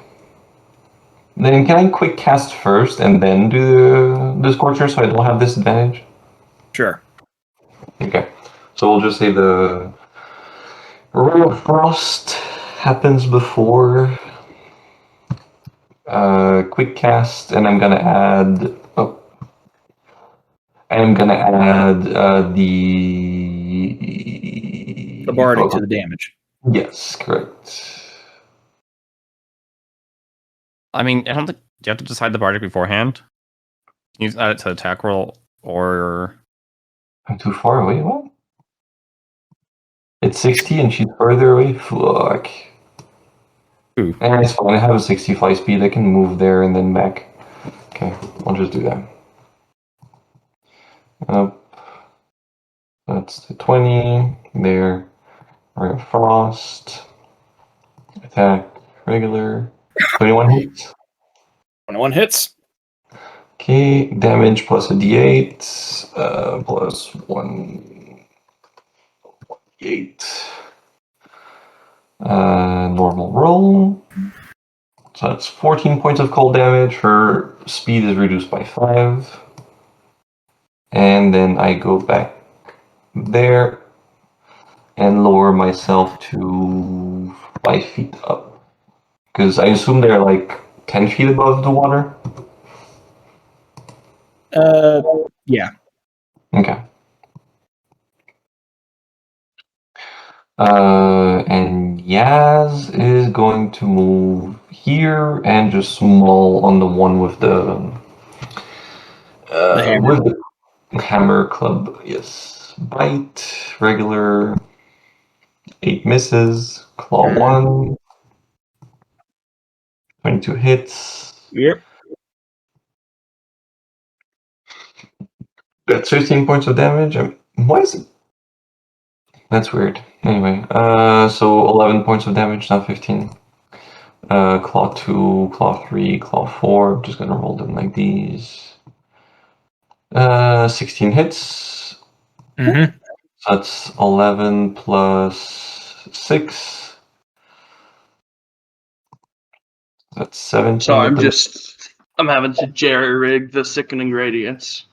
Then can I quick cast first and then do the Scorcher so I don't have disadvantage?
Sure.
Okay, so we'll just say the Ray of Frost happens before quick cast, and I'm gonna add. Oh, I'm gonna add
The bardic to the damage.
Yes, correct.
I mean, I don't think you have to decide the bardic beforehand. You can add it to attack roll or.
I'm too far away. What? It's 60 and she's further away. Fuck.
Ooh.
And it's fine. I have a 60 fly speed. I can move there and then back. Okay, I'll just do that. Up. That's the 20. There. Ray of Frost. Attack. Regular. 21 hits.
21 hits.
Okay, damage plus a d8. Plus 1 d8. Normal roll. So that's 14 points of cold damage. Her speed is reduced by 5. And then I go back there and lower myself to 5 feet up. Because I assume they're like 10 feet above the water.
Yeah.
Okay. And Yaz is going to move here and just small on the one with the
hammer.
with the hammer club. Yes, bite regular. 8 misses. Claw 1. 22 hits.
Yep.
That's 13 points of damage. Why is it? That's weird. Anyway, so 11 points of damage, not 15. Claw 2, Claw 3, Claw 4. I'm just gonna roll them like these. 16 hits.
Mm-hmm.
So that's 11 plus 6. That's 17.
So I'm having to jerry rig the sickening radiance.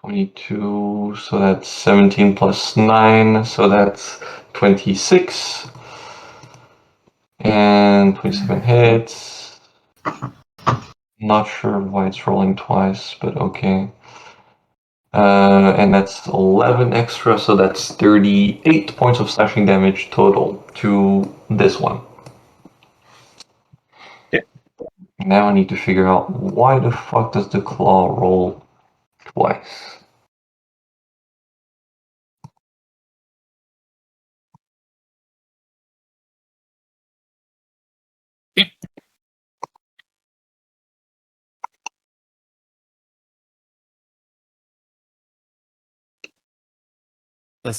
22, so that's 17 plus 9, so that's 26. And 27 hits. Not sure why it's rolling twice, but okay. And that's 11 extra, so that's 38 points of slashing damage total to this one.
Yeah.
Now I need to figure out why the fuck does the claw roll twice?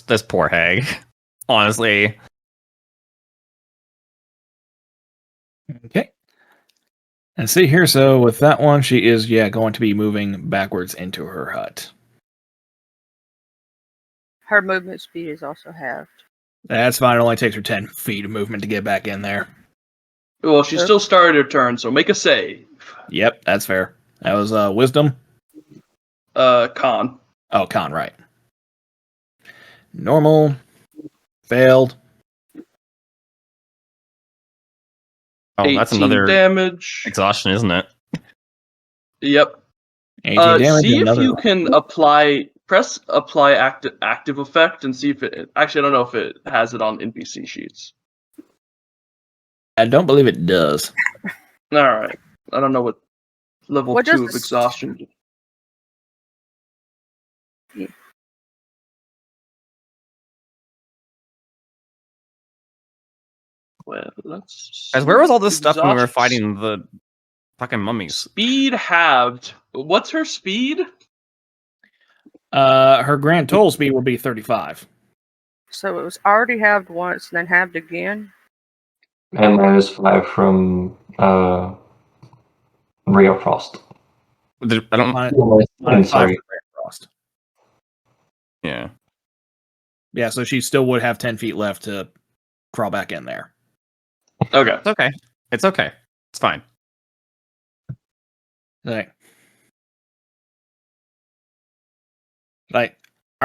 This poor hag. Honestly.
Okay. And see here, so with that one, she is, going to be moving backwards into her hut.
Her movement speed is also halved.
That's fine. It only takes her 10 feet of movement to get back in there.
Well, she still started her turn, so make a save.
Yep, that's fair. That was wisdom.
Con.
Oh, con, right. Normal. Failed.
Oh, that's
18
another
damage.
exhaustion, isn't it?
Yep.
18 damage.
See if
another
you can press apply active effect and see if it. Actually, I don't know if it has it on NPC sheets.
I don't believe it does.
All right. I don't know what level
What
2
does
of
this-
exhaustion. Well, let's.
Guys, where was all this
see.
stuff when we were
Exhaustion
fighting the fucking mummies?
Speed halved. What's her speed?
Her grand total speed will be 35.
So it was already halved once, then halved again.
And -5 from Ray of Frost.
I don't.
Minus 5
Sorry.
for Grand Frost.
Yeah.
Yeah, so she still would have 10 feet left to crawl back in there.
Okay.
It's okay. It's okay. It's fine.
All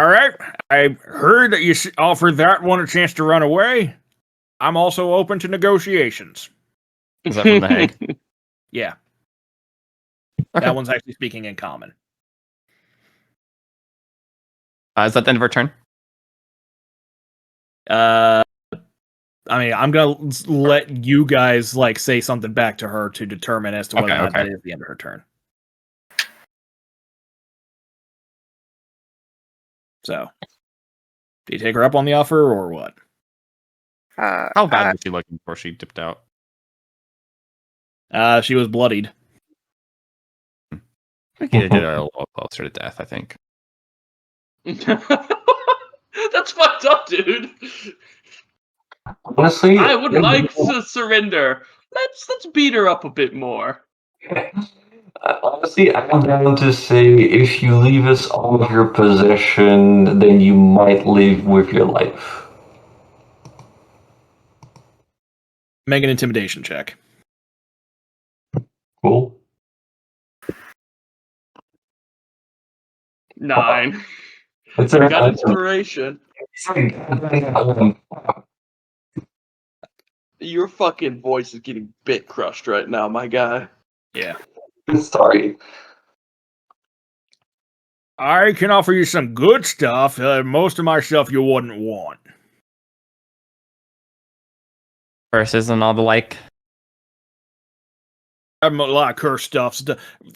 right. I heard that you offered that one a chance to run away. I'm also open to negotiations.
Is that from the hag?
Yeah,
Okay.
that one's actually speaking in common.
Is that the end of our turn?
I mean, I'm gonna let you guys say something back to her to determine as to whether or not that is the end of her turn. So, do you take her up on the offer or what?
How bad was she looking before she dipped out?
She was bloodied.
We could have did her a little closer to death, I think.
That's fucked up, dude.
Honestly,
I would like to surrender. Let's beat her up a bit more.
Honestly, I'm down to say if you leave us all of your possession, then you might live with your life.
Make an intimidation check.
Cool.
9.
It's
I got inspiration. Your fucking voice is getting bit crushed right now, my guy.
Yeah.
Sorry.
I can offer you some good stuff. Most of my stuff you wouldn't want.
Verses and all the like.
I have a lot of curse stuff.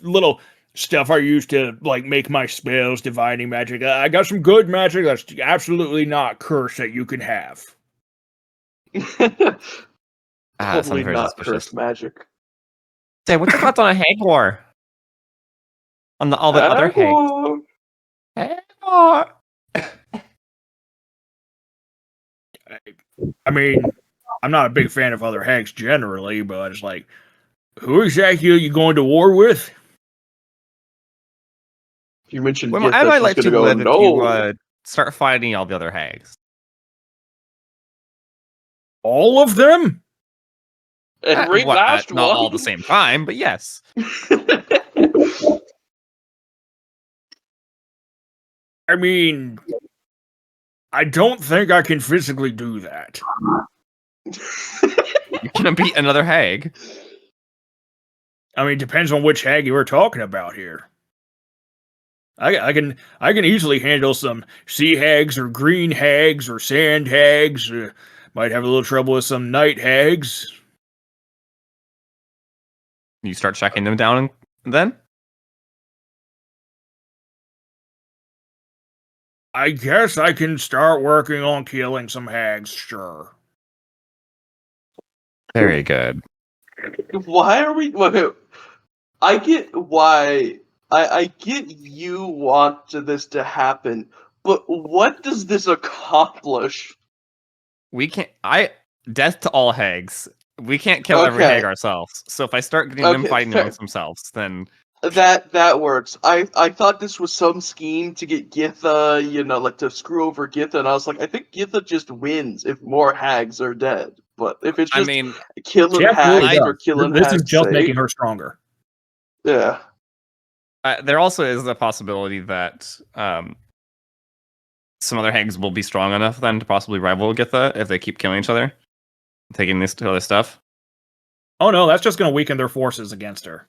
Little stuff I use to make my spells, divining magic. I got some good magic that's absolutely not curse that you can have.
Totally
very
not
suspicious.
cursed magic.
Say, what's your thoughts on a hag war? On all the other hags. Hag war.
I mean, I'm not a big fan of other hags generally, but it's who exactly are you going to war with?
You mentioned
Well,
Gith,
I might
she's
like
gonna
to
go,
live
no.
if you start fighting all the other hags.
All of them?
Every last
not
one.
all at the same time, but yes.
I mean, I don't think I can physically do that.
You can beat another hag.
I mean, depends on which hag you were talking about here. I can easily handle some sea hags or green hags or sand hags. Might have a little trouble with some night hags.
You start checking them down then?
I guess I can start working on killing some hags, sure.
Very good.
Why are we? Okay, I get why. I get you want this to happen, but what does this accomplish?
We can't. Death to all hags. We can't kill every
Okay.
hag ourselves. So if I start getting them
Okay,
fighting
fair.
amongst themselves, then
That works. I thought this was some scheme to get Githa, like to screw over Githa, and I was like, I think Githa just wins if more hags are dead. But if it's
I
just
mean,
killing
She absolutely
hags for
does.
killing
This is
hags'
just
sake,
making her stronger.
yeah.
there also is the possibility that some other hags will be strong enough then to possibly rival Githa if they keep killing each other, taking this other stuff.
Oh no, that's just going to weaken their forces against her.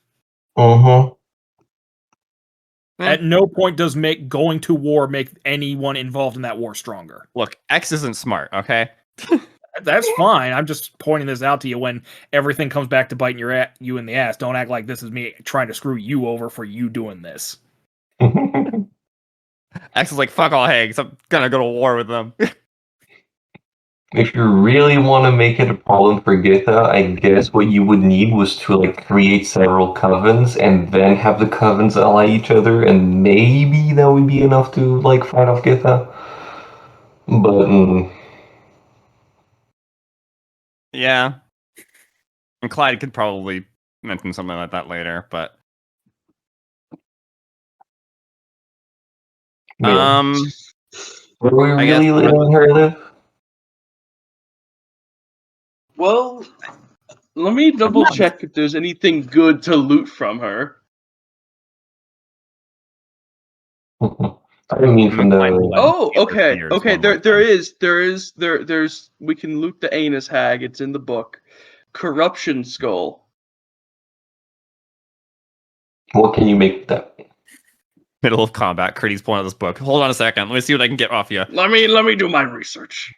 Mm-hmm.
At no point does going to war make anyone involved in that war stronger.
Look, X isn't smart, okay?
That's fine. I'm just pointing this out to you when everything comes back to biting you in the ass. Don't act like this is me trying to screw you over for you doing this.
X is like, fuck all hags, I'm gonna go to war with them.
If you really want to make it a problem for Githa, I guess what you would need was to like create several covens and then have the covens ally each other, and maybe that would be enough to like fight off Githa. But
Yeah. And Clyde could probably mention something like that later, but
yeah. Were we
I guess-
really letting her live?
Well, let me double check if there's anything good to loot from her.
I mean, from the
Oh, okay,
Here's
okay.
one more
There's. We can loot the anus hag. It's in the book. Corruption skull.
what can you make with that?
middle of combat. Curdy's pulling out this book. Hold on a second. Let me see what I can get off you.
Let me do my research.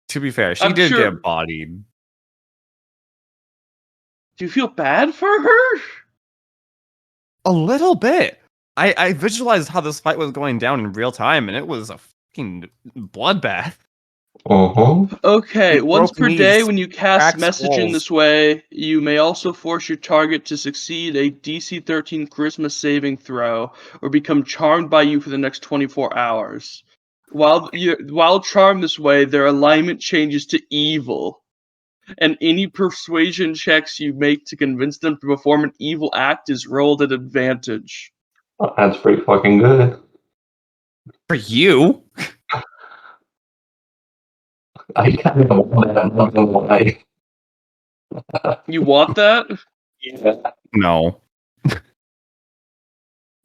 To be fair, she
I'm
did
sure-
get bodied.
Do you feel bad for her?
A little bit. I visualized how this fight was going down in real time, and it was a fucking bloodbath.
Okay,
It
once
broke
per
knees,
day when you cast
cracked
message in
skulls.
this way, you may also force your target to succeed a DC 13 charisma saving throw or become charmed by you for the next 24 hours. While charmed this way, their alignment changes to evil. And any persuasion checks you make to convince them to perform an evil act is rolled at advantage.
That's pretty fucking good.
For you?
I kind of want that, I'm not gonna lie.
You want that?
Yeah.
No.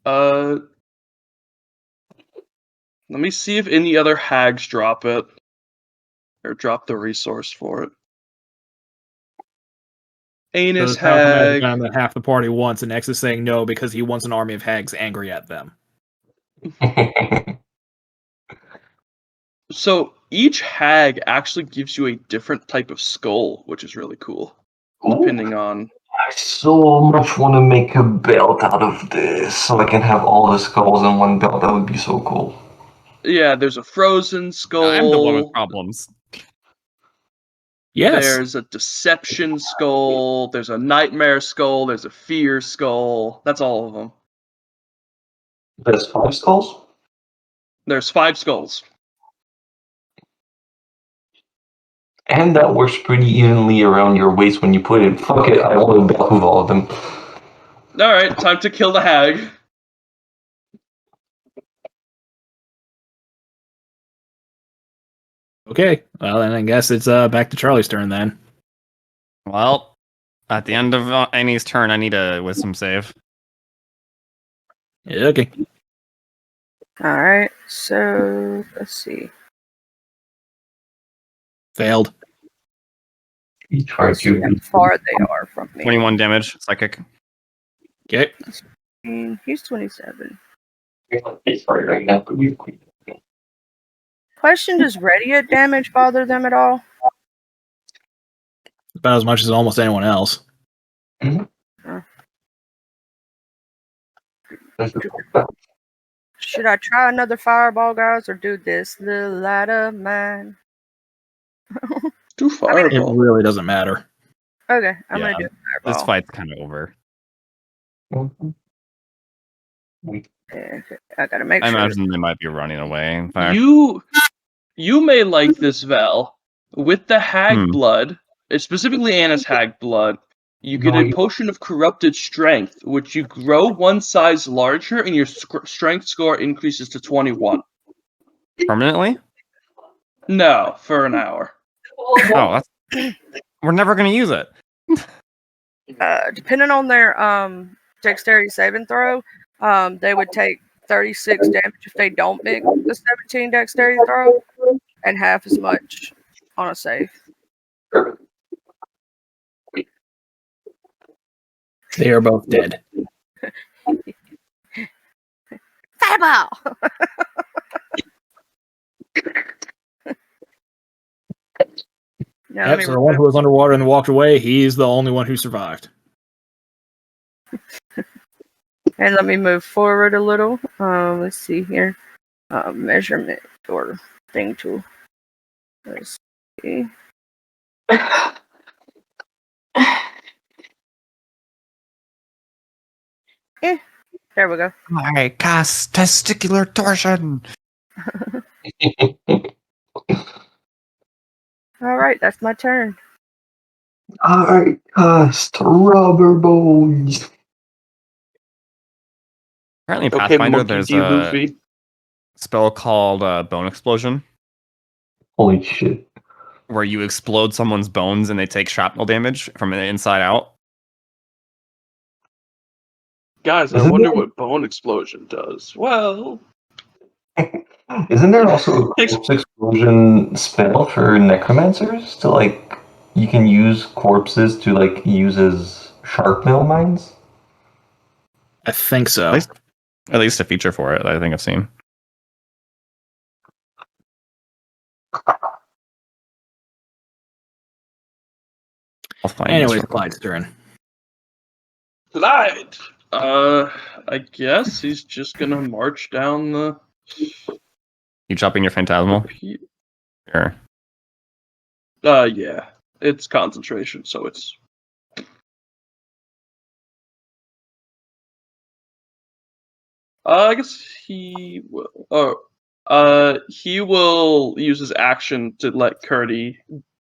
Let me see if any other hags drop it. Or drop the resource for it. Anus
So Powerful Magic
hag.
item that half the party wants, and X is saying no because he wants an army of hags angry at them.
So each hag actually gives you a different type of skull, which is really cool. Depending on.
I so much want to make a belt out of this so I can have all the skulls in one belt. That would be so cool.
Yeah, there's a frozen skull.
I'm the one with problems.
Yes.
There's a deception skull. There's a nightmare skull. There's a fear skull. That's all of them.
There's 5 skulls?
There's 5 skulls.
And that works pretty evenly around your waist when you put it. Fuck it, I want a belt of all of them.
Alright, time to kill the hag.
Okay. Well, then I guess it's back to Charlie's turn then.
Well, at the end of Annie's turn, I need a wisdom save.
Yeah, okay.
All right. So let's see.
Failed.
Each hard
Let's see how far they are from me.
21 damage, psychic.
Okay.
He's 27.
It's hard right now, but we've quit.
Question: does radiant damage bother them at all?
About as much as almost anyone else.
Should I try another fireball, guys, or do this little light of mine?
Do
It
fireball.
really doesn't matter.
Okay, I'm
Yeah,
gonna do
This
fireball.
fight's kind of over.
Yeah, okay. I gotta make
I
sure.
imagine they might be running away. In fact,
You may like this, Val. With the hag
Hmm.
blood, specifically Anna's hag blood, you get
No,
a
you-
potion of corrupted strength, which you grow one size larger, and your strength score increases to 21.
permanently?
No, for an hour.
Oh, that's we're never gonna use it.
Depending on their dexterity saving throw, they would take 36 damage if they don't make the 17 dexterity throw, and half as much on a save.
They are both dead.
Fireball! Now, let
Yep,
me
so the one who was underwater and walked away, he's the only one who survived.
And let me move forward a little. Let's see here. Measurement or thing tool. Let's see. There we go.
I cast testicular torsion.
All right, that's my turn.
I cast rubber bones.
Apparently, in
Okay,
Pathfinder,
Monkey
there's
D.
a
Luffy.
spell called Bone Explosion,
Holy shit.
where you explode someone's bones and they take shrapnel damage from the inside out.
Guys, I
Isn't
wonder
there-
what Bone Explosion does. Well,
Isn't there also a corpse explosion spell for necromancers to like you can use corpses to like use as sharpnail mines?
I think so.
At least a feature for it that I think I've seen. I'll find this
Anyways,
real quick.
Clyde's turn.
Clyde. I guess he's just gonna march down the.
You dropping your phantasmal? Sure.
Yeah. It's concentration, so it's. I guess he will. He will use his action to let Curdy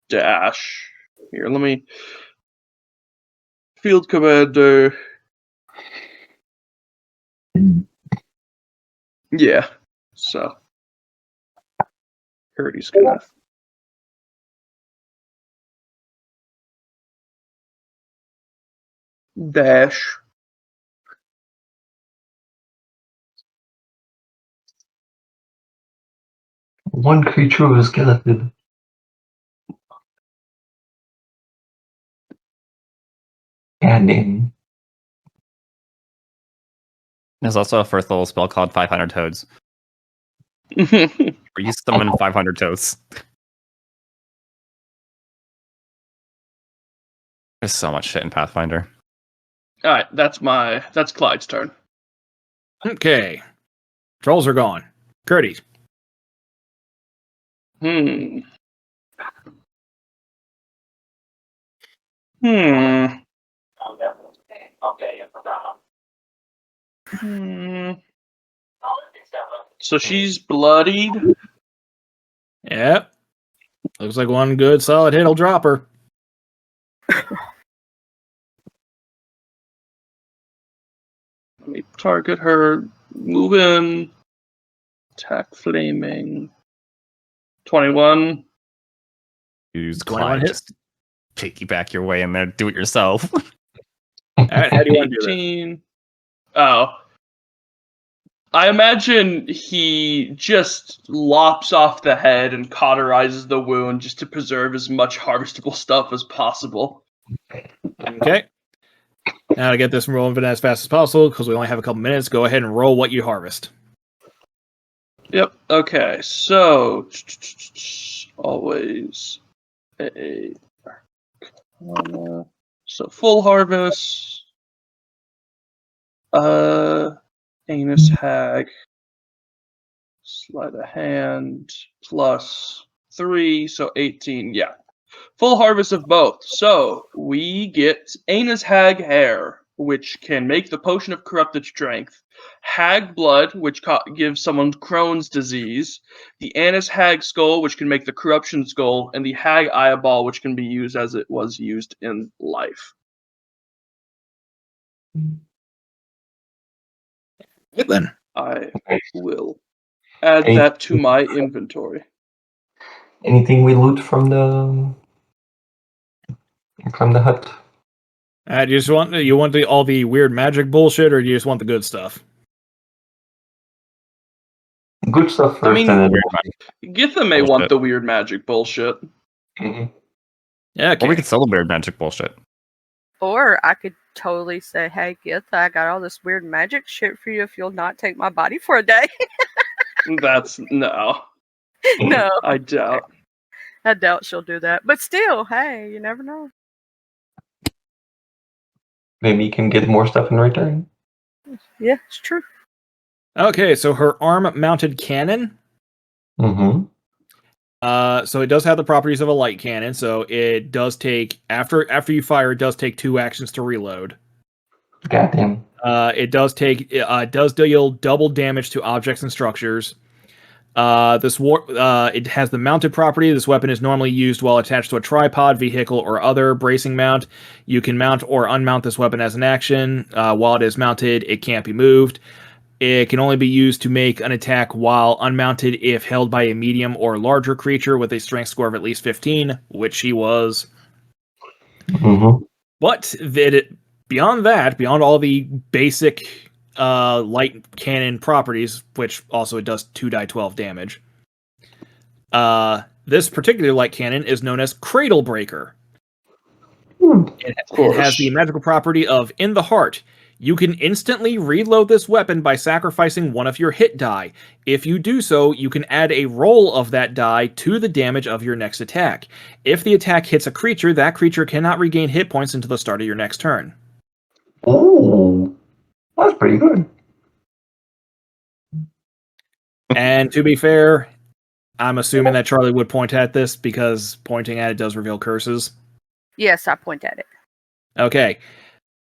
dash. Here, let me. Field Commander. Yeah. So. Curdy's gonna. Dash.
One creature with a skeleton. Damn.
There's also a first level spell called 500 Toads, where you summon 500 toads. There's so much shit in Pathfinder.
Alright, that's Clyde's turn.
Okay. Trolls are gone. Curdy.
Hmm. Hmm. Hmm. So she's bloodied.
Yep. Looks like one good solid hit will drop her.
Let me target her. Move in. Attack flaming. 21.
Use
21
Clyde.
hits.
Just piggyback your way in there. Do it yourself.
Alright, how do you want to do this?
18. Oh. I imagine he just lops off the head and cauterizes the wound just to preserve as much harvestable stuff as possible.
Okay. Now to get this rolling as fast as possible, because we only have a couple minutes, go ahead and roll what you harvest.
Yep. Okay. So always a so full harvest. Anus hag. Sleight of hand plus 3, so 18. Yeah. Full harvest of both. So we get Aina's Hag Hair, which can make the potion of corrupted strength. Hag Blood, which gives someone Crohn's disease. The Annis Hag Skull, which can make the corruption skull. And the Hag Eyeball, which can be used as it was used in life.
Good then.
I will add that to my inventory.
Anything we loot from the hut?
You want all the weird magic bullshit, or do you just want the good stuff?
Good stuff first.
I mean,
and then
Githa may want the weird magic bullshit.
Mhm.
Yeah, okay.
Or we could sell the weird magic bullshit.
Or I could totally say, hey, Githa, I got all this weird magic shit for you if you'll not take my body for a day.
That's no.
No.
I doubt.
I doubt she'll do that. But still, hey, you never know.
Maybe you can get more stuff in return.
Yeah, it's true.
Okay, so her arm-mounted cannon.
Mm-hmm.
So it does have the properties of a light cannon. So it does take after you fire, it does take 2 actions to reload.
Goddamn.
It does deal double damage to objects and structures. It has the mounted property. This weapon is normally used while attached to a tripod, vehicle, or other bracing mount. You can mount or unmount this weapon as an action. While it is mounted, it can't be moved. It can only be used to make an attack while unmounted if held by a medium or larger creature with a strength score of at least 15, which she was.
Mm-hmm.
But beyond all the basic light cannon properties, which also it does 2d12 damage, this particular light cannon is known as Cradle Breaker. It has the magical property of In the Heart. You can instantly reload this weapon by sacrificing one of your hit die. If you do so, you can add a roll of that die to the damage of your next attack. If the attack hits a creature, that creature cannot regain hit points until the start of your next turn.
Ooh, that's pretty good.
And to be fair, I'm assuming that Charlie would point at this because pointing at it does reveal curses.
Yes, I point at it.
Okay.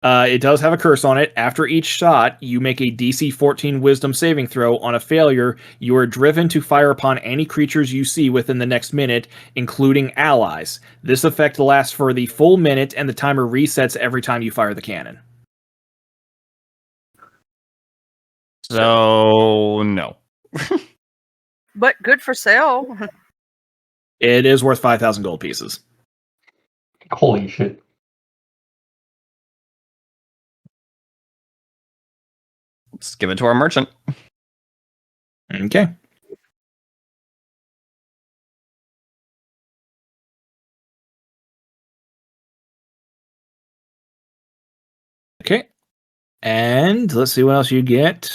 It does have a curse on it. After each shot, you make a DC 14 Wisdom saving throw. On a failure, you are driven to fire upon any creatures you see within the next minute, including allies. This effect lasts for the full minute, and the timer resets every time you fire the cannon.
So, no.
But good for sale.
It is worth 5,000 gold pieces.
Holy shit.
Let's give it to our merchant.
Okay. Okay. And let's see what else you get.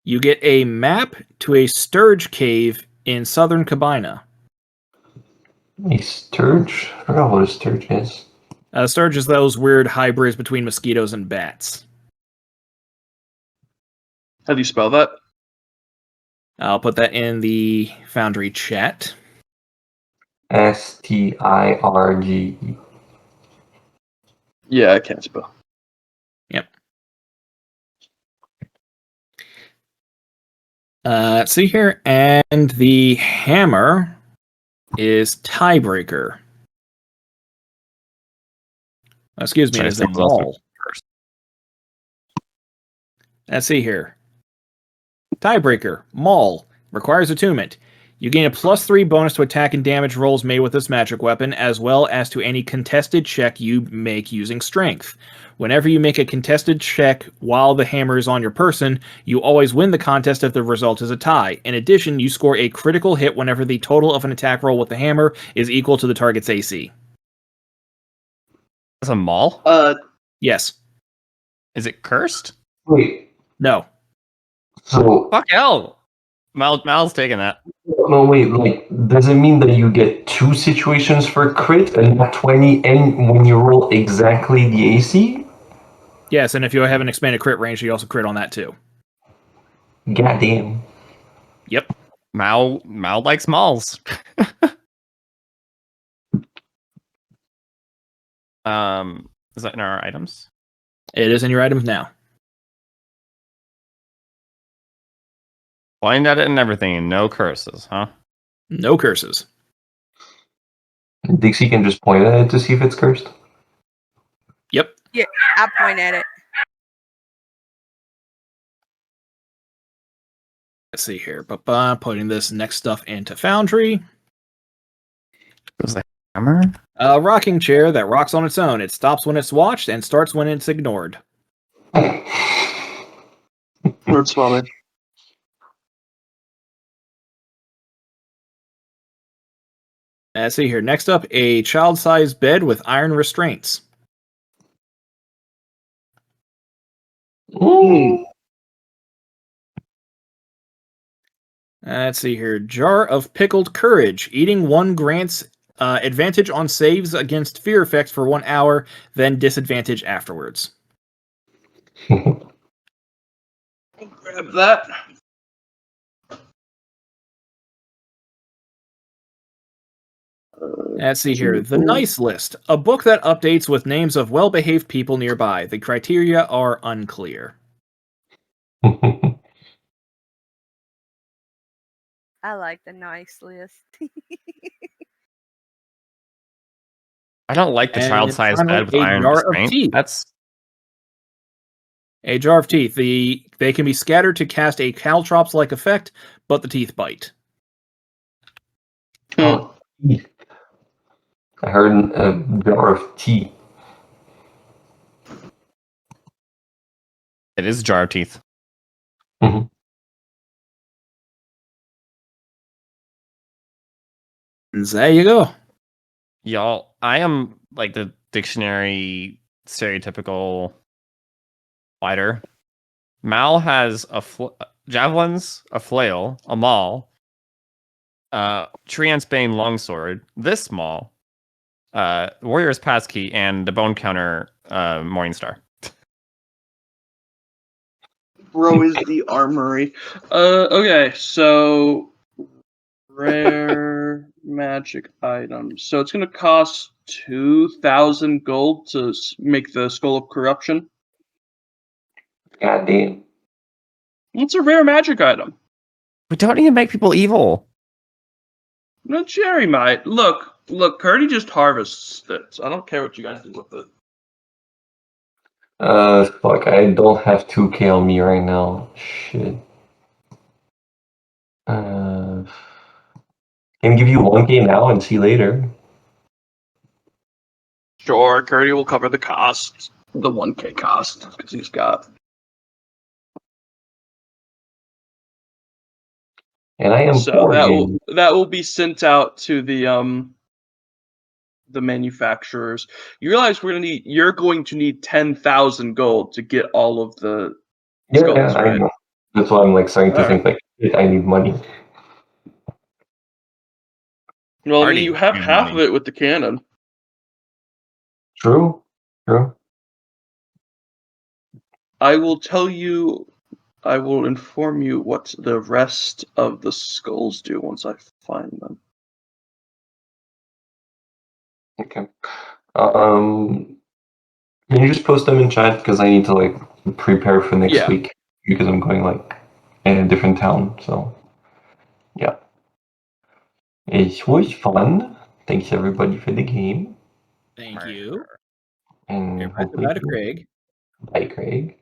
You get a map to a Sturge cave in southern Kabina.
A Sturge? I forgot what a Sturge is.
Sturge is those weird hybrids between mosquitoes and bats.
How do you spell that?
I'll put that in the Foundry chat.
Stirge.
Yeah, I can't spell.
Yep. Let's see here. And the hammer is Tiebreaker. Excuse me,
Should I
is
say
a
what's also
Maul.
first?
Let's see here. Tiebreaker, Maul, requires attunement. You gain a +3 bonus to attack and damage rolls made with this magic weapon, as well as to any contested check you make using strength. Whenever you make a contested check while the hammer is on your person, you always win the contest if the result is a tie. In addition, you score a critical hit whenever the total of an attack roll with the hammer is equal to the target's AC.
That's a Maul?
Yes.
Is it cursed?
Wait,
No.
so
Fuck hell! Mal's taking that.
no, wait. Like, does it mean that you get 2 situations for crit and not 20, and when you roll exactly the AC?
Yes, and if you have an expanded crit range, you also crit on that too.
Goddamn.
Yep.
Mal likes malls. Is that in our items?
It is in your items now.
Point at it and everything, and no curses, huh?
No curses.
Dixie can just point at it to see if it's cursed.
Yep.
I point at it.
Let's see here. Putting this next stuff into Foundry.
Was the hammer?
A rocking chair that rocks on its own. It stops when it's watched and starts when it's ignored.
That's funny.
Let's see here. Next up, a child-sized bed with iron restraints.
Ooh.
Let's see here. Jar of pickled courage. Eating one grants advantage on saves against fear effects for 1 hour, then disadvantage afterwards.
Grab that.
Let's see here. The Nice List. A book that updates with names of well-behaved people nearby. The criteria are unclear.
I like the nice list.
I don't like the
And
child-sized
finally,
bed with
a
iron
jar of
restraint.
teeth.
That's
A jar of teeth. They can be scattered to cast a caltrops-like effect, but the teeth bite.
Oh, teeth. I heard a jar of tea.
it is a jar of teeth.
There you go.
Y'all, I am like the dictionary stereotypical fighter. Mal has javelins, a flail, a maul, Treant's Bane longsword, this maul, Warrior's Passkey, and the bone counter Morningstar.
Bro is the armory. Okay, so rare magic items. So it's gonna cost 2,000 gold to make the Skull of Corruption.
Goddamn.
It's a rare magic item.
We don't need to make people evil.
No, Jerry might. Look, Curdy just harvests it. I don't care what you guys do with it.
Fuck, I don't have 2k on me right now. Shit. Can give you 1k now and see later.
Sure, Curdy will cover the cost, the 1k cost, because he's got.
And I am
So that will be sent out to the manufacturers. You realize you're going to need 10,000 gold to get all of the skulls,
yeah,
right?
I know. That's why I'm like starting to think like shit, I need money.
Well, I
Already
mean, you have
need
half
money.
of it with the cannon.
True.
I will inform you what the rest of the skulls do once I find them.
Okay. Can you just post them in chat because I need to like prepare for next week because I'm going like in a different town. So yeah, it was fun. Thanks everybody for the game.
Thank you.
And
Goodbye to Craig.
bye, Craig.